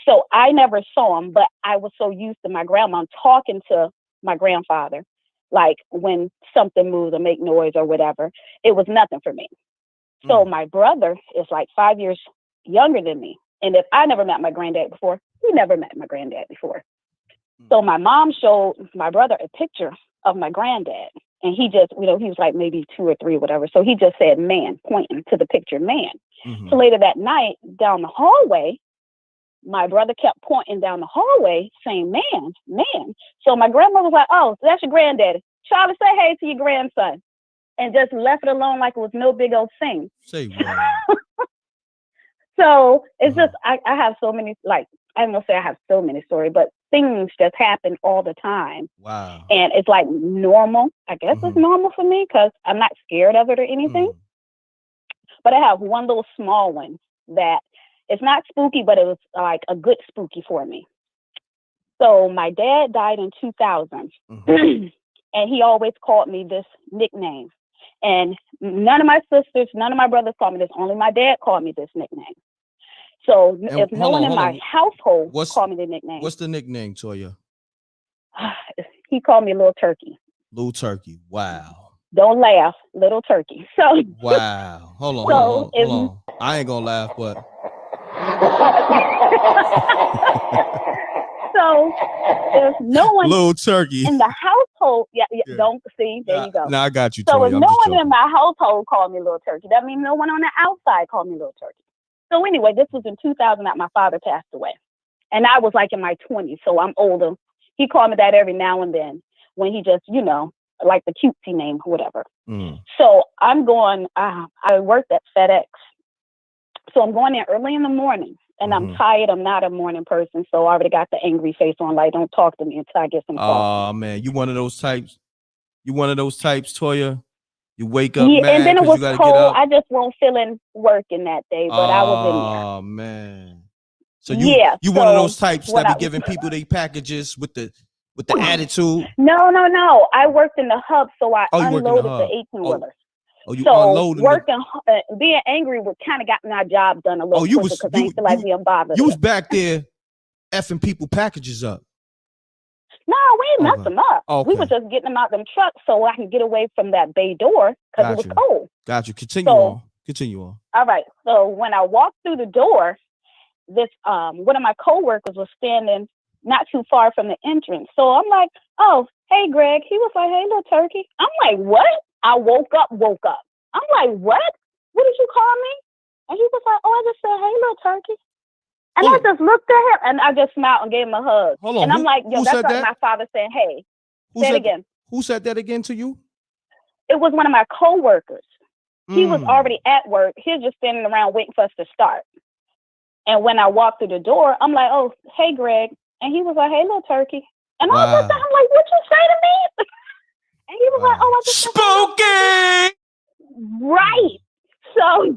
So I never saw him, but I was so used to my grandma talking to my grandfather. Like when something moves or make noise or whatever, it was nothing for me. So my brother is like 5 years younger than me. And if I never met my granddad before, he never met my granddad before. So my mom showed my brother a picture of my granddad. And he just, he was like maybe 2 or 3 or whatever. So he just said, man, pointing to the picture, man. So later that night down the hallway, my brother kept pointing down the hallway saying, man, man. So my grandmother was like, oh, that's your granddaddy. Charlie, say hey to your grandson. And just left it alone like it was no big old thing. Say what? So it's just, I have so many, like, I don't know, say I have so many stories, but things just happen all the time. Wow. And it's like normal. I guess it's normal for me because I'm not scared of it or anything. But I have one little small one that it's not spooky, but it was like a good spooky for me. So my dad died in 2000. And he always called me this nickname. And none of my sisters, none of my brothers called me this. Only my dad called me this nickname. So if no one in my household called me the nickname. What's the nickname, Toya? He called me Little Turkey. Little Turkey. Wow. Don't laugh, Little Turkey. So wow. Hold on. I ain't gonna laugh, but so if no one Little Turkey in the household, don't see, there you go. Nah, I got you, So Toya. if no one in my household called me Little Turkey, that means no one on the outside called me Little Turkey. So anyway, this was in 2000 that my father passed away. And I was like in my 20s, so I'm older. He called me that every now and then when he just, like the cutesy name, whatever. So I'm going, I worked at FedEx. So I'm going there early in the morning And I'm tired. I'm not a morning person. So I already got the angry face on. Like, don't talk to me until I get some coffee. Oh man, you one of those types. You one of those types, Toya. You wake up Yeah, mad and then it because was you got to get cold. up. I just wasn't feeling working that day, but I was in there. Oh man. So Yeah. you one of those types that be giving people their packages with the attitude. No. I worked in the hub, so I Oh, you work in the unloaded the hub. 18-wheelers. Oh, you So unloading. working, being angry would kind of got my job done a little quicker because I ain't feel like being bothered. You was back there effing people packages up. No, we ain't messed them up. Okay. We were just getting them out them trucks so I can get away from that bay door because it was cold. Got you. Continue on. Continue on. All right. So when I walked through the door, this one of my coworkers was standing not too far from the entrance. So I'm like, "Oh, hey, Greg." He was like, "Hey, little turkey." I'm like, "What?" I woke up. I'm like, "What? What did you call me?" And he was like, "Oh, I just said, hey, little turkey." And I just looked at him and I just smiled and gave him a hug. Hold on. And I'm like, "Yo, that's like that? my father saying, hey." Say it again. Who said that again to you? It was one of my coworkers. He was already at work. He was just standing around waiting for us to start. And when I walked through the door, I'm like, "Oh, hey, Greg." And he was like, "Hey, little turkey." And I was just, I'm like, "What you say to me?" And he was like, "Oh, I just Spooky." Right. So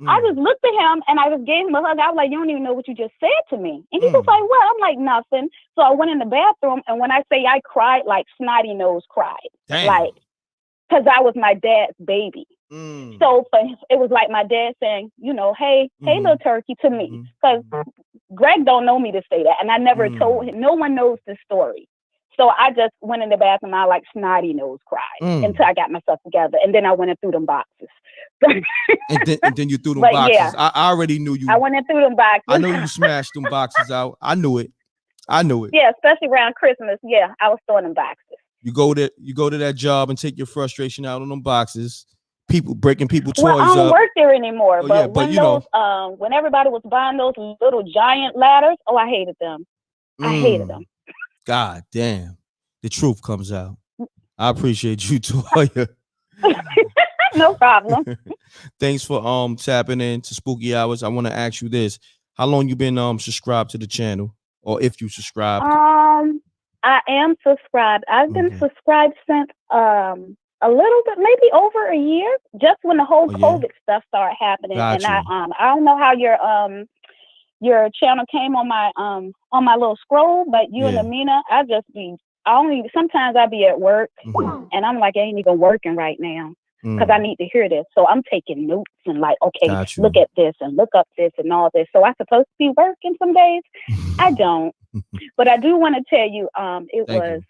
I just looked at him and I just gave him a hug. I was like, "You don't even know what you just said to me." And he was like, "What?" I'm like, "Nothing." So I went in the bathroom, and when I say I cried, like snotty nose cried. Damn. Like, because I was my dad's baby. So it was like my dad saying, "Hey, little turkey" to me. Because Greg don't know me to say that. And I never told him. No one knows this story. So I just went in the bathroom. I like snotty nose cried until I got myself together. And then I went and threw them boxes. and then you threw them But boxes. yeah. I already knew you. I went and threw them boxes. I know you smashed them boxes out. I knew it. Yeah, especially around Christmas. Yeah, I was throwing them boxes. You go to that job and take your frustration out on them boxes. People breaking people's toys Well, I don't up. work there anymore. Oh, but yeah, when when everybody was buying those little giant ladders, I hated them. I hated them. God damn. The truth comes out. I appreciate you, Toya. No problem. Thanks for tapping in to Spooky Hours. I want to ask you this. How long you been subscribed to the channel? Or if you subscribe? I am subscribed. I've been subscribed since a little bit, maybe over a year, just when the whole COVID stuff started happening. Gotcha. And I don't know how your channel came on my little scroll, but you and Amina, sometimes I be at work and I'm like, I ain't even working right now because I need to hear this. So I'm taking notes and like, okay, look at this and look up this and all this. So I'm supposed to be working some days. I don't. But I do want to tell you, it was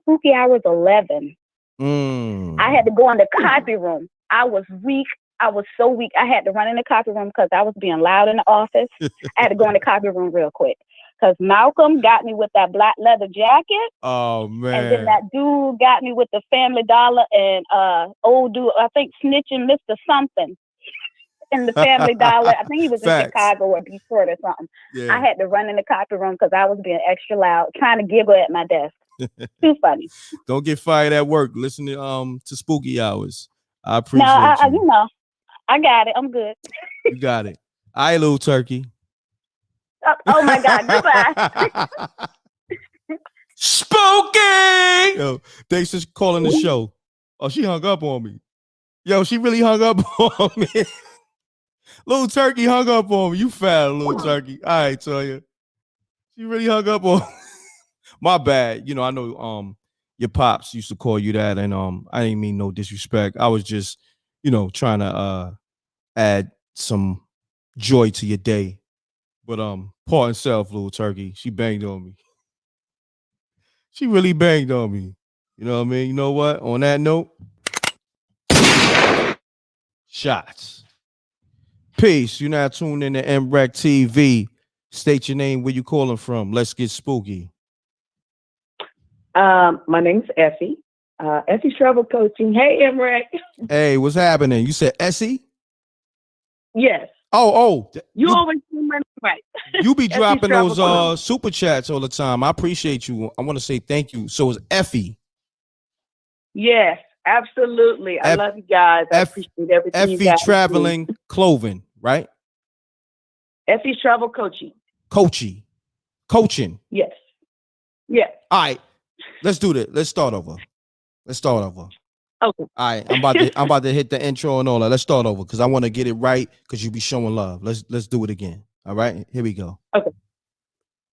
Spooky Hours 11. I had to go in the copy room. I was weak. I was so weak. I had to run in the copy room because I was being loud in the office. I had to go in the copy room real quick because Malcolm got me with that black leather jacket. Oh man! And then that dude got me with the Family Dollar and old dude, I think snitching Mr. Something in the Family Dollar. I think he was in Chicago or Detroit or something. Yeah. I had to run in the copy room because I was being extra loud, trying to giggle at my desk. Too funny. Don't get fired at work. Listen to Spooky Hours. I appreciate you. I got it. I'm good. You got it. All right, little turkey. Oh my God. Goodbye. Spooky. Yo, thanks for calling the show. Oh, she hung up on me. Yo, she really hung up on me. Little turkey hung up on me. You foul, little turkey. All right, Toya. She really hung up on me. My bad. I know your pops used to call you that, and I didn't mean no disrespect. I was just, trying to add some joy to your day. But pardon self, little turkey. She banged on me. She really banged on me. You know what I mean? You know what? On that note, shots. Peace. You're now tuned in to MRecktv. State your name, where you calling from. Let's get spooky. My name's Effie. Effie Travel Coaching. Hey, M.Reck. Hey, what's happening? You said Essie? Yes. Oh. You always do my right. You be dropping those super chats all the time. I appreciate you. I want to say thank you. So it's Effie. Yes, absolutely. I love you guys. I appreciate everything you guys Effie Traveling Clothing, right? Effie's Travel Coaching. Coaching. Yes. Yes. All right. Let's do this. Let's start over. Okay. All right. I'm about to hit the intro and all that. Let's start over because I want to get it right because you be showing love. Let's do it again. All right. Here we go. Okay.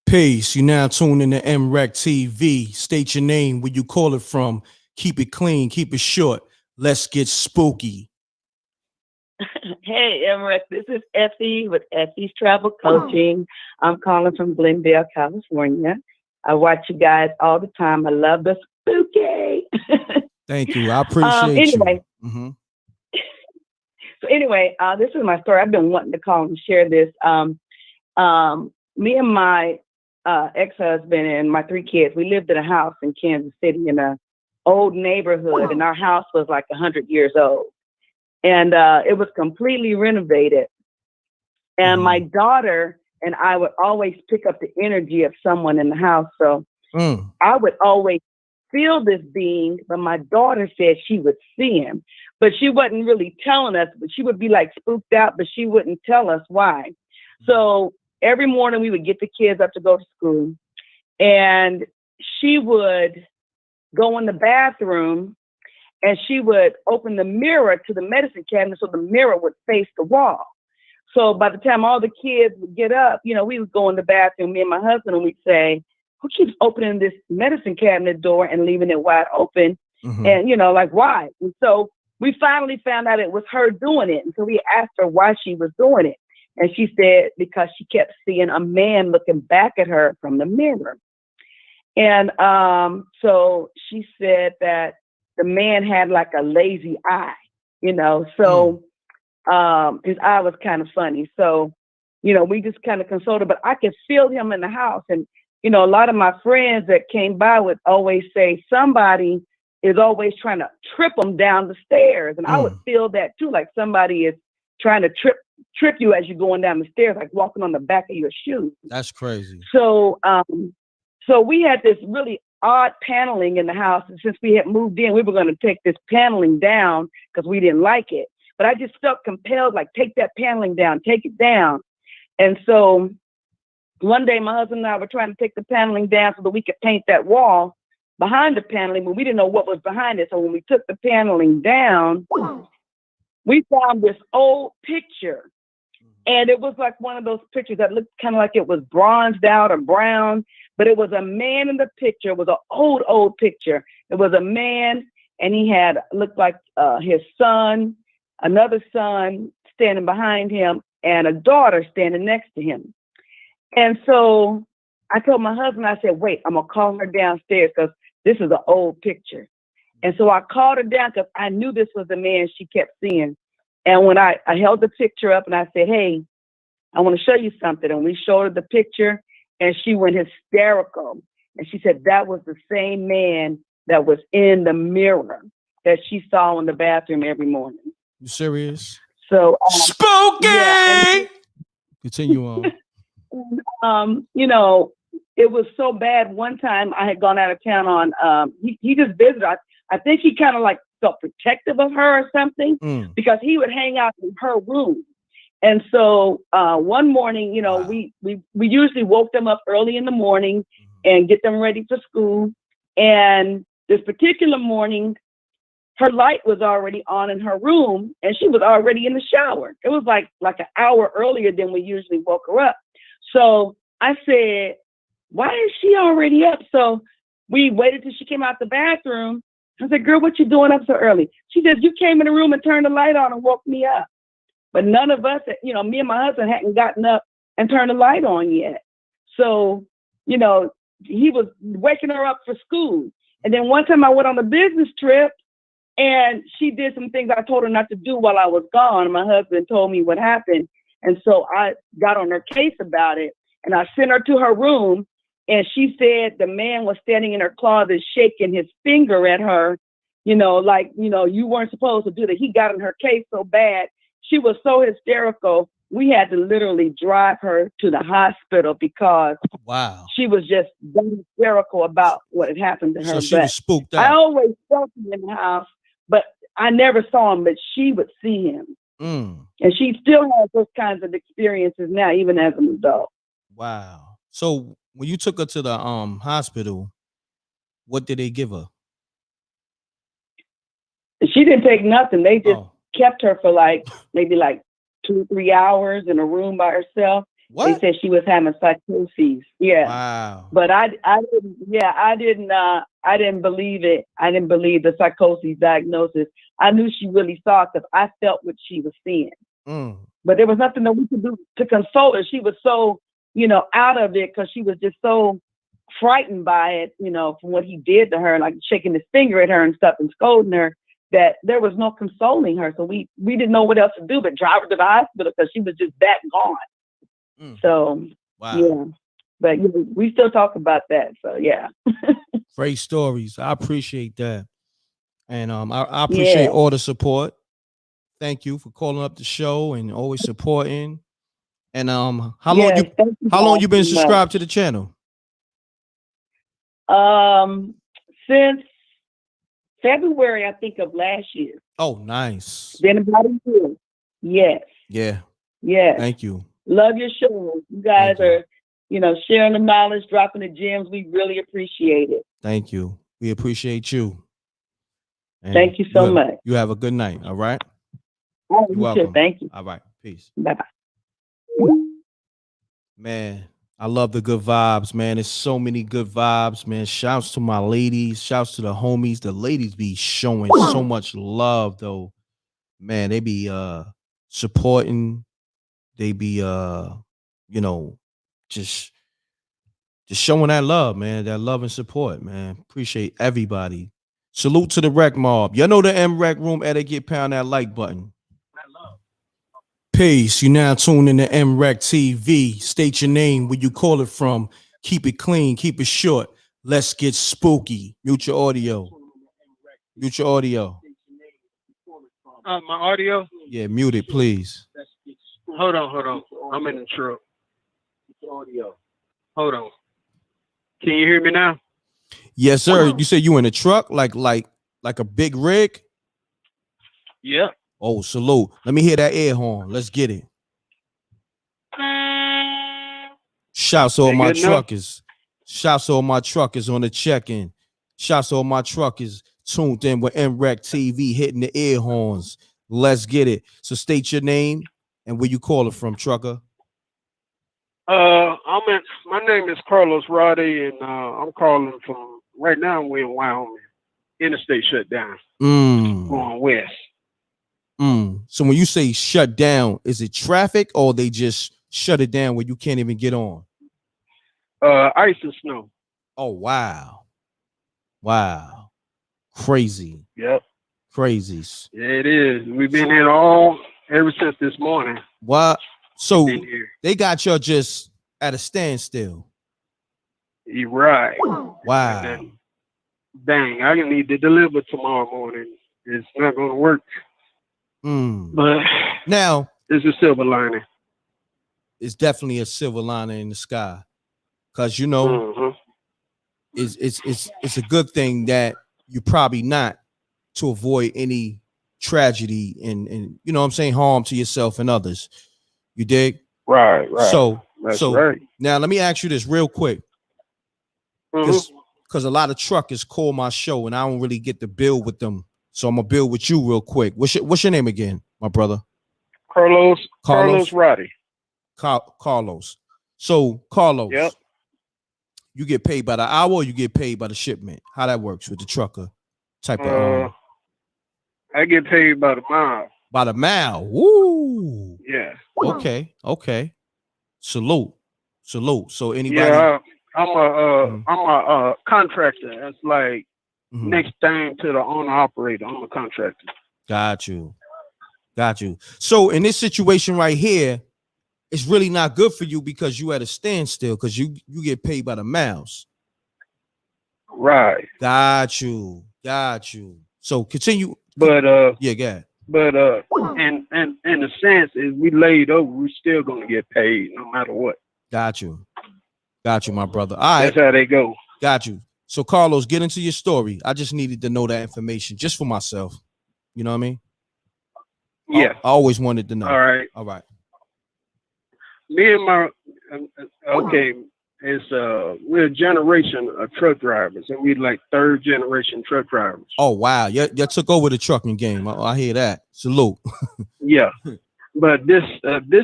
Peace. You now tuned in to MRecktv. State your name, where you call it from. Keep it clean. Keep it short. Let's get spooky. Hey, M.Reck, this is Effie with Effie's Travel Coaching. I'm calling from Glendale, California. I watch you guys all the time. I love the spooky. Thank you. I appreciate anyway, you. Mm-hmm. So anyway, this is my story. I've been wanting to call and share this. Me and my ex-husband and my 3 kids, we lived in a house in Kansas City in an old neighborhood, and our house was like 100 years old. And it was completely renovated. And my daughter and I would always pick up the energy of someone in the house. So I would always feel this being, but my daughter said she would see him. But she wasn't really telling us, but she would be like spooked out, but she wouldn't tell us why. So every morning we would get the kids up to go to school, and she would go in the bathroom and she would open the mirror to the medicine cabinet so the mirror would face the wall. So by the time all the kids would get up, you know, we would go in the bathroom, me and my husband, and we'd say, who keeps opening this medicine cabinet door and leaving it wide open? And, you know, like, why? And so we finally found out it was her doing it. And so we asked her why she was doing it. And she said, because she kept seeing a man looking back at her from the mirror. And so she said that the man had like a lazy eye, you know, so his eye was kind of funny. So, you know, we just kind of consulted, but I could feel him in the house. And, you know, a lot of my friends that came by would always say somebody is always trying to trip them down the stairs. And I would feel that too, like somebody is trying to trip you as you're going down the stairs, like walking on the back of your shoes. That's crazy. So, so we had this really odd paneling in the house. And since we had moved in, we were going to take this paneling down because we didn't like it. But I just felt compelled, like, take that paneling down, take it down. And so one day my husband and I were trying to take the paneling down so that we could paint that wall behind the paneling, but we didn't know what was behind it. So when we took the paneling down, we found this old picture. And it was like one of those pictures that looked kind of like it was bronzed out or brown, but it was a man in the picture. It was an old picture. It was a man, and he had looked like his son, another son standing behind him, and a daughter standing next to him. And so I told my husband, I said, wait, I'm going to call her downstairs because this is an old picture. And so I called her down because I knew this was the man she kept seeing. And when I held the picture up and I said, hey, I want to show you something. And we showed her the picture and she went hysterical. And she said that was the same man that was in the mirror that she saw in the bathroom every morning. You serious? So spooky. Yeah, Continue on. You know, it was so bad. One time I had gone out of town on, he just visited. I think he kind of like felt protective of her or something because he would hang out in her room. And so one morning, you know, we usually woke them up early in the morning and get them ready for school. And this particular morning, her light was already on in her room and she was already in the shower. It was like an hour earlier than we usually woke her up. So I said, why is she already up? So we waited till she came out the bathroom. I said, girl, what you doing up so early? She said, you came in the room and turned the light on and woke me up. But none of us, you know, me and my husband hadn't gotten up and turned the light on yet. So, you know, he was waking her up for school. And then one time I went on a business trip and she did some things I told her not to do while I was gone. My husband told me what happened. And so I got on her case about it and I sent her to her room. And she said the man was standing in her closet shaking his finger at her, you know, like, you know, you weren't supposed to do that. He got in her case so bad. She was so hysterical. We had to literally drive her to the hospital because she was just hysterical about what had happened to her. So she was spooked out. I always felt him in the house, but I never saw him, but she would see him. And And she still has those kinds of experiences now, even as an adult. Wow. So when you took her to the hospital, what did they give her? She didn't take nothing. They just kept her for maybe 2-3 hours in a room by herself. What? They said she was having psychoses. Yeah. Wow. But I didn't believe it. I didn't believe the psychosis diagnosis. I knew she really saw it because I felt what she was seeing. But there was nothing that we could do to console her. She was so, out of it because she was just so frightened by it, from what he did to her, like shaking his finger at her and stuff and scolding her, that there was no consoling her. So we didn't know what else to do but drive her to the hospital because she was just that gone. So, yeah. But we still talk about that. So, yeah. Great stories. I appreciate that. And I appreciate all the support. Thank you for calling up the show and always supporting. And how long you been subscribed to the channel? Since February, I think, of last year. Oh, nice. Been about a year. Yes. Yeah. Yes. Thank you. Love your show. You guys are, sharing the knowledge, dropping the gems. We really appreciate it. Thank you. We appreciate you. And thank you so much. You have a good night. All right. Oh, You're welcome. Too. Thank you. All right. Peace. Bye-bye. Man, I love the good vibes, man. There's so many good vibes, man. Shouts to my ladies. Shouts to the homies. The ladies be showing so much love, though. Man, they be supporting. They be just showing that love, man. That love and support, man. Appreciate everybody. Salute to the Rec Mob. Y'all know the M.Reck room etiquette. Pound that like button. Peace. You now tune in to MRecktv. State your name, where you call it from. Keep it clean. Keep it short. Let's get spooky. Mute your audio. Mute your audio. My audio? Yeah, mute it, please. Hold on. I'm in the truck. Audio. Hold on. Can you hear me now? Yes, sir. You said you in a truck, like a big rig? Yeah. Oh, salute. Let me hear that air horn. Let's get it. Shouts to all my truckers. Shouts to all my truckers on the check-in. Shouts to all my truckers tuned in with MRecktv hitting the air horns. Let's get it. So state your name and where you call it from, trucker. My name is Carlos Roddy, and I'm calling from right now. We're in Wyoming. Interstate shut down. Going west. So when you say shut down, is it traffic or they just shut it down where you can't even get on? Ice and snow. Oh, wow. Crazy. Yep. Crazies. Yeah, it is. We've been here ever since this morning. What? So they got y'all just at a standstill. You're right. Wow. Then, dang, I need to deliver tomorrow morning. It's not going to work. But now there's a silver lining. It's definitely a silver lining in the sky, because it's a good thing that you're probably not, to avoid any tragedy and you know what I'm saying, harm to yourself and others. You dig? Right. So right. Now let me ask you this real quick, because a lot of truckers call my show and I don't really get to build with them. So I'm gonna build with you real quick. What's your name again, my brother? Carlos Roddy. Carlos. So Carlos, yep. You get paid by the hour or you get paid by the shipment? How that works with the trucker type of I get paid by the mile. By the mile. Woo. Yeah. Okay. Salute. So anybody? Yeah, I'm a contractor. That's like next thing to the owner operator. I'm a contractor. Got you. So in this situation right here, it's really not good for you because you at a standstill, because you get paid by the miles. Right. Got you. So continue. But yeah, go ahead. But in the sense is we laid over, we're still gonna get paid no matter what. Got you, my brother. All right. That's how they go. Got you. So Carlos, get into your story. I just needed to know that information just for myself. You know what I mean? Yeah. I always wanted to know. All right. All right. Me and my okay, we're a generation of truck drivers, and we like third generation truck drivers. Oh wow, you took over the trucking game. I hear that. Salute. Yeah, but this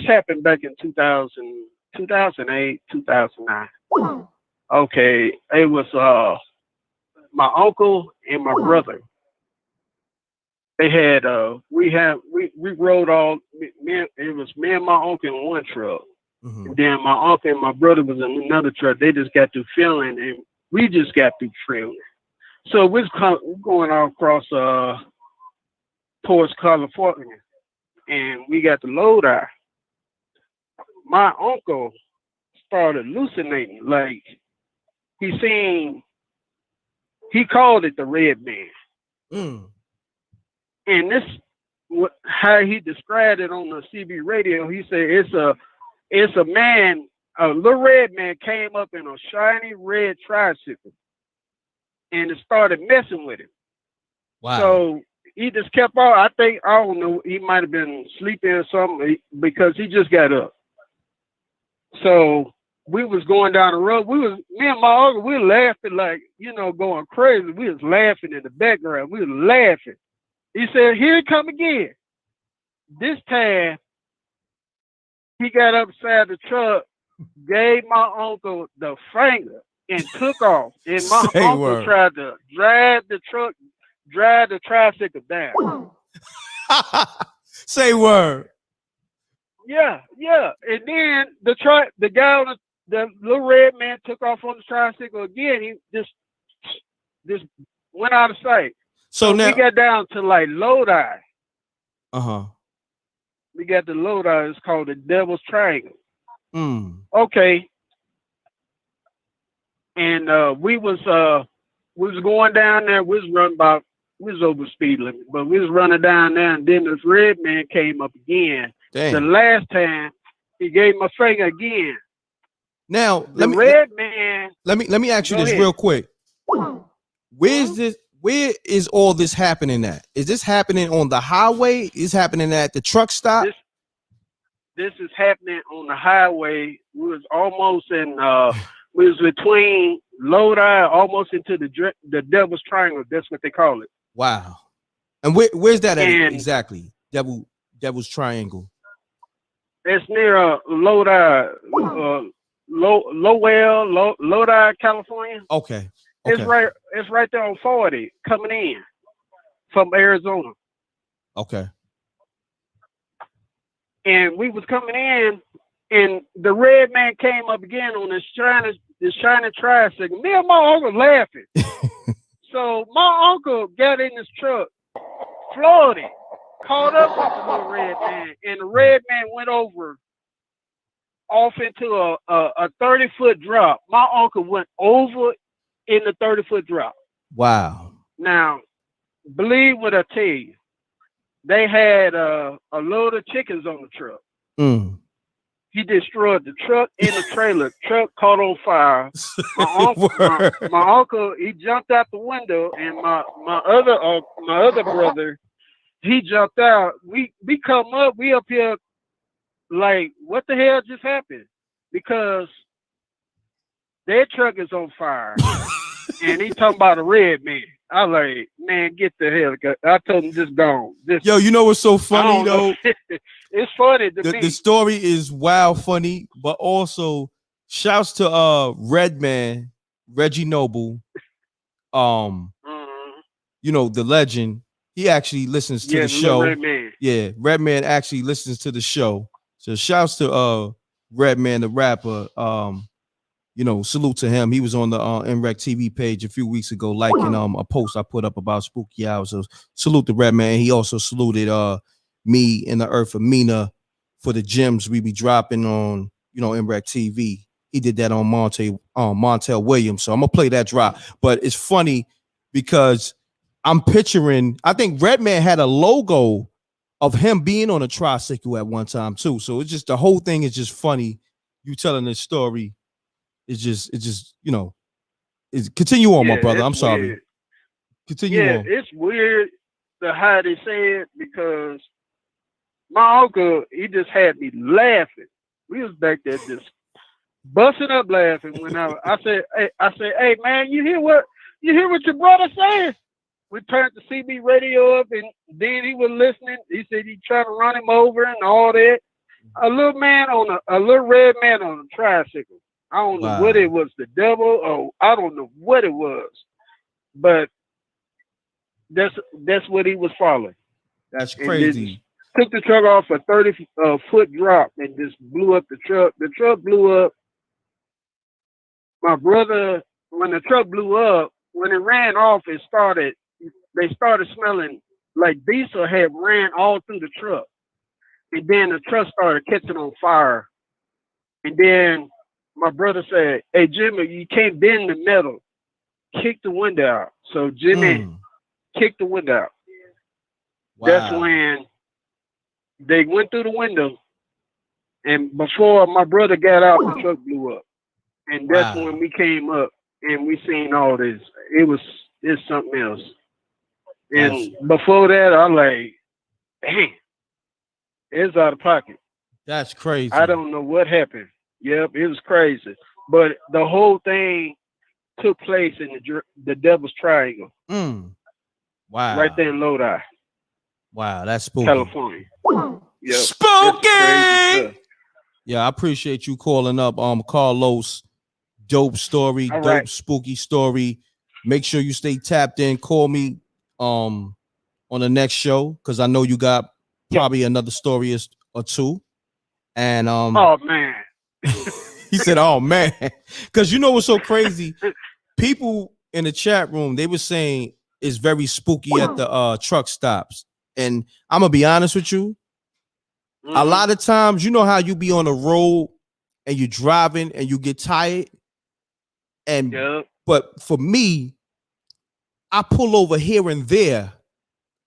happened back in 2008, 2009. Okay, it was my uncle and my brother. They had we rode all it was me and my uncle in one truck. And then my uncle and my brother was in another truck. They just got through filming, and we just got through filming. So we're going all across towards California, and we got the load out. My uncle started hallucinating, like he called it the red man. And this, how he described it on the CB radio, he said it's a man, a little red man came up in a shiny red tricycle and it started messing with him. Wow. So he just kept on. I don't know, he might have been sleeping or something because he just got up. So we was going down the road. Me and my uncle, we were laughing like, going crazy. We was laughing in the background. We was laughing. He said, here he come again. This time, he got upside the truck, gave my uncle the finger, and took off. And my uncle tried to drive the tricycle down. Say word. Yeah. And then the guy on the little red man took off on the tricycle again. He just went out of sight. So now we got down to like Lodi. Uh-huh. We got the Lodi. It's called the Devil's Triangle. Okay. And we was going down there. We was over speed limit, but we was running down there, and then this red man came up again. Damn. The last time he gave my finger again. Now let me ask you this real quick. Where is all this happening at? Is this happening on the highway? Is happening at the truck stop? This is happening on the highway. We was almost we was between Lodi, almost into the Devil's Triangle. That's what they call it. Wow. And where's that at exactly? Devil's Triangle. It's near Lodi, Lodi, California. Okay. It's right there on 40 coming in from Arizona. Okay. And we was coming in, and the red man came up again on this shiny tricycle. Me and my uncle laughing. So my uncle got in his truck, floored it, caught up with the little red man, and the red man went off into a 30-foot drop. My uncle went over in the 30-foot drop. Wow. Now, believe what I tell you. They had a load of chickens on the truck. He destroyed the truck and the trailer. Truck caught on fire. My uncle, he jumped out the window, and my other brother, he jumped out. We come up, we up here like, what the hell just happened? Because their truck is on fire. And he talking about a red man. I like, man, get the hell. I told him just gone. Yo, you know what's so funny though? It's funny to me. The story is wild funny, but also shouts to Redman, Reggie Noble. You know, the legend. He actually listens to the show. Redman. Yeah, Redman actually listens to the show. So shouts to Redman, the rapper. You know, salute to him. He was on the MRecktv page a few weeks ago, liking a post I put up about spooky hours. So salute to Redman. He also saluted me and the Earth of Mina for the gems we be dropping on, MRecktv. He did that on Montel Williams. So I'm gonna play that drop. But it's funny because I'm picturing, I think Redman had a logo of him being on a tricycle at one time too. So it's just, the whole thing is just funny. You telling this story. It's just, continue on, my brother. I'm sorry. Continue on. It's weird how they say it because my uncle, he just had me laughing. We was back there just busting up laughing when I said, hey man, you hear what your brother saying? We turned the CB radio up, and then he was listening. He said he tried to run him over and all that. A little red man on a tricycle. I don't know what it was, the devil, or I don't know what it was, but that's what he was following. That's crazy. Took the truck off a 30-foot drop and just blew up the truck. The truck blew up. My brother, when the truck blew up, when it ran off, they started smelling like diesel had ran all through the truck. And then the truck started catching on fire. And then my brother said, hey, Jimmy, you can't bend the metal. Kick the window out. So Jimmy kicked the window out. Wow. That's when they went through the window. And before my brother got out, the truck blew up. And that's when we came up and we seen all this. It's something else. And before that, I'm like, dang, it's out of pocket. That's crazy. I don't know what happened. Yep, it was crazy. But the whole thing took place in the Devil's Triangle. Wow. Right there in Lodi. Wow, that's spooky. California. Yep. Spooky! Yeah, I appreciate you calling up, Carlos. Dope story, dope spooky story. Make sure you stay tapped in. Call me on the next show, because I know you got probably another story or two. And oh man. He said, oh man. Because you know what's so crazy? People in the chat room, they were saying it's very spooky at the truck stops. And I'm gonna be honest with you. A lot of times, you know how you be on the road and you're driving and you get tired. And but for me, I pull over here and there,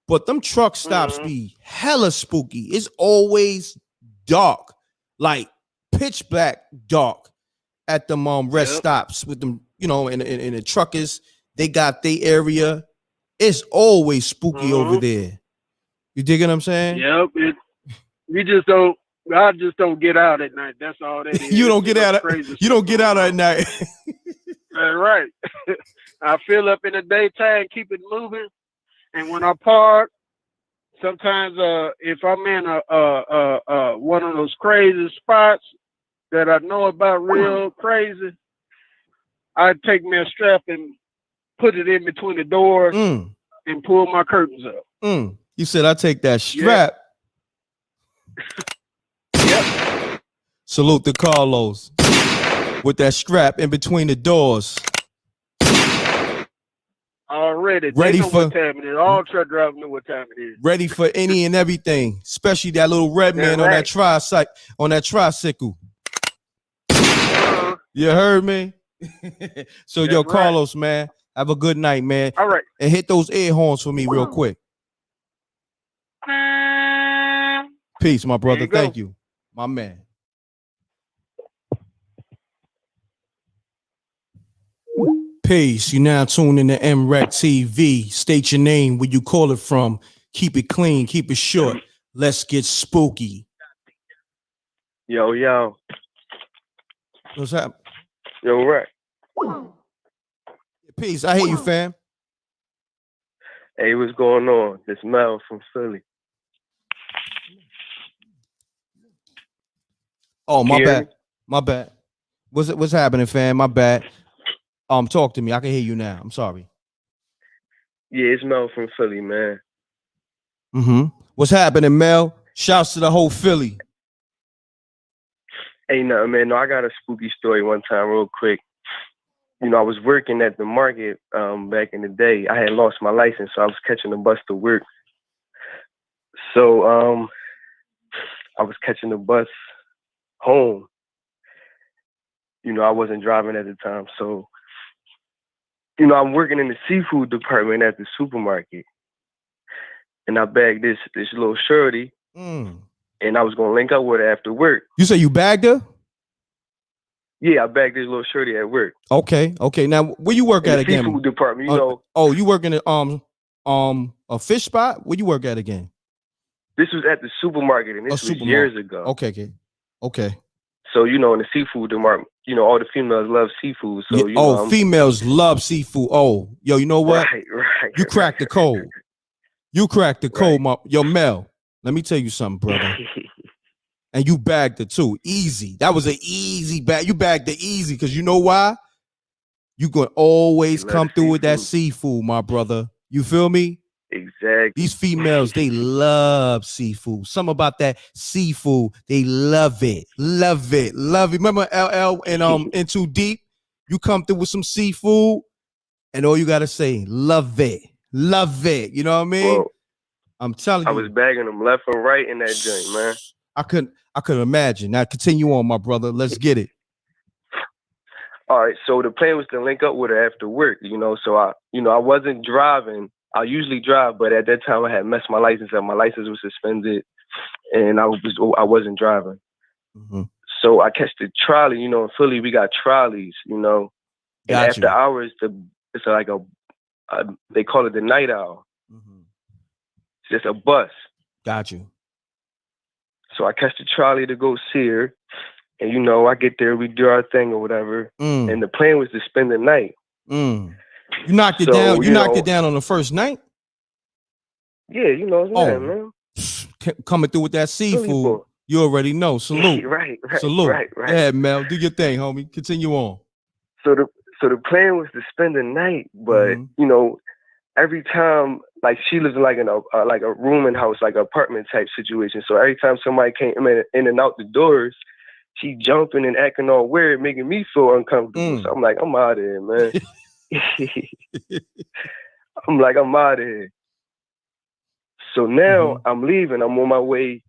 but them truck stops be hella spooky. It's always dark, like pitch black dark at them rest stops with them, you know, and the truckers, they got their area. It's always spooky over there. You dig what I'm saying? Yep. I just don't get out at night. That's all that is. You don't get out. You don't get out at night. That's right. I fill up in the daytime, keep it moving, and when I park, sometimes if I'm in a one of those crazy spots that I know about real crazy, I take me a strap and put it in between the doors and pull my curtains up. You said I take that strap. Yep. Salute to Carlos with that strap in between the doors. Already. Ready they know for what time it is. All truck drivers know what time it is. Ready for any and everything, especially that little red man on that tricycle. You heard me? So yo, Carlos, man, have a good night, man. All right. And hit those air horns for me real quick. Peace, my brother. Thank you, my man. Peace. You now tuned in to MRecktv. State your name, where you call it from. Keep it clean, keep it short. Let's get spooky. Yo. What's up? Yo, Reck. Peace. I hear you, fam. Hey, what's going on? This Mel from Philly. Oh, my bad. What's happening, fam? My bad. Talk to me. I can hear you now. I'm sorry. Yeah, it's Mel from Philly, man. What's happening, Mel? Shouts to the whole Philly. Ain't nothing, man. No, I got a spooky story one time real quick. You know, I was working at the market back in the day. I had lost my license, so I was catching the bus to work. So I was catching the bus home. You know, I wasn't driving at the time. So, you know, I'm working in the seafood department at the supermarket. And I bagged this little shorty. And I was going to link up with her after work. You say you bagged her? Yeah, I bagged this little shorty at work. Okay. Now, where you work at again? Seafood department, you know. Oh, you work in a fish spot? Where you work at again? This was at the supermarket, and this was years ago. Okay. So, in the seafood department, all the females love seafood. So, females love seafood. Oh, yo, you know what? Right. You cracked the code. You cracked the code, yo, Mel. Let me tell you something, brother. And you bagged it too. Easy. That was an easy bag. You bagged it easy because you know why? You gonna always come through with that seafood, my brother. You feel me? Exactly. These females, they love seafood. Something about that seafood, they love it. Love it. Love it. Remember LL and In Too Deep? You come through with some seafood, and all you gotta say, love it. Love it. You know what I mean? Well, I'm telling you. I was bagging them left and right in that joint, man. I couldn't imagine. Now continue on, my brother. Let's get it. All right, so the plan was to link up with her after work, so I wasn't driving. I usually drive, but at that time I had messed my license up. My license was suspended and I wasn't driving. Mm-hmm. So I catch the trolley, in Philly we got trolleys, and after hours it's like they call it the night owl. Mm-hmm. It's just a bus. Got you. So I catch the trolley to go see her. And, I get there, we do our thing or whatever. And the plan was to spend the night. You knocked it down. You knocked it down on the first night? Yeah, it's man. Coming through with that seafood. You already know. Salute. Right. Salute. Right. Yeah, Mel. Do your thing, homie. Continue on. So the plan was to spend the night, but, every time, like she lives in like a rooming house, like an apartment type situation. So every time somebody came in and out the doors, she jumping and acting all weird, making me feel uncomfortable. So I'm like, I'm out of here, man. I'm out of here. So now I'm leaving. I'm on my way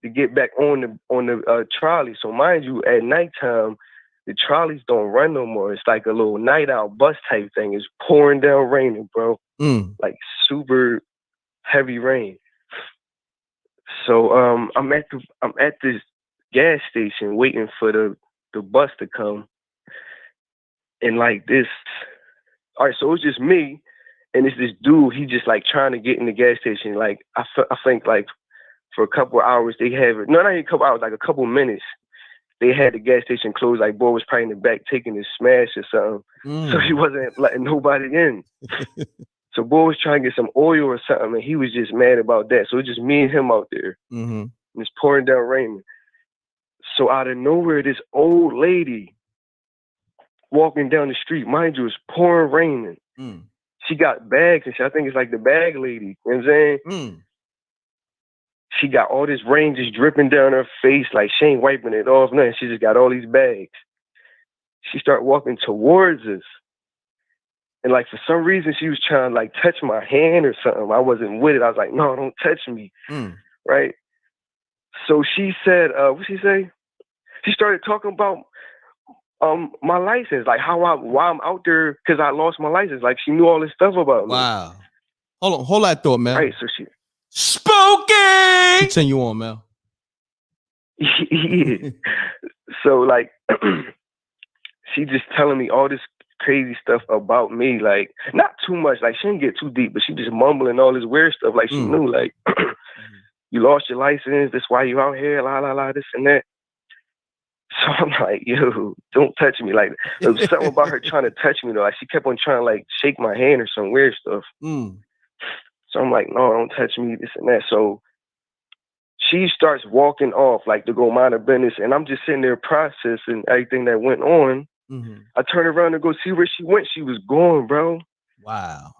to get back on the trolley. So mind you, at nighttime, the trolleys don't run no more. It's like a little night out bus type thing. It's pouring down raining, bro. Like super heavy rain. So I'm at this gas station waiting for the bus to come. And like this, all right, so it's just me and it's this dude, he just like trying to get in the gas station. Like I think like for a couple of hours they have it. No, not even a couple hours, like a couple minutes. They had the gas station closed, like boy was probably in the back taking his smash or something. So he wasn't letting nobody in. So boy was trying to get some oil or something and he was just mad about that. So it's just me and him out there. And it's pouring down raining. So out of nowhere, this old lady walking down the street, mind you, it's pouring raining. She got bags and shit. I think it's like the bag lady. You know what I'm saying? She got all this rain just dripping down her face, like she ain't wiping it off, nothing. She just got all these bags. She started walking towards us. And like for some reason she was trying to like touch my hand or something. I wasn't with it. I was like, no, don't touch me. Right? So she said, what'd she say? She started talking about my license, like why I'm out there because I lost my license. Like she knew all this stuff about me. Wow. Hold that thought, man. Right, so she spooky. Continue on, Mel. Yeah. So like she just telling me all this crazy stuff about me, like not too much, like she didn't get too deep, but she just mumbling all this weird stuff, like she knew, like you lost your license, that's why you out here, la la la, this and that. So I'm like, yo, don't touch me. Like there was something about her trying to touch me though. Like she kept on trying to like shake my hand or some weird stuff. So I'm like, no, don't touch me, this and that. So she starts walking off like to go mind her business, and I'm just sitting there processing everything that went on. I turn around to go see where she went. She was gone, bro. Wow.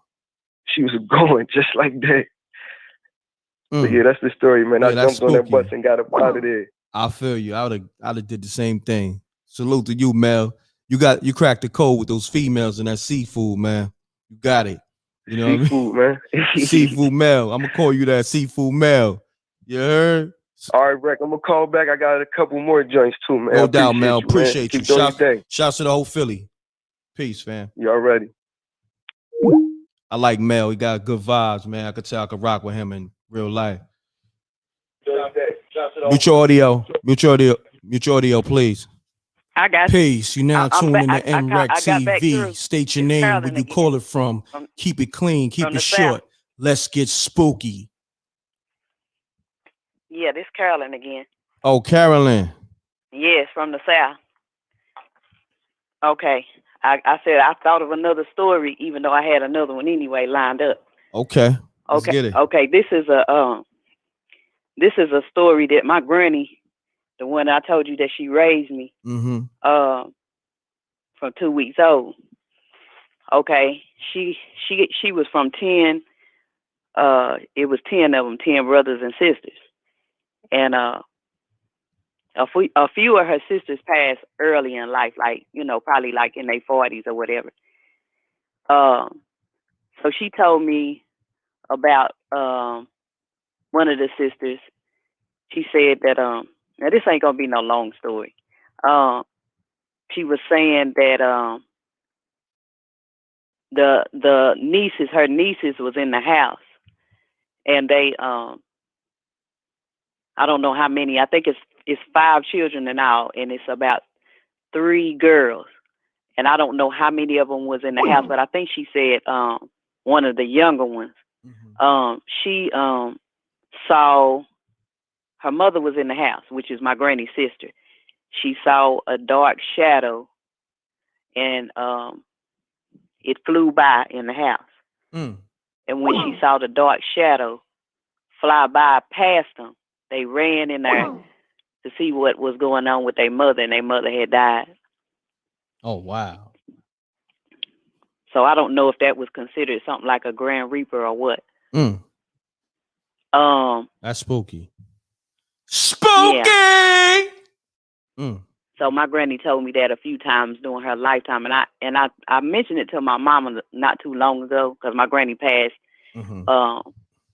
She was going just like that. But yeah, that's the story, man. I jumped on that bus and got up out of there. I feel you. I'd have did the same thing. Salute to you, Mel. You cracked the code with those females and that seafood, man. You got it. You know seafood, what I mean? Man. Seafood Mel. I'm gonna call you that Seafood Mel. You heard? All right, Reck. I'm gonna call back. I got a couple more joints too, man. No doubt, Mel. Appreciate you. Shouts to the whole Philly. Peace, fam. You already. I like Mel. He got good vibes, man. I could tell I could rock with him in real life. Mutual audio, please. I got Peace. You now tune in to MRecktv. State your name, where you call it from. Keep it clean, keep it short. Let's get spooky. Yeah, this Carolyn again. Oh, Carolyn. Yes, from the South. Okay. I said I thought of another story, even though I had another one anyway lined up. Okay. Let's get it. Okay. This is a story that my granny, the one I told you that she raised me, Mm-hmm. from 2 weeks old. Okay. She was from 10. It was 10 of them, 10 brothers and sisters, and a few of her sisters passed early in life, like, probably like in their 40s or whatever. So she told me about one of the sisters. She said that now this ain't gonna be no long story. She was saying that her nieces was in the house, and they I don't know how many. I think it's 5 children in all, and it's about 3 girls. And I don't know how many of them was in the house, but I think she said one of the younger ones. She saw her mother was in the house, which is my granny's sister. She saw a dark shadow, and it flew by in the house. Mm. And when she saw the dark shadow fly by past them, they ran in there to see what was going on with their mother, and their mother had died. Oh, wow. So I don't know if that was considered something like a Grand Reaper or what. Mm. That's spooky. Spooky! Yeah. Mm. So my granny told me that a few times during her lifetime, and I mentioned it to my mama not too long ago, because my granny passed in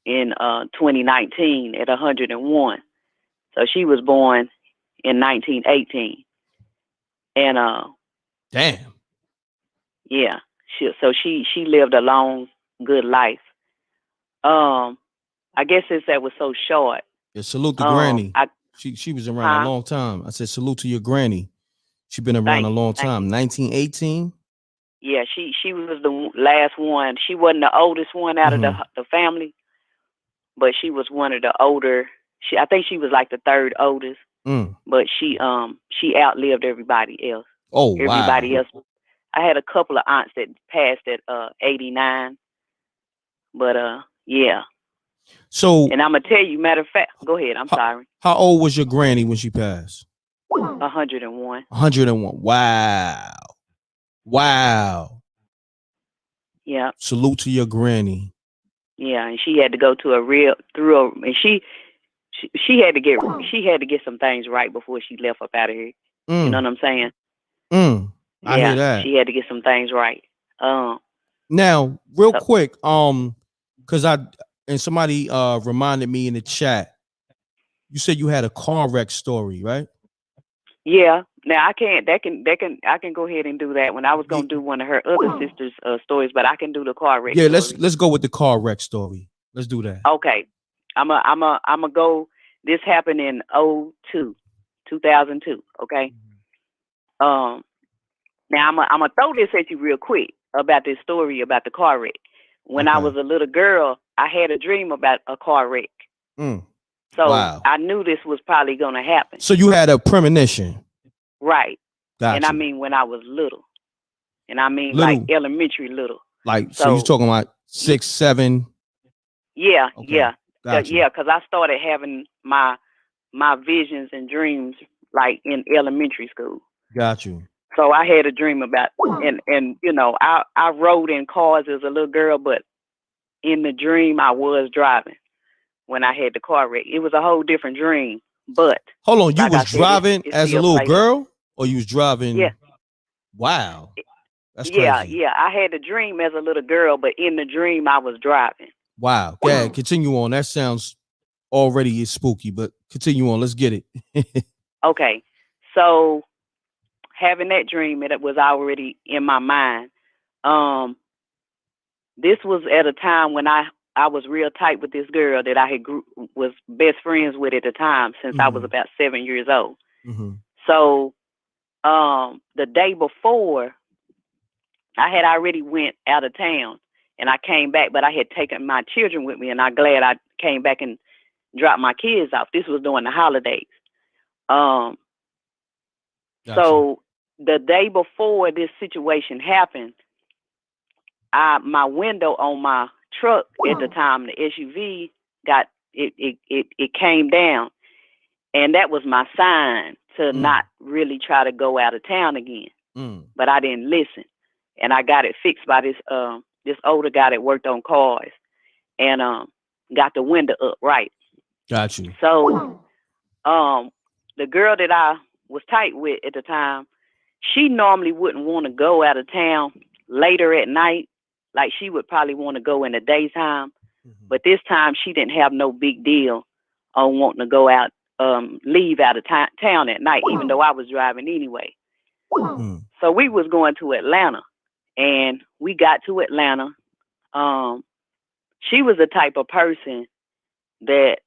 2019 at 101. So she was born in 1918, and damn. Yeah, she lived a long, good life. I guess since that was so short. Yeah, salute to Granny. She was around a long time. I said salute to your granny. She been around a long time. 1918. Yeah, she was the last one. She wasn't the oldest one out of the family, but she was one of the older. I think she was like the 3rd oldest. But she outlived everybody else. Oh, wow. Everybody else. I had a couple of aunts that passed at 89. But yeah. So, and I'm gonna tell you, matter of fact, go ahead. I'm sorry. How old was your granny when she passed? 101. 101. Wow. Wow. Yeah. Salute to your granny. Yeah, and she had to go to and she had to get some things right before she left up out of here. You know what I'm saying? I hear that. She had to get some things right. Now, real quick, because somebody reminded me in the chat, you said you had a car wreck story, right? Yeah. Now I can go ahead and do that when I was gonna do one of her other sisters' stories, but I can do the car wreck. Yeah, story. let's go with the car wreck story. Let's do that. Okay. I'm a go. This happened in 2002. Okay. Now I'm a throw this at you real quick about this story about the car wreck. When I was a little girl, I had a dream about a car wreck. So I knew this was probably gonna happen. So you had a premonition. Right. Gotcha. And I mean when I was little. And I mean little, like elementary little. Like so you're talking about 6, 7. Yeah, okay. Yeah. Gotcha. Yeah, because I started having my visions and dreams like in elementary school. Got you. So I had a dream about and I rode in cars as a little girl, but in the dream I was driving when I had the car wreck. It was a whole different dream. But hold on, you like was driving it's as a little girl, or you was driving? Yeah. Wow. That's crazy. Yeah. I had a dream as a little girl, but in the dream I was driving. Wow. Yeah, continue on. That sounds already spooky, but continue on. Let's get it. Okay. So having that dream, it was already in my mind. This was at a time when I was real tight with this girl that I was best friends with at the time since I was about 7 years old. So the day before, I had already went out of town and I came back, but I had taken my children with me, and I'm glad I came back and drop my kids off. This was during the holidays. Gotcha. So the day before this situation happened, my window on my truck at the time, the SUV, got it came down, and that was my sign to not really try to go out of town again. But I didn't listen, and I got it fixed by this older guy that worked on cars, and got the window up right. Got you. So the girl that I was tight with at the time, she normally wouldn't want to go out of town later at night. Like, she would probably want to go in the daytime. But this time she didn't have no big deal on wanting to go out, leave out of town at night, even though I was driving anyway. So we was going to Atlanta, and we got to Atlanta. She was the type of person that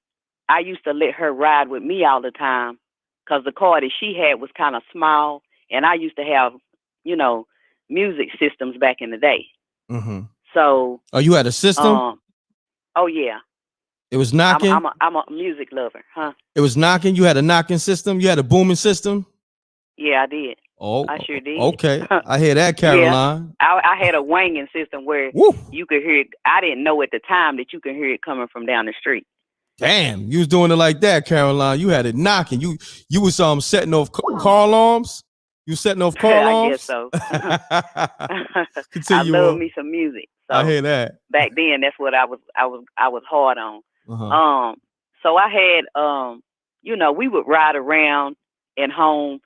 I used to let her ride with me all the time, because the car that she had was kind of small, and I used to have, music systems back in the day. So. Oh, you had a system? Oh yeah. It was knocking. I'm a music lover, huh? It was knocking. You had a knocking system. You had a booming system. Yeah, I did. Oh, I sure did. Okay, I hear that, Caroline. Yeah. I had a wanging system where you could hear it. I didn't know at the time that you could hear it coming from down the street. Damn, you was doing it like that, Caroline. You had it knocking. You was setting off car alarms. You setting off car alarms? I guess so. Continue I love on. me some music. So I hear that. Back then, that's what I was hard on. So I had we would ride around and home,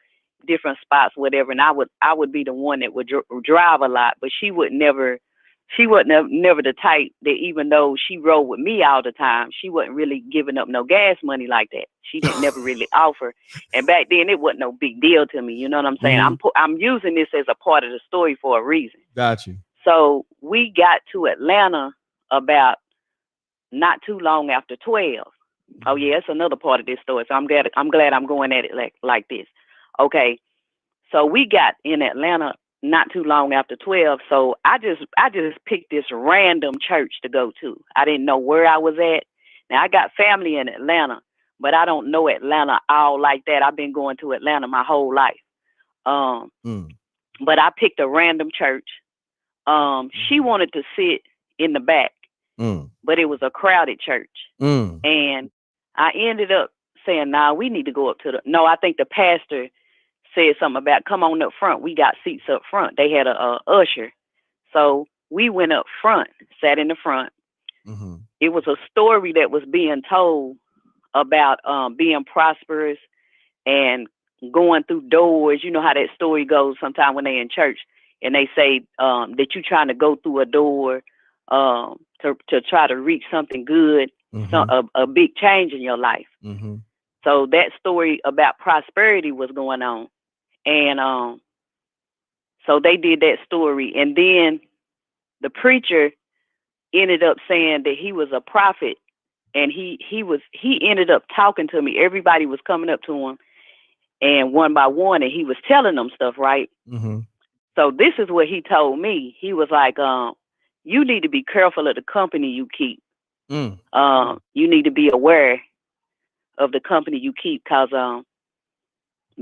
different spots, whatever, and I would be the one that would drive a lot, but she wasn't never the type that, even though she rode with me all the time, she wasn't really giving up no gas money like that. She didn't never really offer. And back then, it wasn't no big deal to me. You know what I'm saying? I'm using this as a part of the story for a reason. Got you. So we got to Atlanta about not too long after 12. Oh yeah, it's another part of this story. So I'm glad I'm going at it like this. Okay. So we got in Atlanta not too long after 12. So I just picked this random church to go to. I didn't know where I was at. Now, I got family in Atlanta, but I don't know Atlanta all like that. I've been going to Atlanta my whole life. But I picked a random church. She wanted to sit in the back, but it was a crowded church. And I ended up saying, nah, we need to go up to I think the pastor said something about come on up front. We got seats up front. They had a usher. So we went up front, sat in the front. It was a story that was being told about being prosperous and going through doors. You know how that story goes sometimes when they in church and they say that you're trying to go through a door to try to reach something good, a big change in your life. So that story about prosperity was going on. And so they did that story. And then the preacher ended up saying that he was a prophet, and he ended up talking to me. Everybody was coming up to him, and one by one, and he was telling them stuff, right? So this is what he told me. He was like, you need to be careful of the company you keep. You need to be aware of the company you keep, because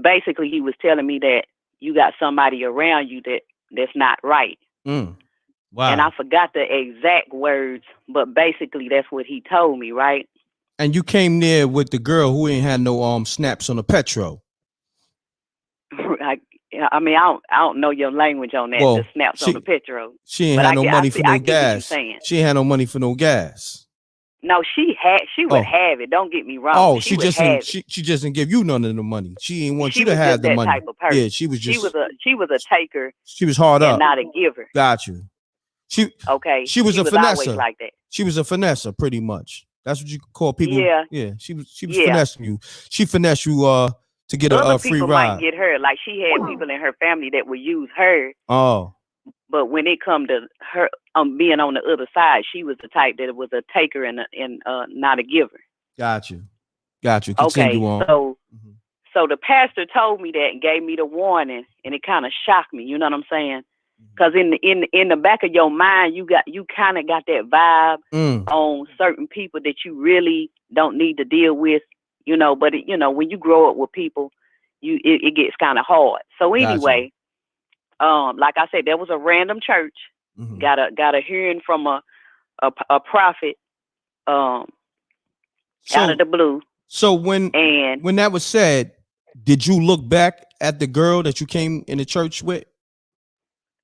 basically he was telling me that you got somebody around you that's not right. Wow. And I forgot the exact words, but basically that's what he told me, right? And you came there with the girl who ain't had no snaps on the petrol. I mean, I don't know your language on that. The snaps on the petrol. She ain't had no money for no gas. She ain't had no money for no gas. No, she would have it. Don't get me wrong. Oh, she just didn't give you none of the money. She ain't want you to have the money. Type of person. Yeah, she was a taker. She was hard up, not a giver. Got you. She was a finesser. Like that. She was a finesser, pretty much. That's what you call people. Yeah. She was finessing you. She finessed you to get a free people ride. Might get her. Like, she had people in her family that would use her. Oh. But when it come to her being on the other side, she was the type that was a taker and not a giver. Got you. Continue on. So the pastor told me that and gave me the warning, and it kind of shocked me. You know what I'm saying? Because in the back of your mind, you kind of got that vibe on certain people that you really don't need to deal with, but when you grow up with people, it gets kind of hard. So anyway, like I said, there was a random church, got a hearing from a prophet, out of the blue. So when that was said, did you look back at the girl that you came in the church with?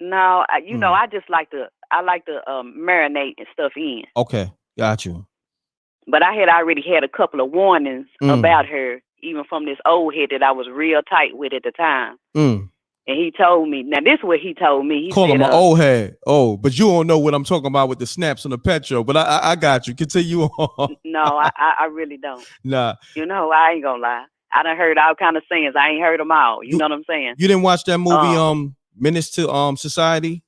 No, I just like to marinate and stuff in. Okay, got you. But I had already had a couple of warnings about her, even from this old head that I was real tight with at the time. And he told me, now this is what he told me. He Call said, him an old head. Oh, but you don't know what I'm talking about with the snaps on the petrol. But I got you. Continue on. No, I really don't. Nah. I ain't gonna lie. I done heard all kind of sayings. I ain't heard them all. You know what I'm saying? You didn't watch that movie, Menace to Society?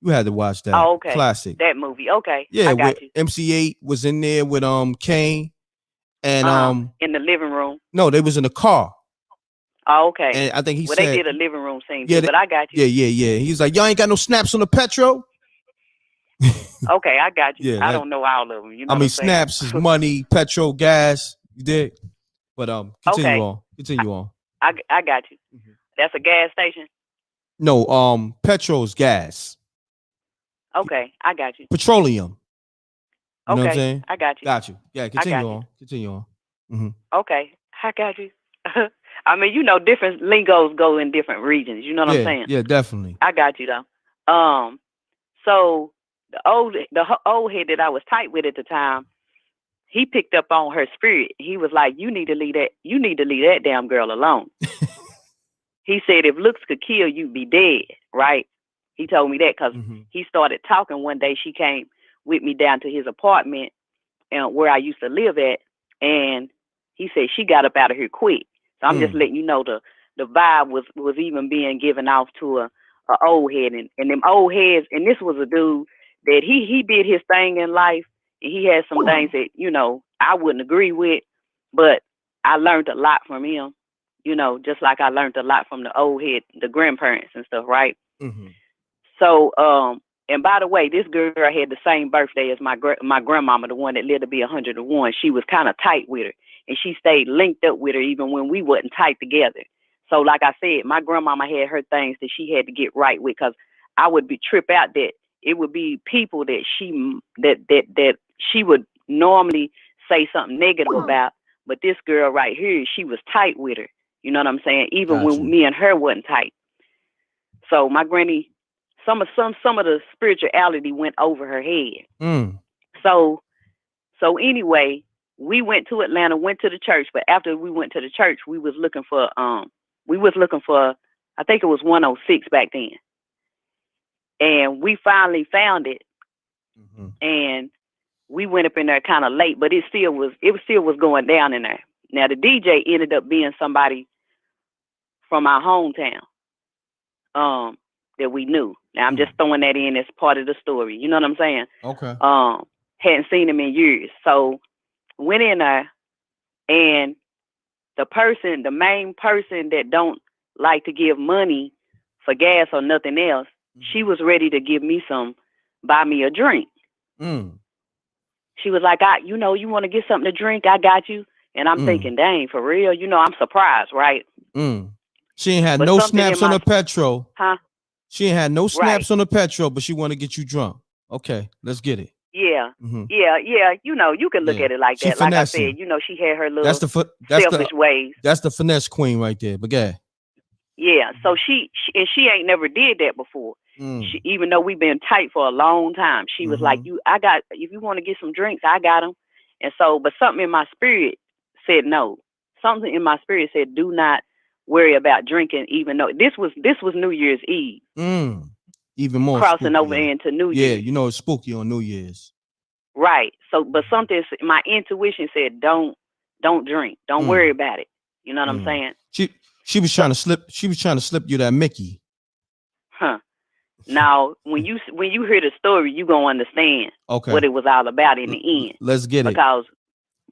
You had to watch that. Oh, okay. Classic. That movie. Okay. Yeah, I got you. MC8 was in there with Kane. And in the living room. No, they was in the car. Oh, okay. And I think he said they did a living room scene too, but I got you. Yeah. He's like, y'all ain't got no snaps on the petrol? Okay, I got you. Yeah, I don't know all of them. You know I mean, snaps is money, petrol, gas. You did. But continue on. Continue on. I got you. That's a gas station? No, petrol's gas. Okay, I got you. Petroleum. You know what I'm Okay, saying? I got you. Got you. Yeah, continue got on. Continue on. Okay, I got you. I mean, different lingos go in different regions. You know what I'm saying? Yeah, definitely. I got you though. So the old head that I was tight with at the time, he picked up on her spirit. He was like, "You need to leave that damn girl alone." He said, "If looks could kill you, be dead." Right? He told me that because he started talking one day. She came with me down to his apartment and where I used to live at, and he said she got up out of here quick. So I'm just letting you know the vibe was even being given off to a old head, and them old heads. And this was a dude that he did his thing in life, and he had some things that I wouldn't agree with, but I learned a lot from him. Just like I learned a lot from the old head, the grandparents and stuff, right? So, and by the way, this girl had the same birthday as my grandmama, the one that lived to be 101. She was kind of tight with her, and she stayed linked up with her even when we wasn't tight together. So, like I said, my grandmama had her things that she had to get right with, because I would trip out that it would be people that she would normally say something negative about, but this girl right here, she was tight with her. You know what I'm saying? Even when me and her wasn't tight. So my granny, some of the spirituality went over her head. So anyway, we went to Atlanta, went to the church, but after we went to the church, we was looking for I think it was 106 back then. And we finally found it. And we went up in there kind of late, but it still was going down in there. Now the DJ ended up being somebody from our hometown that we knew. Now I'm just throwing that in as part of the story. You know what I'm saying? Okay. Hadn't seen him in years. So went in there, and the main person that don't like to give money for gas or nothing else, she was ready to buy me a drink. She was like, you want to get something to drink? I got you. And I'm thinking, dang, for real? I'm surprised, right? She ain't had no snaps on her petrol. Huh? She ain't had no snaps on the petrol, but she want to get you drunk. Okay, let's get it. Yeah. Yeah. You can look at it like that. Like I said, she had her little selfish ways. That's the finesse queen right there. But yeah. Yeah. So she ain't never did that before. She, even though we've been tight for a long time, she was like, if you want to get some drinks, I got them. And so, but something in my spirit said no. Something in my spirit said, do not worry about drinking, even though this was New Year's Eve. Even more crossing spooky, over into New Year's. Yeah, it's spooky on New Year's. Right. So, but something, my intuition said, don't drink. Don't worry about it. You know what I'm saying? She was trying to slip. She was trying to slip you that Mickey. Huh. Now, when you hear the story, you gonna understand what it was all about in the end. Let's get it. Because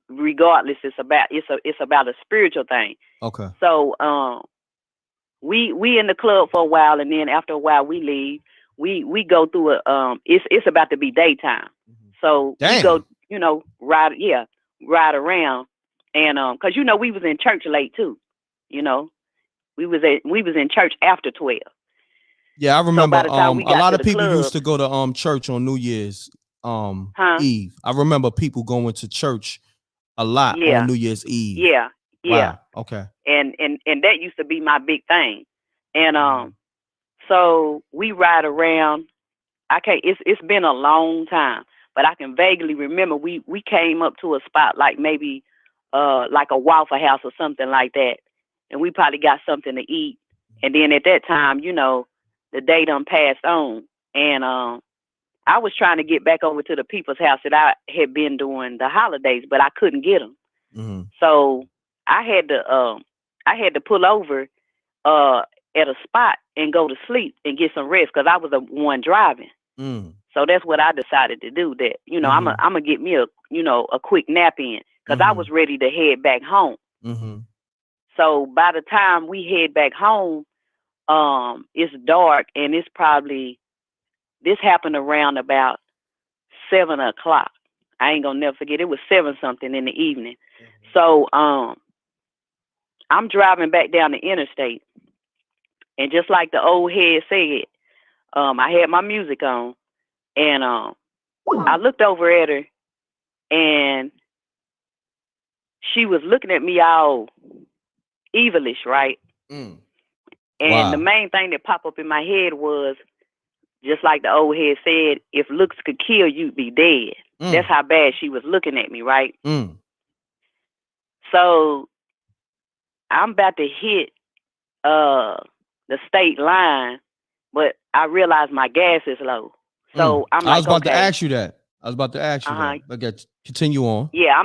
regardless, it's about a spiritual thing. Okay. So, we in the club for a while, and then after a while we leave. We go through it's about to be daytime. So we go, ride around, and cause we was in church late too. We was in church after 12. Yeah, I So remember. by the time we A got lot to of the people used club, to go to church on New Year's huh? Eve. I remember people going to church a lot on Yeah, New Year's Eve. yeah, yeah. Wow. Okay. And that used to be my big thing. And so we ride around. I can't. It's been a long time, but I can vaguely remember we came up to a spot like maybe like a Waffle House or something like that, and we probably got something to eat. And then at that time, the day done passed on, and I was trying to get back over to the people's house that I had been during the holidays, but I couldn't get them. Mm-hmm. So I had to pull over at a spot and go to sleep and get some rest because I was the one driving. Mm. So that's what I decided to do. That I'm gonna get me a quick nap in because I was ready to head back home. Mm-hmm. So by the time we head back home, it's dark and this happened around about 7 o'clock. I ain't gonna never forget. It was 7 something in the evening. So I'm driving back down the interstate, and just like the old head said, I had my music on, and I looked over at her, and she was looking at me all evilish, right? Mm. And the main thing that popped up in my head was, just like the old head said, if looks could kill, you'd be dead. Mm. That's how bad she was looking at me, right? Mm. So I'm about to hit the state line, but I realize my gas is low. So I'm like, I was about okay. to ask you that. Okay, continue on. Yeah,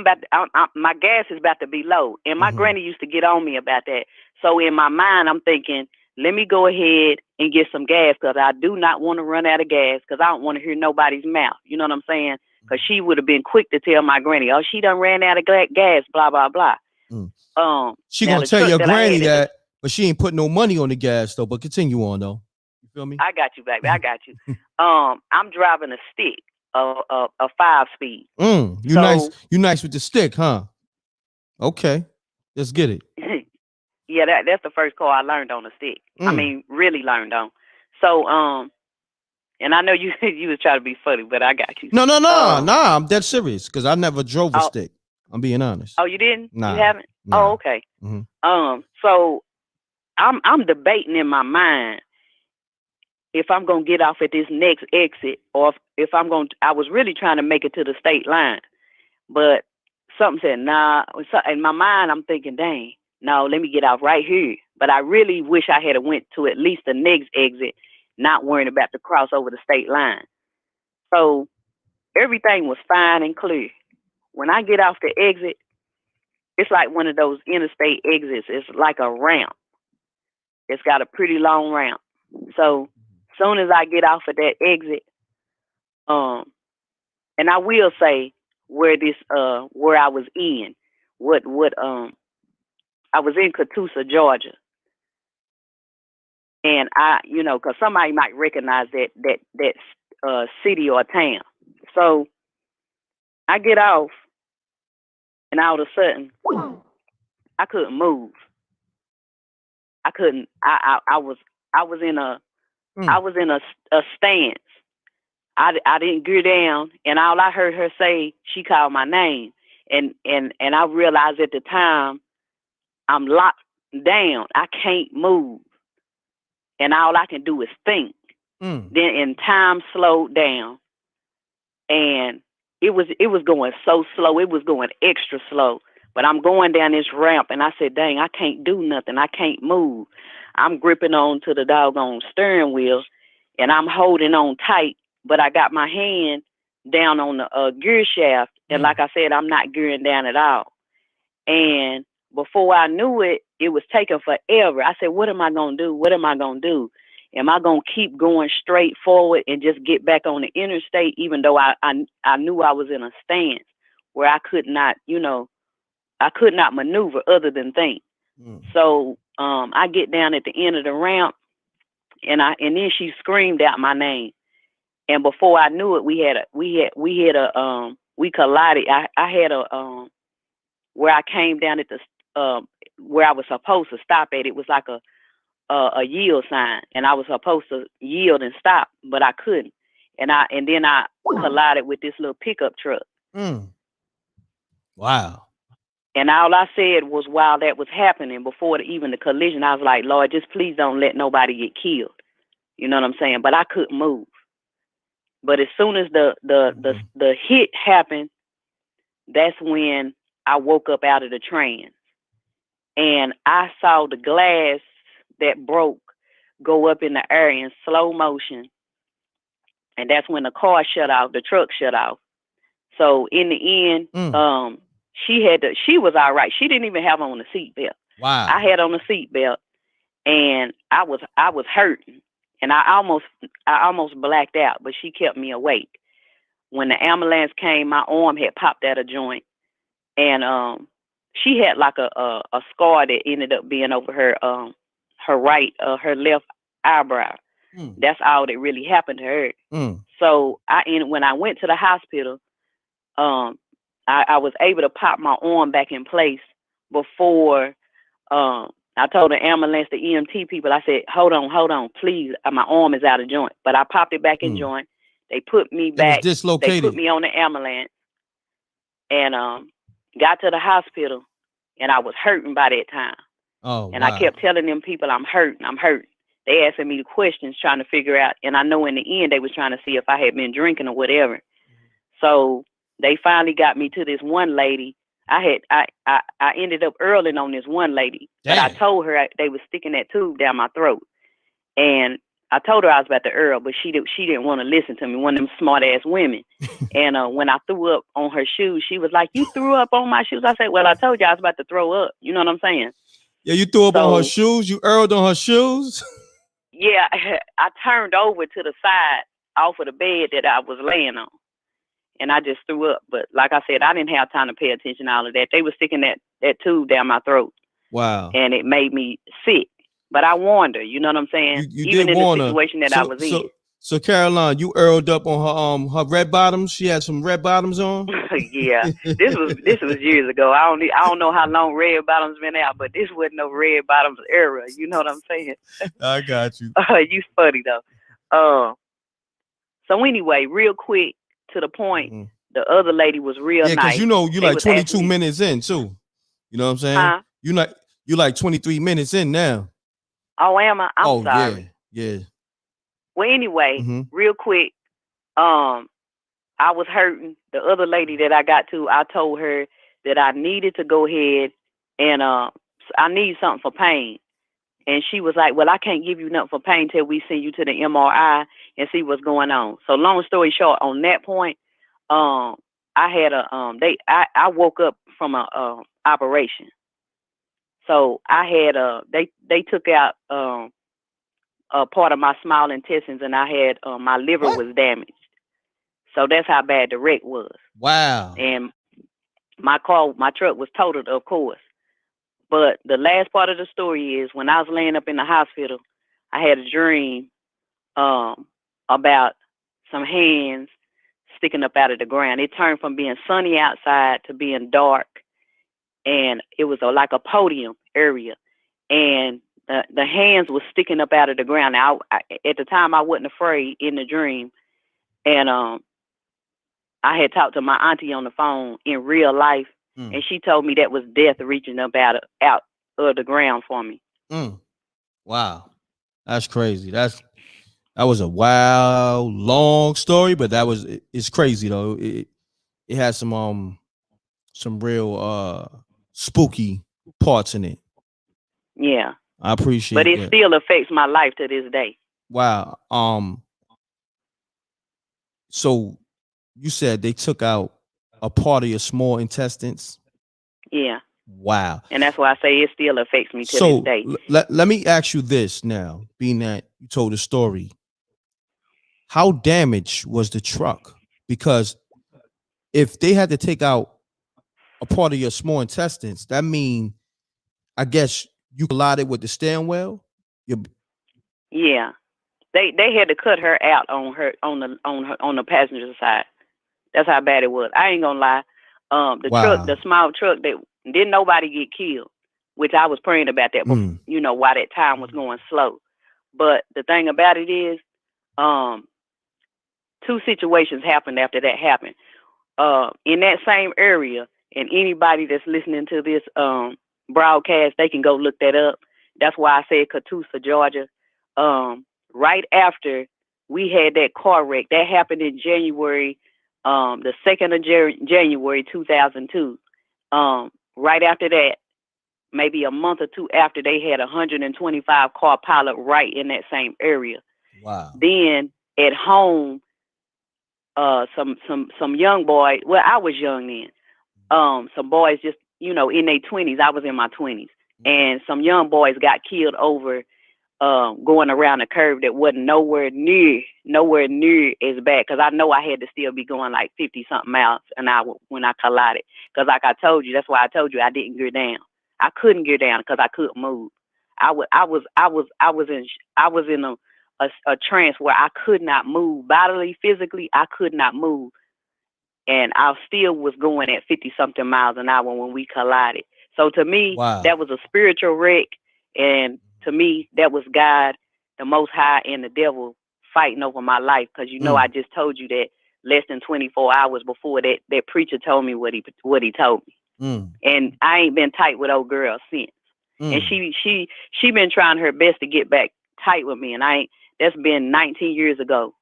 my gas is about to be low. And my granny used to get on me about that. So in my mind, I'm thinking, let me go ahead and get some gas because I do not want to run out of gas because I don't want to hear nobody's mouth. You know what I'm saying? Because she would have been quick to tell my granny, oh, she done ran out of gas, blah, blah, blah. She gonna tell your granny that, but she ain't putting no money on the gas though. But continue on though. You feel me? I got you, baby. I got you. I'm driving a stick, a 5-speed. You nice with the stick, huh? Okay, let's get it. Yeah, that's the first car I learned on a stick. I mean, really learned on. So, and I know you was trying to be funny, but I got you. No. I'm dead serious because I never drove a stick. I'm being honest. Oh, you didn't? Nah. You haven't? Nah. Oh, okay. So I'm debating in my mind if I'm gonna get off at this next exit, or if I'm gonna. I was really trying to make it to the state line, but something said nah. So in my mind, I'm thinking, dang, no, let me get off right here. But I really wish I had went to at least the next exit, not worrying about to cross over the state line. So everything was fine and clear. When I get off the exit, it's like one of those interstate exits. It's like a ramp. It's got a pretty long ramp. So soon as I get off of that exit, and I will say where I was in, I was in Catoosa, Georgia. And cause somebody might recognize that city or town. So I get off, and all of a sudden, I couldn't move. I couldn't. I was in a stance. I didn't gear down, and all I heard her say, she called my name, and I realized at the time I'm locked down. I can't move, and all I can do is think. Then time slowed down, and it was going so slow. It was going extra slow. But I'm going down this ramp, and I said, dang, I can't do nothing. I can't move. I'm gripping on to the doggone steering wheel, and I'm holding on tight, but I got my hand down on the gear shaft. And like I said, I'm not gearing down at all. And before I knew it, it was taking forever. I said, what am I going to do? What am I going to do? Am I going to keep going straight forward and just get back on the interstate, even though I knew I was in a stance where I could not, I could not maneuver other than think. So I get down at the end of the ramp, and then she screamed out my name. And before I knew it, we collided. I had where I came down at the where I was supposed to stop at, it was like a yield sign, and I was supposed to yield and stop, but I couldn't. And then I collided with this little pickup truck. Wow. And all I said was, while that was happening, before even the collision, I was like, Lord, just please don't let nobody get killed. You know what I'm saying? But I couldn't move. But as soon as the hit happened, that's when I woke up out of the trance. And I saw the glass that broke go up in the air in slow motion. And that's when the car shut off, the truck shut off. So in the end, she was all right. She didn't even have on a seatbelt. Wow. I had on a seatbelt, and I was hurting, and I almost blacked out, but she kept me awake. When the ambulance came, my arm had popped out of joint, and she had like a scar that ended up being over her her left eyebrow. That's all that really happened to her. So when I went to the hospital, I was able to pop my arm back in place before I told the ambulance, the EMT people, I said, hold on, please, my arm is out of joint. But I popped it back in joint. They put me back. It was dislocated. They put me on the ambulance and got to the hospital, and I was hurting by that time. Oh, and wow. I kept telling them people, I'm hurting. They asking me the questions, trying to figure out, and I know in the end they was trying to see if I had been drinking or whatever. So they finally got me to this one lady. I ended up earling on this one lady. Damn. But I told her they was sticking that tube down my throat. And I told her I was about to earl, but she didn't want to listen to me, one of them smart ass women. And when I threw up on her shoes, she was like, you threw up on my shoes? I said, well, I told you I was about to throw up. You know what I'm saying? Yeah, you threw up on her shoes? You earled on her shoes? Yeah, I turned over to the side off of the bed that I was laying on. And I just threw up. But like I said, I didn't have time to pay attention to all of that. They were sticking that tube down my throat. Wow. And it made me sick. But I warned her, you know what I'm saying? You Even did in warn the her. situation that I was in. So Caroline, you earled up on her red bottoms. She had some red bottoms on. Yeah, this was years ago. I don't know how long red bottoms been out, but this wasn't no red bottoms era. You know what I'm saying? I got you. You funny though. So anyway, real quick to the point. The other lady was real nice. Because you know you They like was 22 asking me- minutes in too. You know what I'm saying? Huh? You like 23 minutes in now. Oh, am I? I'm sorry. Yeah. Well, anyway, real quick, I was hurting. The other lady that I got to, I told her that I needed to go ahead and I need something for pain. And she was like, well, I can't give you nothing for pain till we send you to the MRI and see what's going on. So long story short, on that point, I had I woke up from a operation. So I had they took out a part of my small intestines, and I had my liver was damaged. So that's how bad the wreck was. Wow. And my truck was totaled, of course. But the last part of the story is when I was laying up in the hospital, I had a dream about some hands sticking up out of the ground. It turned from being sunny outside to being dark, and it was like a podium area, and the hands was sticking up out of the ground. Now, at the time, I wasn't afraid in the dream, and I had talked to my auntie on the phone in real life, and she told me that was death reaching up out of the ground for me. Wow, that's crazy. That was a wild, long story, but it's crazy though. It had some real spooky parts in it. Yeah, I appreciate. But it still affects my life to this day. Wow. So you said they took out a part of your small intestines. Yeah. Wow. And that's why I say it still affects me to this day. Let me ask you this now, being that you told the story. How damaged was the truck? Because if they had to take out a part of your small intestines, that means, I guess, you collided with the steering wheel. Yeah, they had to cut her out on the passenger side. That's how bad it was. I ain't gonna lie. The Wow. truck, the small truck that Didn't nobody get killed, which I was praying about that, you know, while that time was going slow. But the thing about it is, 2 situations happened after that happened. In that same area, and anybody that's listening to this broadcast, they can go look that up. That's why I said Catoosa, Georgia. Right after we had that car wreck, that happened in January, the 2nd of January 2002. Right after that, maybe a month or 2 after, they had 125 car pilot right in that same area. Wow. Then at home, some young boy. Well, I was young then. Some boys just, you know, in their 20s. I was in my 20s, and some young boys got killed over going around a curve that wasn't nowhere near as bad. Because I know I had to still be going like 50 something miles an hour when I collided. Because like I told you, that's why I told you I didn't gear down. I couldn't gear down because I couldn't move. I was in a trance where I could not move bodily, physically. I could not move, and I still was going at 50 something miles an hour when we collided. So to me, that was a spiritual wreck, and to me, that was God, the Most High, and the devil fighting over my life. Because you know, I just told you that less than 24 hours before that preacher told me what he told me. And I ain't been tight with old girl since. And she been trying her best to get back tight with me, and that's been 19 years ago.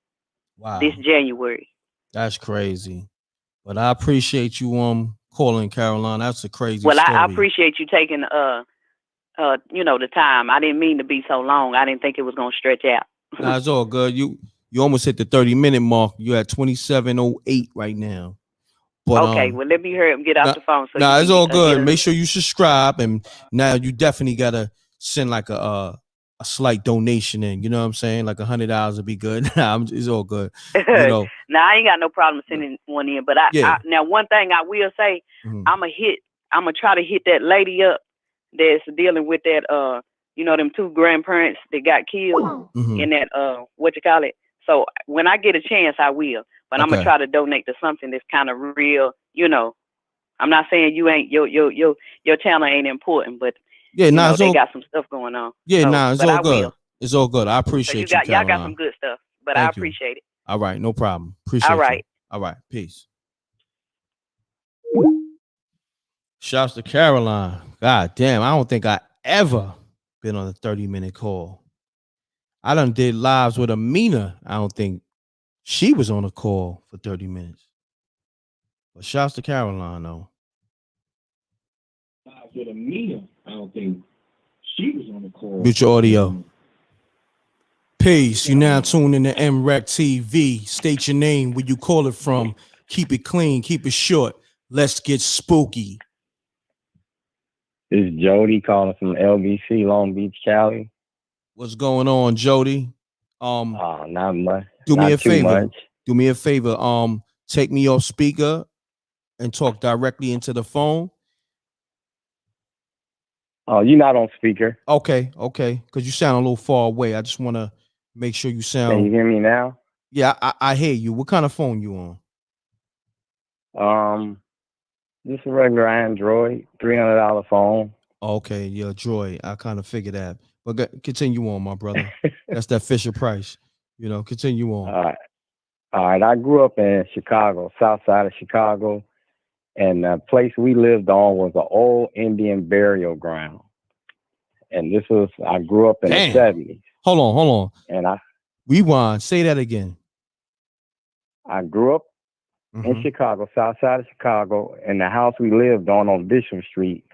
Wow. This January. That's crazy. But I appreciate you calling, Caroline. That's a crazy story. I appreciate you taking you know, the time. I didn't mean to be so long. I didn't think it was gonna stretch out. Nah, it's all good. You almost hit the 30-minute mark. You're at 27:08 right now. But okay, well, let me hurry up and get off the phone. So it's all good. Make sure you subscribe, and now you definitely gotta send like a slight donation in. You know what I'm saying? Like $100 would be good. It's all good. You know. Now I ain't got no problem sending one in, but I now one thing I will say, I'm gonna try to hit that lady up that's dealing with that you know, them 2 grandparents that got killed in that what you call it. So when I get a chance, I will. But I'm gonna try to donate to something that's kind of real. You know, I'm not saying you ain't your channel ain't important, but yeah, you know, they got some stuff going on. Yeah, so, it's all good. It's all good. I appreciate you, y'all got some good stuff, but I appreciate it. All right, no problem. Appreciate all right. you. All right, peace. Shouts to Caroline. God damn, I don't think I ever been on a 30-minute call. I done did lives with Amina. I don't think she was on a call for 30 minutes. But shouts to Caroline, though. With Amina, I don't think she was on the call. Mute your audio. Peace. You now tuned in to MRecktv. State your name, where you call it from. Keep it clean, keep it short. Let's get spooky. This is Jody calling from LBC, Long Beach, Cali. What's going on, Jody? Not much. Do me Not a too favor. much. Do me a favor. Take me off speaker and talk directly into the phone. Oh, you're not on speaker. Okay. Because you sound a little far away. I just want to make sure you sound. Can you hear me now? Yeah, I hear you. What kind of phone you on? Just a regular Android, $300 phone. Okay, yeah, Droid. I kind of figured that. But continue on, my brother. That's that Fisher Price. You know, continue on. All right. I grew up in Chicago, south side of Chicago. And the place we lived on was an old Indian burial ground. And I grew up in the 70s. Hold on. And rewind. Say that again. I grew up in Chicago, south side of Chicago, and the house we lived on Bishop Street,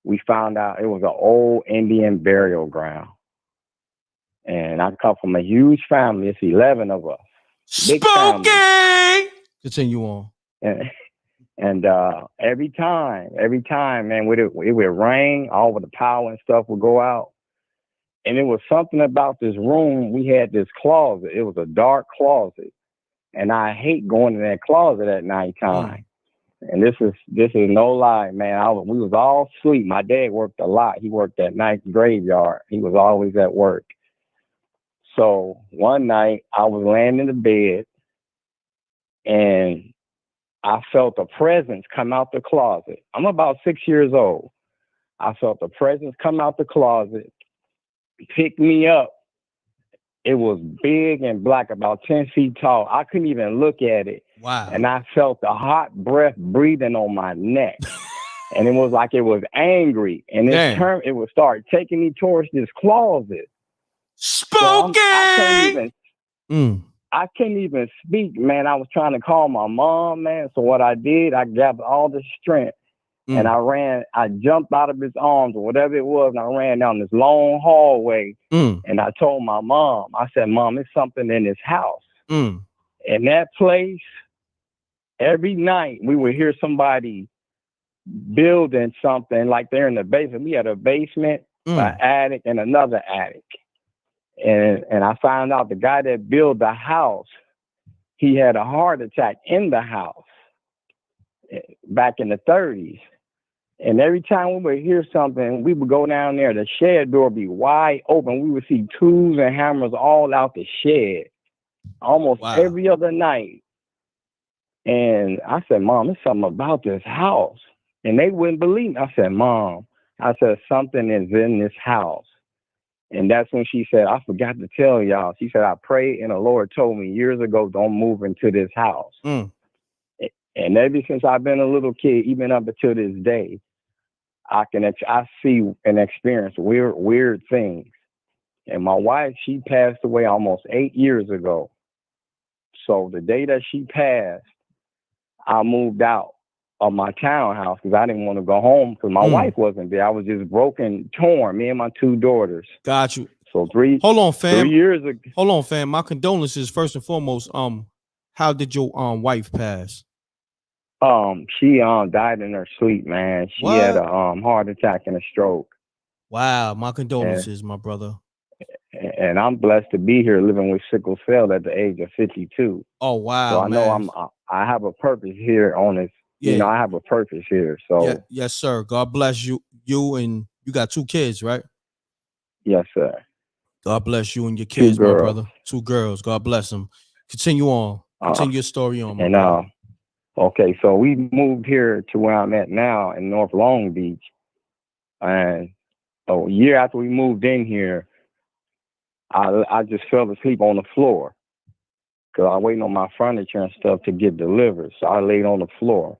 we found out it was an old Indian burial ground. And I come from a huge family. It's 11 of us. Spooky! Continue on. And every time, man, it would rain, all of the power and stuff would go out. And it was something about this room. We had this closet. It was a dark closet. And I hate going in that closet at nighttime. And this is no lie, man. We was all asleep. My dad worked a lot. He worked at night graveyard. He was always at work. So one night I was laying in the bed and I felt a presence come out the closet. I'm about 6 years old. I felt the presence come out the closet, pick me up. It was big and black, about 10 feet tall. I couldn't even look at it. Wow. And I felt the hot breath breathing on my neck. And it was like it was angry. And it would start taking me towards this closet. Spooky! I couldn't even speak, man. I was trying to call my mom, man. So what I did, I gathered all the strength and I jumped out of his arms or whatever it was, and I ran down this long hallway and I told my mom, I said, Mom, it's something in this house. In that place, every night we would hear somebody building something, like they're in the basement. We had a basement, an attic, and another attic. And I found out the guy that built the house, he had a heart attack in the house back in the 30s. And every time we would hear something, we would go down there, the shed door would be wide open. We would see tools and hammers all out the shed almost every other night. And I said, Mom, there's something about this house. And they wouldn't believe me. I said, Mom, I said, something is in this house. And that's when she said, I forgot to tell y'all. She said, I prayed and the Lord told me years ago, don't move into this house. And ever since I've been a little kid, even up until this day, I see and experience weird things. And my wife, she passed away almost 8 years ago. So the day that she passed, I moved out of my townhouse because I didn't want to go home because my wife wasn't there. I was just broken, torn, me and my 2 daughters. Got you. So Hold on, fam. 3 years ago. Hold on, fam. My condolences first and foremost. How did your wife pass? She died in her sleep, man. She had a heart attack and a stroke. Wow, my condolences, my brother. And I'm blessed to be here living with sickle cell at the age of 52. Oh wow. So I know I have a purpose here on this. Yeah. You know, I have a purpose here. So yes, sir. God bless you. You and you got 2 kids, right? Yes, sir. God bless you and your kids, 2 my girls. brother. 2 girls. God bless them. Continue on. Continue your story on, my brother. Okay, so we moved here to where I'm at now in North Long Beach. And a year after we moved in here, I just fell asleep on the floor because I was waiting on my furniture and stuff to get delivered. So I laid on the floor.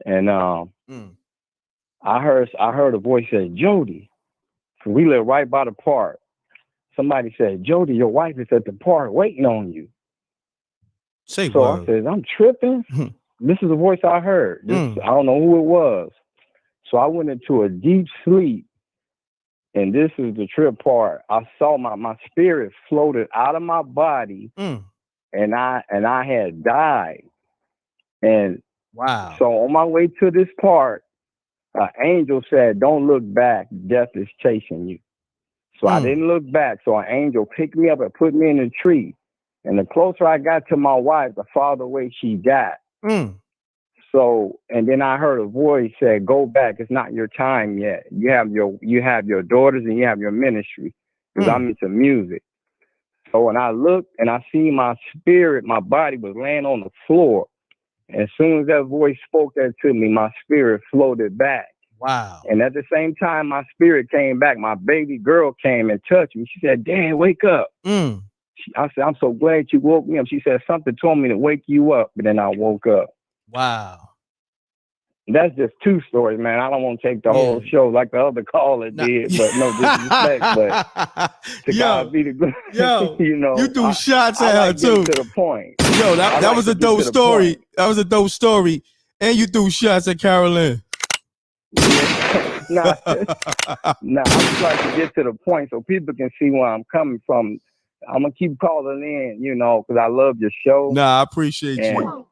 And I heard a voice say, Jody. We live right by the park. Somebody said, Jody, your wife is at the park waiting on you. Say so word. I said, I'm tripping. This is a voice I heard. I don't know who it was. So I went into a deep sleep. And this is the trip part. I saw my spirit floated out of my body and I had died. And wow. So on my way to this part, an angel said, don't look back. Death is chasing you. So I didn't look back. So an angel picked me up and put me in a tree. And the closer I got to my wife, the farther away she got. So, and then I heard a voice say, go back. It's not your time yet. You have your daughters and you have your ministry. Because I'm into music. So when I looked and I see my spirit, my body was laying on the floor. And as soon as that voice spoke that to me, my spirit floated back. Wow. And at the same time, my spirit came back. My baby girl came and touched me. She said, Dad, wake up. I said, I'm so glad you woke me up. She said, something told me to wake you up. But then I woke up. Wow. That's just 2 stories, man. I don't want to take the whole show like the other caller did, but no disrespect. But to God be the good. You know, you threw shots at her too. To the point. Yo, that was a dope story. That was a dope story. And you threw shots at Carolyn. Nah, I just like to get to the point so people can see where I'm coming from. I'm gonna keep calling in, you know, because I love your show. Nah, I appreciate you.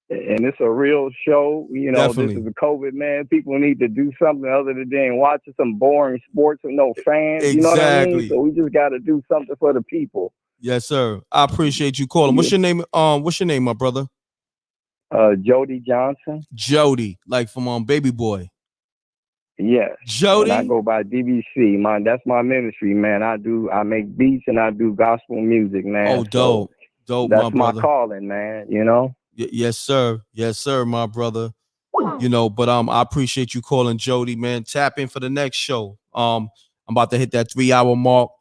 And it's a real show. You know, Definitely. This is a COVID, man. People need to do something other than watching some boring sports with no fans. Exactly. You know what I mean? So we just got to do something for the people. Yes, sir. I appreciate you calling. What's your name? What's your name, my brother? Jody Johnson. Jody, like from Baby Boy. Yes. Jody. And I go by DBC, man. That's my ministry, man. I make beats and I do gospel music, man. Oh, dope. Dope, that's my brother. My calling, man, you know? Yes, sir. Yes, sir, my brother. You know, but I appreciate you calling Jody, man. Tap in for the next show. I'm about to hit that 3-hour mark.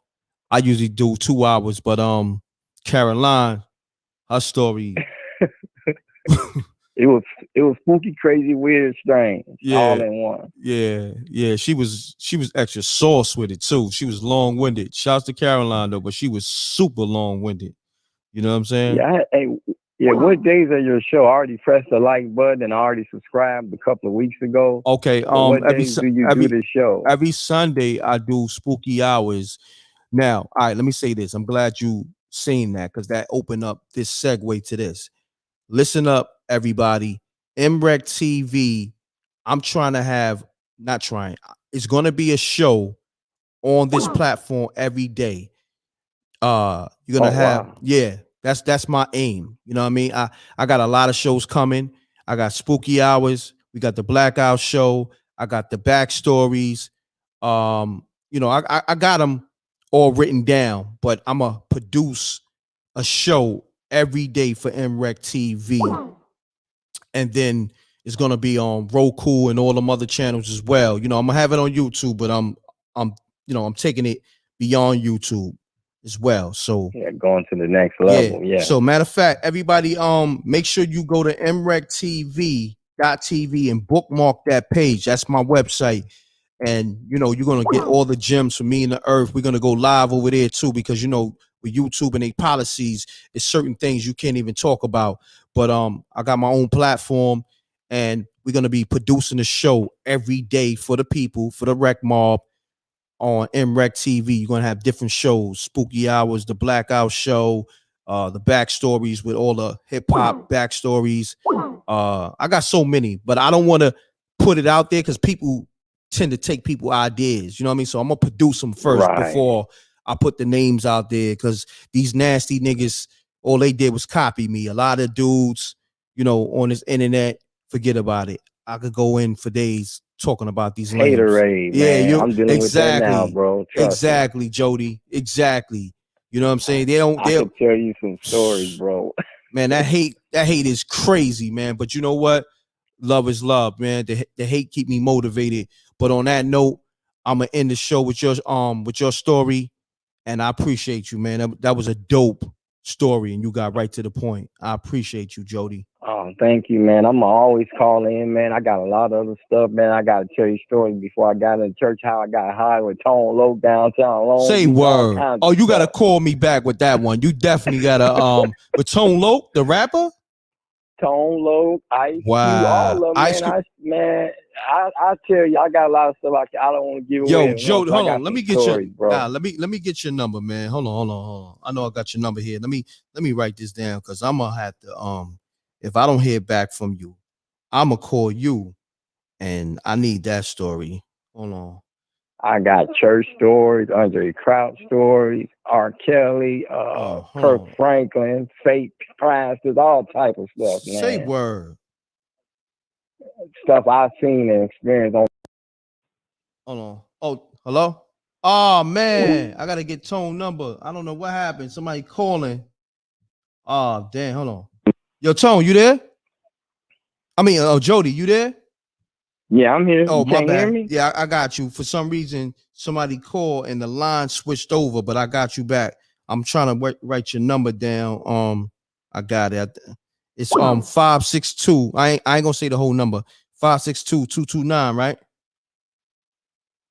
I usually do 2 hours, but Caroline, her story. It was spooky, crazy, weird, strange, all Yeah. in one. Yeah. She was extra sauce with it too. She was long winded. Shouts to Caroline though, but she was super long winded. You know what I'm saying? Yeah, what days are your show? I already pressed the like button and I already subscribed a couple of weeks ago. Okay. So what days do you do the show? Every Sunday I do spooky hours. Now, all right, let me say this. I'm glad you seen that because that opened up this segue to this. Listen up, everybody. MRecktv. I'm trying to have, not trying. It's gonna be a show on this platform every day. You're gonna have, wow. yeah, that's my aim. You know what I mean? I got a lot of shows coming. I got spooky hours, we got the blackout show, I got the backstories. You know, I got them all written down, but I'm gonna produce a show every day for MRecktv, and then it's gonna be on Roku and all them other channels as well. You know, I'm gonna have it on YouTube, but I'm I'm taking it beyond YouTube as well. So Yeah, going to the next level. Yeah. So matter of fact, everybody, make sure you go to mrecktvpromo.tv and bookmark that page. That's my website. And you know, you're gonna get all the gems from me and the earth. We're gonna go live over there too, because you know, with YouTube and their policies, it's certain things you can't even talk about. But I got my own platform, and we're gonna be producing a show every day for the people, for the rec mob on MRecktv. You're gonna have different shows, spooky hours, the blackout show, the backstories with all the hip-hop backstories. I got so many, but I don't want to put it out there because people tend to take people ideas, you know what I mean? So I'm gonna produce them first before I put the names out there, because these nasty niggas, all they did was copy me. A lot of dudes, you know, on this internet, forget about it. I could go in for days talking about these lames. Haterade, man. I'm dealing with that now, bro. Exactly, Jody. Exactly. You know what I'm saying? I can tell you some stories, bro. Man, that hate is crazy, man. But you know what? Love is love, man. The hate keep me motivated. But on that note, I'm gonna end the show with your story, and I appreciate you, man. That was a dope story, and you got right to the point. I appreciate you, Jody. Oh, thank you, man. I'm always calling in, man. I got a lot of other stuff, man. I got to tell you stories before I got in church, how I got high with Tone Low downtown Long Say Beach, word. Oh, you got to stuff. call me back with that one. You definitely got to, with Tone Low, the rapper? Tone Low, Ice Cube, all of them, man. I tell you, I got a lot of stuff I don't want to give away. Yo, Jody, hold on. Let me get stories, your, bro. let me get your number, man. Hold on. I know I got your number here. Let me write this down, because I'm gonna have to, if I don't hear back from you, I'm gonna call you, and I need that story. Hold on. I got church stories, Andre Crouch stories, R. Kelly, Kirk Franklin, fake pastors, all type of stuff, man. Say word. Stuff I've seen and experienced on. Hold on. Oh, hello? Oh man, I gotta get Tone number. I don't know what happened. Somebody calling. Oh, damn, hold on. Yo, Tone, you there? I mean, Jody, you there? Yeah, I'm here. Oh, You my can't bad. hear me? Yeah, I got you. For some reason, somebody called and the line switched over, but I got you back. I'm trying to write your number down. I got it. It's 562. I ain't gonna say the whole number. 562-229, right?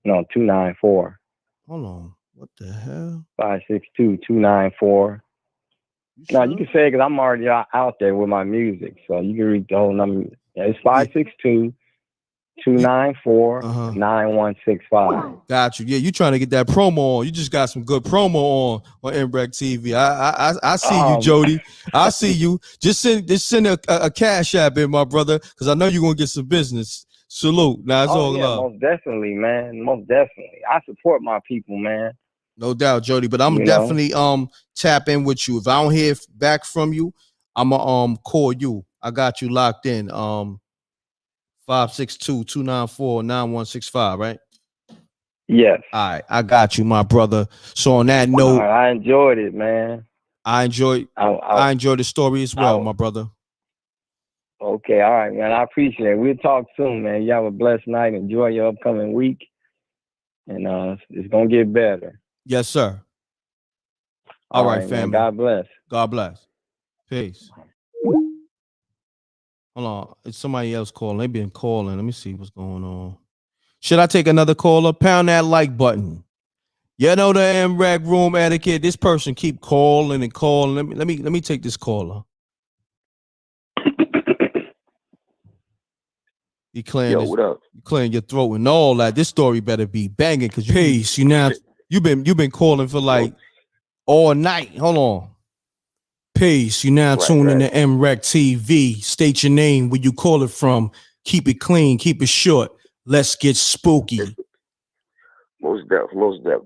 No, 294. Hold on. What the hell? 562-294. No, you can say it because I'm already out there with my music, so you can read the whole number. Yeah, it's 562-294-9165. Got you. Yeah, you trying to get that promo on. You just got some good promo on MRecktv. I see you, Jody. I see you. Just send a cash app in, my brother, because I know you're gonna get some business. Salute. Now it's all love. Most definitely, man. Most definitely. I support my people, man. No doubt, Jody. But I'm definitely tap in with you. If I don't hear back from you, I'ma call you. I got you locked in. 562-294-9165, right? Yes. All right, I got you, my brother. So on that note, I enjoyed it, man. I enjoyed the story as well, my brother. Okay, all right, man. I appreciate it. We'll talk soon, man. You have a blessed night. Enjoy your upcoming week. And it's gonna get better. Yes, sir. All right, family. Man. God bless. God bless. Peace. Hold on. It's somebody else calling. They've been calling. Let me see what's going on. Should I take another caller? Pound that like button. You know the M.Reck room etiquette. This person keep calling and calling. Let me take this caller. You clearing Yo, what up? You clearing your throat and all that. This story better be banging because you've been calling for like all night. Hold on. Peace. You now tuned in to MRecktv. State your name, where you call it from. Keep it clean. Keep it short. Let's get spooky. Most def.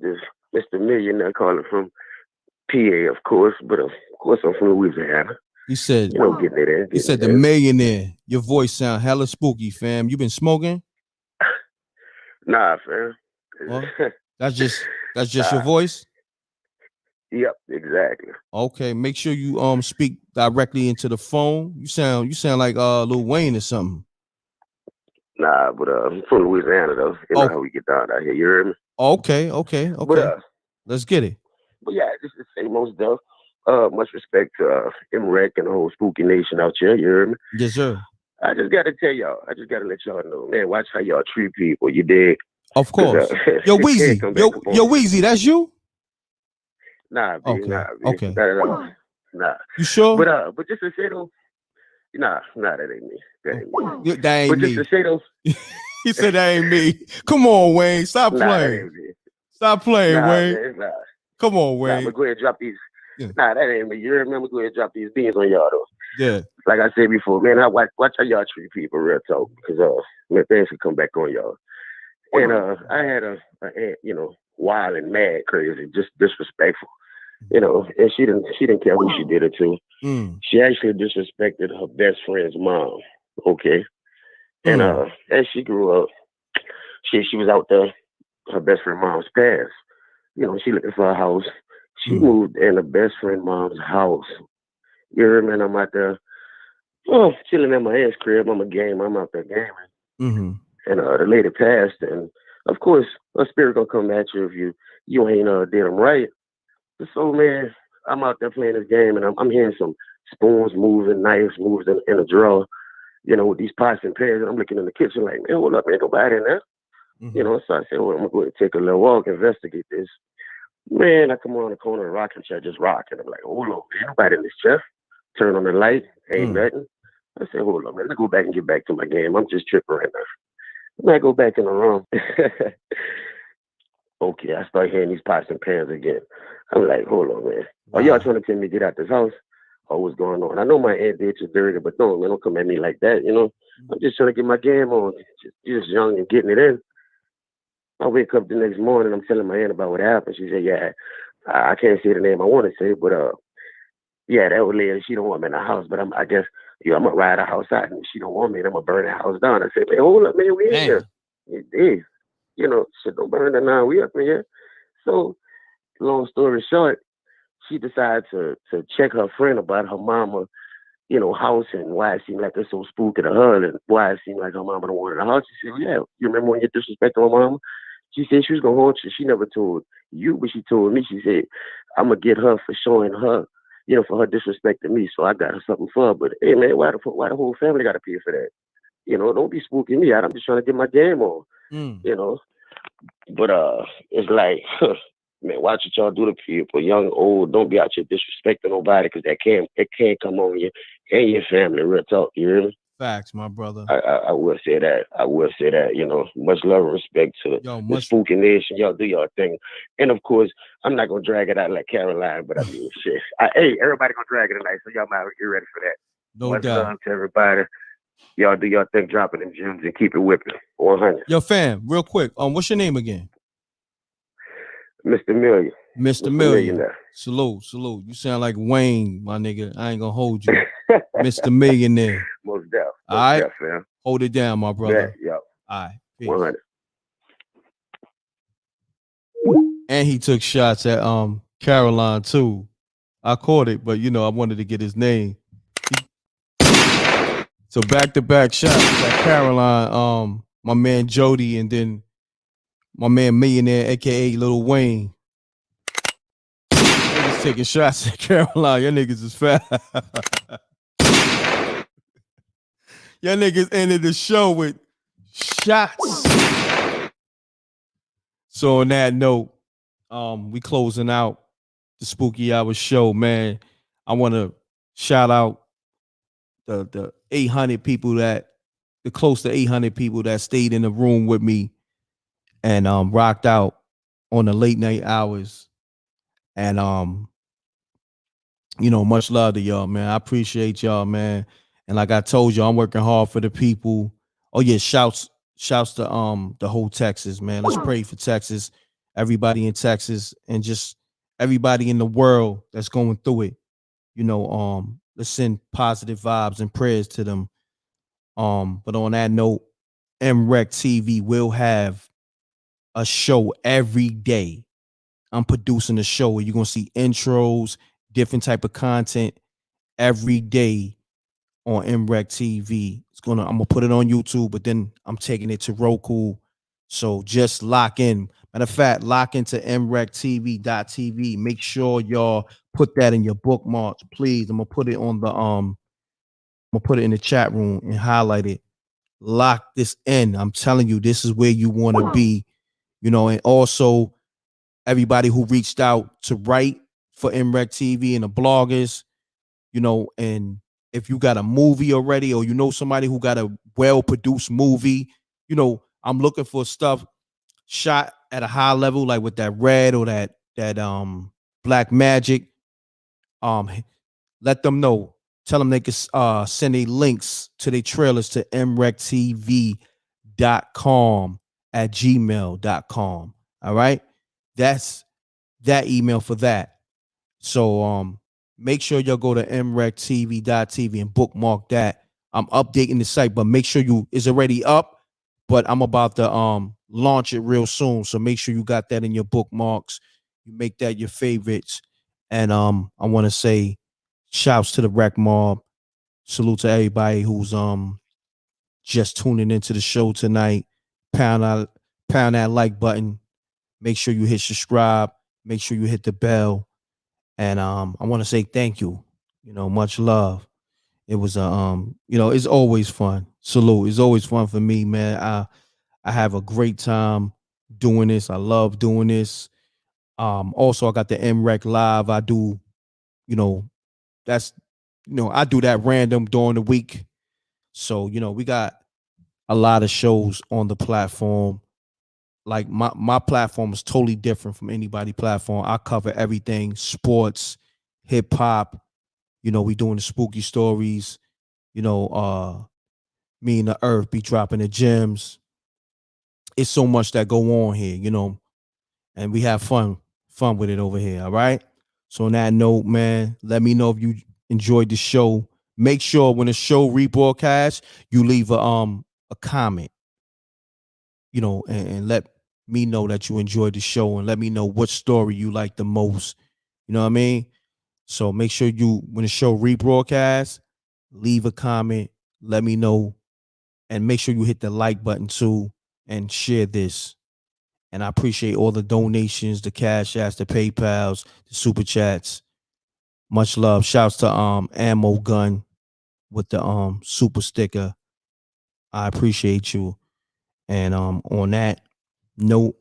This Mr. Millionaire calling from PA, of course, but of course I'm from Louisiana. He said, getting it in. He said the millionaire. Your voice sound hella spooky, fam. You been smoking? Nah, fam. Well, that's just your voice? Yep, exactly. Okay, make sure you speak directly into the phone. You sound like Lil Wayne or something. Nah, but I'm from Louisiana though. You know how we get down out here. You heard me? Okay. But, let's get it. But yeah, just to say most def. Much respect to M.Reck and the whole spooky nation out here. You heard me? Yes, sir. I just got to tell y'all. I just got to let y'all know, man. Watch how y'all treat people. You dig? Of course. Yo, Weezy. Yo, Weezy. That's you? Nah, B. Nah, B. Okay. Not at all. Nah. You sure? But just to say though, nah, that ain't me. That ain't me. That ain't but me. Just to say though, he said that ain't me. Come on, Wayne. Stop playing. Stop playing, Wayne. Man, nah. Come on, Wayne. But go ahead and drop these. Yeah. Nah, that ain't me. You remember? Go ahead and drop these beans on y'all though. Yeah. Like I said before, man, I watch how y'all treat people, real talk, because man, things can come back on y'all. And I had a aunt, wild and mad, crazy, just disrespectful, and she didn't care who she did it to. She actually disrespected her best friend's mom. Okay. And as she grew up, she was out there, her best friend mom's past. She looking for a house. She moved in her best friend mom's house. You hear me? And I'm out there, chilling at my aunt's crib. I'm out there gaming. Mm-hmm. And the lady passed, and of course, a spirit gonna come at you if you ain't did them right. So man, I'm out there playing this game, and I'm hearing some spoons moving, knives moving in a drawer, with these pots and pans. And I'm looking in the kitchen like, man, hold up, ain't nobody in there. So I said, well, I'm gonna go ahead and take a little walk, investigate this. Man, I come around the corner, a rocking chair, just rocking. I'm like, hold on, man, nobody in this chair. Turn on the light, ain't nothing. I said, hold on, man, let's go back and get back to my game. I'm just tripping right now. When I go back in the room, okay, I start hearing these pots and pans again. I'm like, hold on, man. Are y'all trying to tell me to get out this house? Or what's going on? I know my aunt did you dirty, but no, man, don't come at me like that, I'm just trying to get my game on. Just young and getting it in. I wake up the next morning, I'm telling my aunt about what happened. She said, yeah, I can't say the name I want to say, but yeah, that old lady, she don't want me in the house, but I guess, I'm going to ride her house out, and if she don't want me, I'm going to burn the house down. I said, man, hold up, man, we in here. It is. Shit, don't burn it down. We up in here. So, long story short, she decided to check her friend about her mama, house and why it seemed like it's so spooky to her and why it seemed like her mama don't want her in the house. She said, yeah, you remember when you disrespected my mama? She said she was going to haunt you. She never told you, but she told me. She said, I'm going to get her for showing her, for her disrespecting me. So I got her something for her. But, hey, man, why the whole family got to pay for that? Don't be spooking me out. I'm just trying to get my game on, But it's like, man, watch what y'all do to people, young, old. Don't be out here disrespecting nobody because it can't come on you and your family. Real talk, you hear me? Facts, my brother. I will say that. Much love and respect to the spooky nation. Y'all do your thing. And of course, I'm not going to drag it out like Caroline, but I mean, shit. Hey, everybody going to drag it tonight, so y'all might get ready for that. No Much doubt. love to everybody. Y'all do your thing, dropping them gems and keep it whipping. 100. Yo, fam, real quick. What's your name again? Mr. Million. Mr. Million. Salute. You sound like Wayne, my nigga. I ain't gonna hold you. Mr. Millionaire. Most deaf. All right. Fam. Hold it down, my brother. Yeah. All right. Peace. 100. And he took shots at Caroline too. I caught it, but I wanted to get his name. So back-to-back shots at Caroline, my man Jody, and then my man Millionaire, aka Lil Wayne. Niggas taking shots at Caroline. Your niggas is fat. Your niggas ended the show with shots. So on that note, we closing out the Spooky Hour show, man. I want to shout out the 800 people the close to 800 people that stayed in the room with me and rocked out on the late night hours. And much love to y'all, man. I appreciate y'all, man. And like I told you, I'm working hard for the people. Oh yeah, shouts to the whole Texas, man. Let's pray for Texas, everybody in Texas, and just everybody in the world that's going through it. Let's send positive vibes and prayers to them. But on that note, MRecktv will have a show every day. I'm producing a show where you're gonna see intros, different type of content every day on MRecktv. I'm gonna put it on YouTube, but then I'm taking it to Roku. So just lock in. Matter of fact, lock into mreckttv.tv. Make sure y'all put that in your bookmarks, please. I'm gonna put it on the I'm gonna put it in the chat room and highlight it. Lock this in. I'm telling you, this is where you want to be. And also everybody who reached out to write for MRecktv and the bloggers, and if you got a movie already, or somebody who got a well-produced movie, I'm looking for stuff shot at a high level, like with that red or that black magic. Let them know. Tell them they can send their links to their trailers to mreckttv.com@gmail.com. All right. That's that email for that. So make sure y'all go to mreckttv.tv and bookmark that. I'm updating the site, but make sure it's already up, but I'm about to launch it real soon. So make sure you got that in your bookmarks. You make that your favorites. And I want to say shouts to the Rec Mob. Salute to everybody who's just tuning into the show tonight. Pound that like button. Make sure you hit subscribe. Make sure you hit the bell. And I want to say thank you. Much love. It was it's always fun. Salute. It's always fun for me, man. I have a great time doing this. I love doing this. Also I got the MReck Live. I do, I do that random during the week. So, we got a lot of shows on the platform. Like my platform is totally different from anybody platform. I cover everything: sports, hip hop. We doing the spooky stories. Me and the Earth be dropping the gems. It's so much that go on here, and we have fun with it over here. All right. So on that note, man, let me know if you enjoyed the show. Make sure when the show rebroadcast, you leave a comment, and let me know that you enjoyed the show, and let me know what story you like the most. You know what I mean? So make sure when the show rebroadcast, leave a comment, let me know, and make sure you hit the like button too and share this. And I appreciate all the donations, the cash apps, the PayPals, the super chats. Much love. Shouts to Ammo Gun with the super sticker. I appreciate you. And on that note,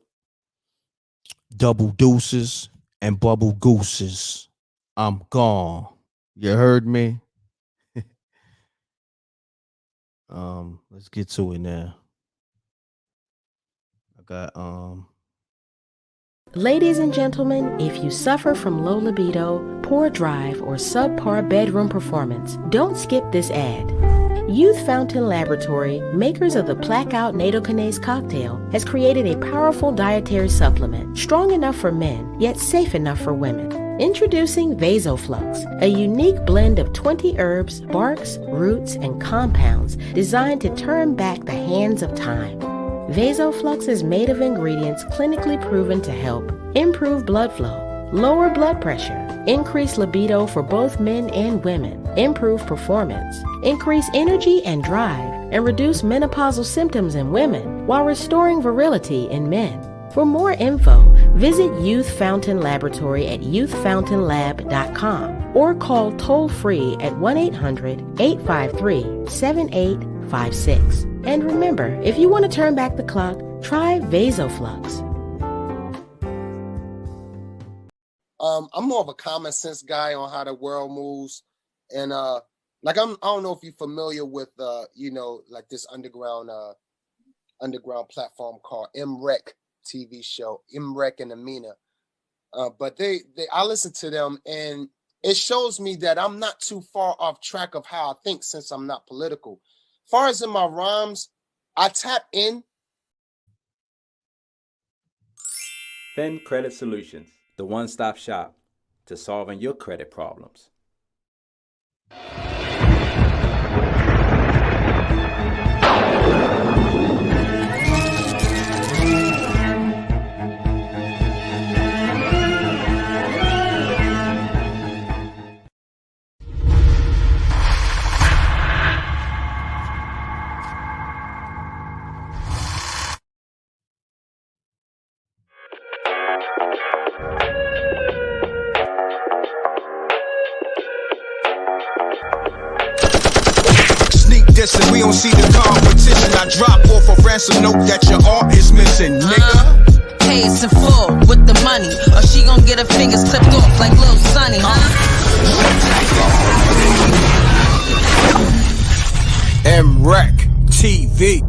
double deuces and bubble gooses. I'm gone. You heard me? Let's get to it now. I got Ladies and gentlemen, if you suffer from low libido, poor drive, or subpar bedroom performance, don't skip this ad. Youth Fountain Laboratory, makers of the Blackout Nadokinase cocktail, has created a powerful dietary supplement, strong enough for men, yet safe enough for women. Introducing Vasoflux, a unique blend of 20 herbs, barks, roots, and compounds designed to turn back the hands of time. Vasoflux is made of ingredients clinically proven to help improve blood flow, lower blood pressure, increase libido for both men and women, improve performance, increase energy and drive, and reduce menopausal symptoms in women while restoring virility in men. For more info, visit Youth Fountain Laboratory at youthfountainlab.com or call toll-free at 1-800-853-7856. And remember, if you want to turn back the clock, try Vasoflux. I'm more of a common sense guy on how the world moves. And I don't know if you're familiar with like this underground platform called M.Reck TV show, M.Reck and Amina. But I listen to them, and it shows me that I'm not too far off track of how I think, since I'm not political. As far as in my rhymes, I tap in. Fin Credit Solutions, the one-stop shop to solving your credit problems. Dissing, we don't see the competition. I drop off a ransom note that your art is missing, nigga. Pays in full with the money, or she gon' get her fingers clipped off like Lil Sonny, MRecktv.